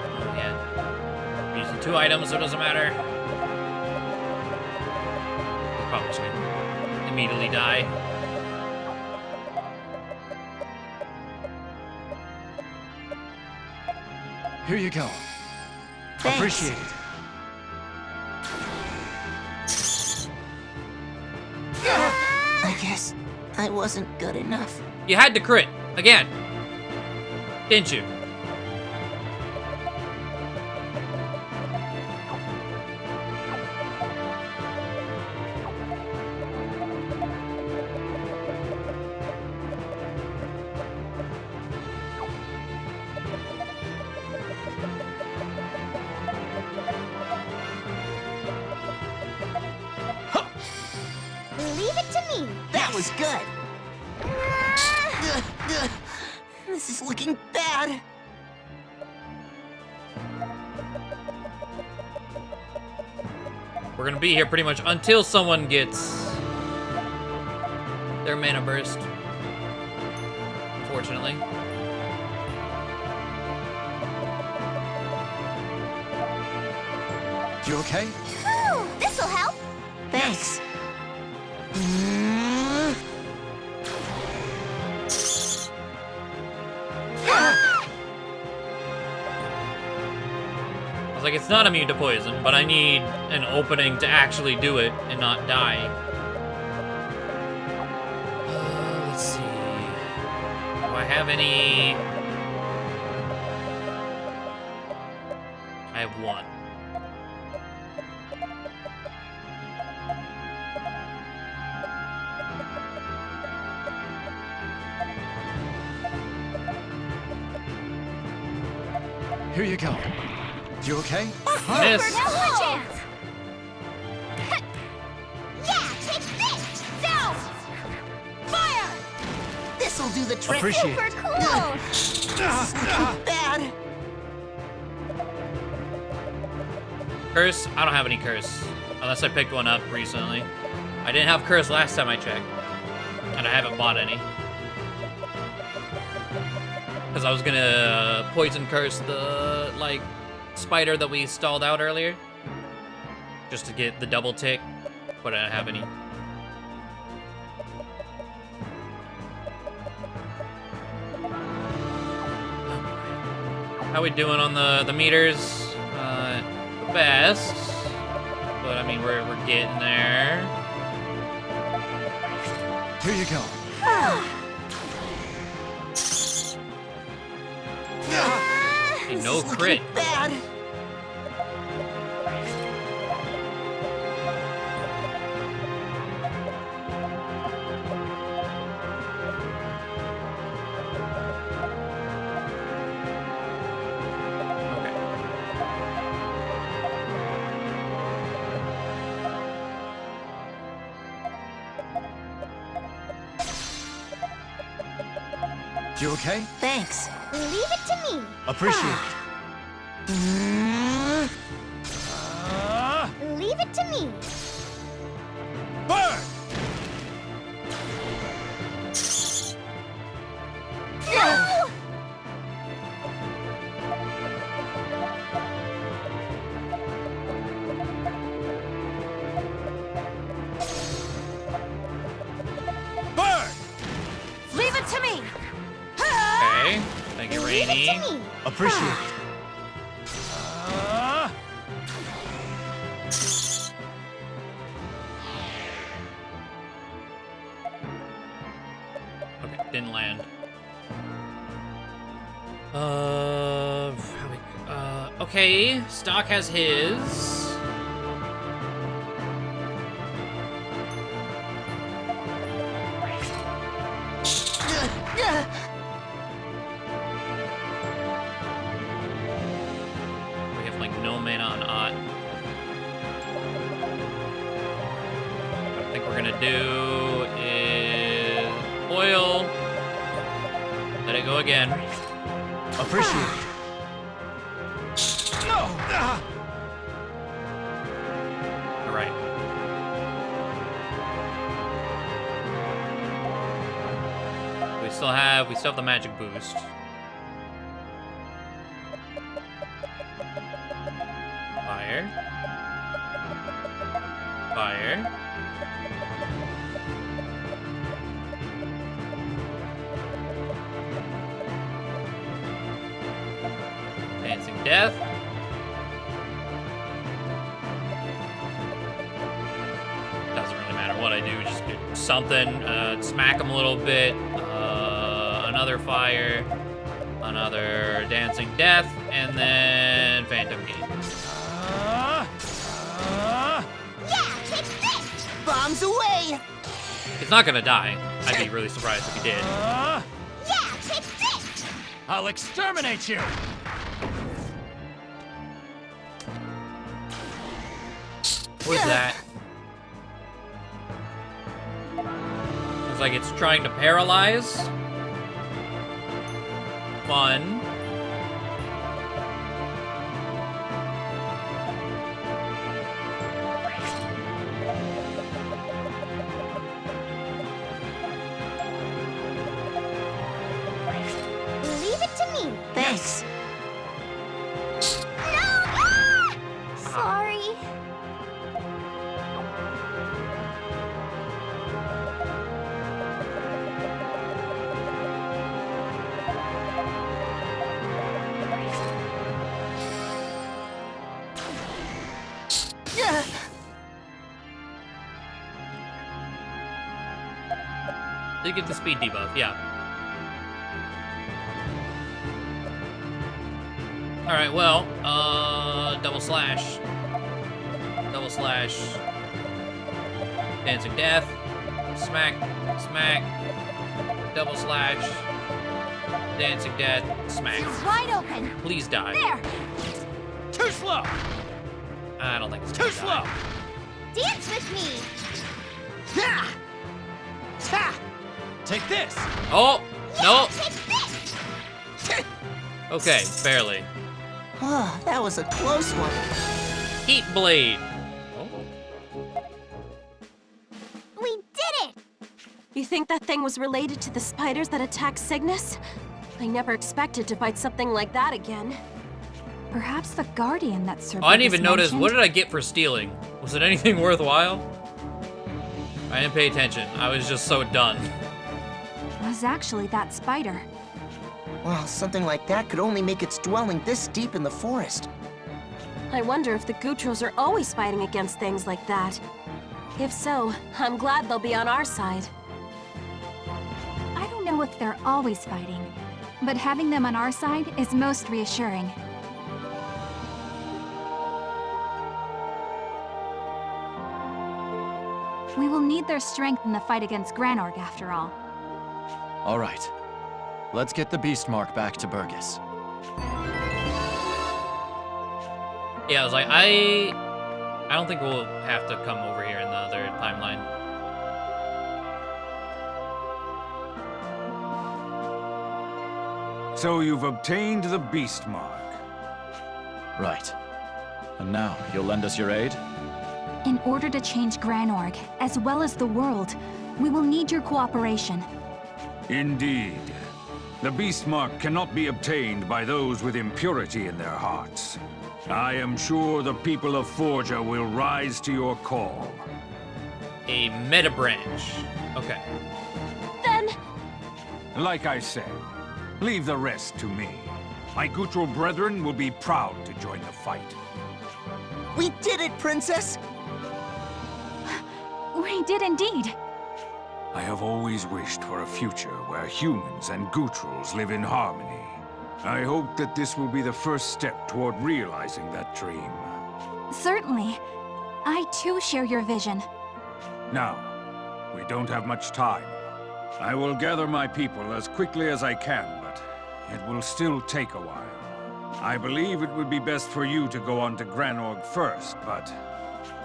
Oh, yeah. Using 2 items, so it doesn't matter. Probably just gonna immediately die. Here you go. Thanks. Appreciate it. I guess I wasn't good enough. You had to crit again, didn't you? Leave it to me. That was good. This is looking bad. We're gonna be here pretty much until someone gets their mana burst. Unfortunately. You okay? Ooh, this'll help. Thanks. I was like, it's not immune to poison, but I need an opening to actually do it and not die. Let's see. Do I have any? I have one. Here you go. You okay? Miss. Now's my chance. Yeah, take this. Down. Fire. This'll do the trick. Appreciate Super it. cool. Bad. Curse? I don't have any curse. Unless I picked one up recently. I didn't have curse last time I checked. And I haven't bought any. Because I was gonna poison curse the, like, spider that we stalled out earlier. Just to get the double tick. But I don't have any. How we doing on the meters? The best. But I mean, we're getting there. Here you go. Hey, no crit. Bad. You okay? Thanks. Leave it to me. Appreciate it. Leave it to me. Burn! No! Burn! Leave it to me! Okay. Thank you, Leave Rainy. it to me. Appreciate it. Okay, didn't land. Okay, Stock has his. We have like no mana on Ott. What I think we're gonna do is oil. Let it go again. Appreciate it. All right. We still have the magic boost. Fire. Fire. Dancing Death. Doesn't really matter what I do, just do something, smack him a little bit, another fire, another dancing death, and then phantom gain. Yeah, take this! Bombs away! He's not gonna die. I'd be really surprised if he did. Yeah, take this! I'll exterminate you! What is that? Looks like it's trying to paralyze. Fun. Leave it to me. Thanks. No! Ah! Sorry. Yeah. Did get the speed debuff, yeah. Alright, well, double slash. Double slash. Dancing death. Smack, smack. Double slash. Dancing death, smack. It's wide open. Please die. There. Too slow! I don't think it's Too gonna slow! die. Dance with me. Yeah. Ta. Take this! Oh! No! Take this. Okay, barely. Oh, that was a close one. Heat blade. Oh. We did it. You think that thing was related to the spiders that attacked Cygnus? I never expected to fight something like that again. Perhaps the guardian that Sir Oh, I didn't Burgess even notice. mentioned? What did I get for stealing? Was it anything worthwhile? I didn't pay attention. I was just so done. Was actually that spider. Well, something like that could only make its dwelling this deep in the forest. I wonder if the Gutros are always fighting against things like that. If so, I'm glad they'll be on our side. I don't know if they're always fighting, but having them on our side is most reassuring. We will need their strength in the fight against Granorg after all. All right. Let's get the beast mark back to Burgess. Yeah, I was like, I don't think we'll have to come over here in the other timeline. So you've obtained the beast mark. Right. And now, you'll lend us your aid? In order to change Granorg, as well as the world, we will need your cooperation. Indeed. The beast mark cannot be obtained by those with impurity in their hearts. I am sure the people of Forja will rise to your call. A meta branch. Okay. Then, Like I said, leave the rest to me. My Gutral brethren will be proud to join the fight. We did it, Princess! We did indeed. I have always wished for a future where humans and Gutrals live in harmony. I hope that this will be the first step toward realizing that dream. Certainly. I too share your vision. Now, we don't have much time. I will gather my people as quickly as I can, but it will still take a while. I believe it would be best for you to go on to Granorg first, but...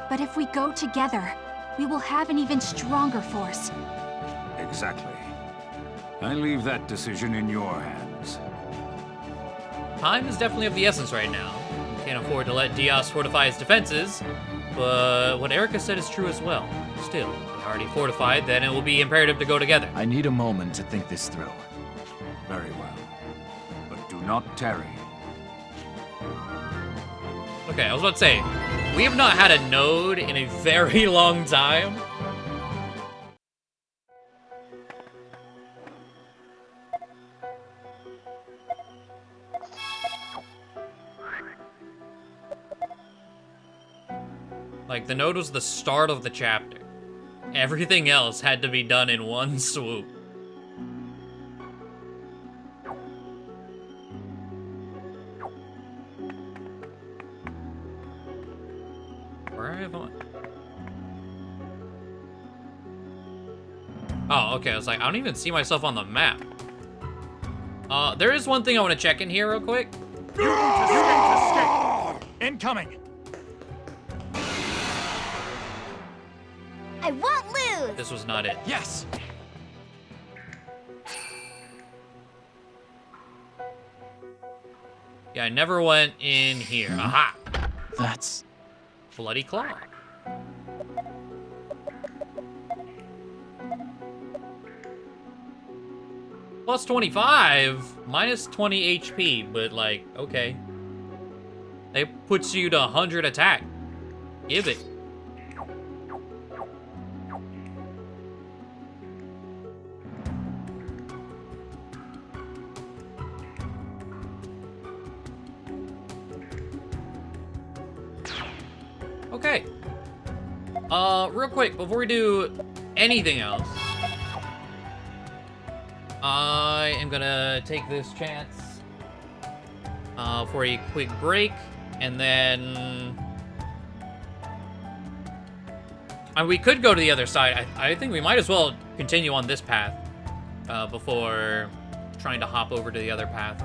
But if we go together, we will have an even stronger force. Exactly. I leave that decision in your hands. Time is definitely of the essence right now. We can't afford to let Dios fortify his defenses, but what Erica said is true as well. Still, we already fortified, then it will be imperative to go together. I need a moment to think this through. Very well. But do not tarry. Okay, I was about to say, we have not had a node in a very long time. Like, the node was the start of the chapter. Everything else had to be done in one swoop. Where am I? Oh, okay. I was like, I don't even see myself on the map. There is one thing I want to check in here real quick. Incoming! I won't lose! This was not it. Yes! Yeah, I never went in here. Aha! That's... Bloody claw. Plus 25, minus 20 HP, but like, okay. It puts you to 100 attack. Give it. Okay. Real quick, before we do anything else, I am gonna take this chance for a quick break, and then we could go to the other side. I think we might as well continue on this path before trying to hop over to the other path.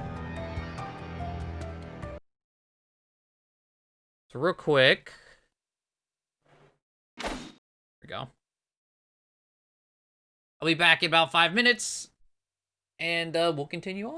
So real quick, there we go. I'll be back in about 5 minutes, and we'll continue on.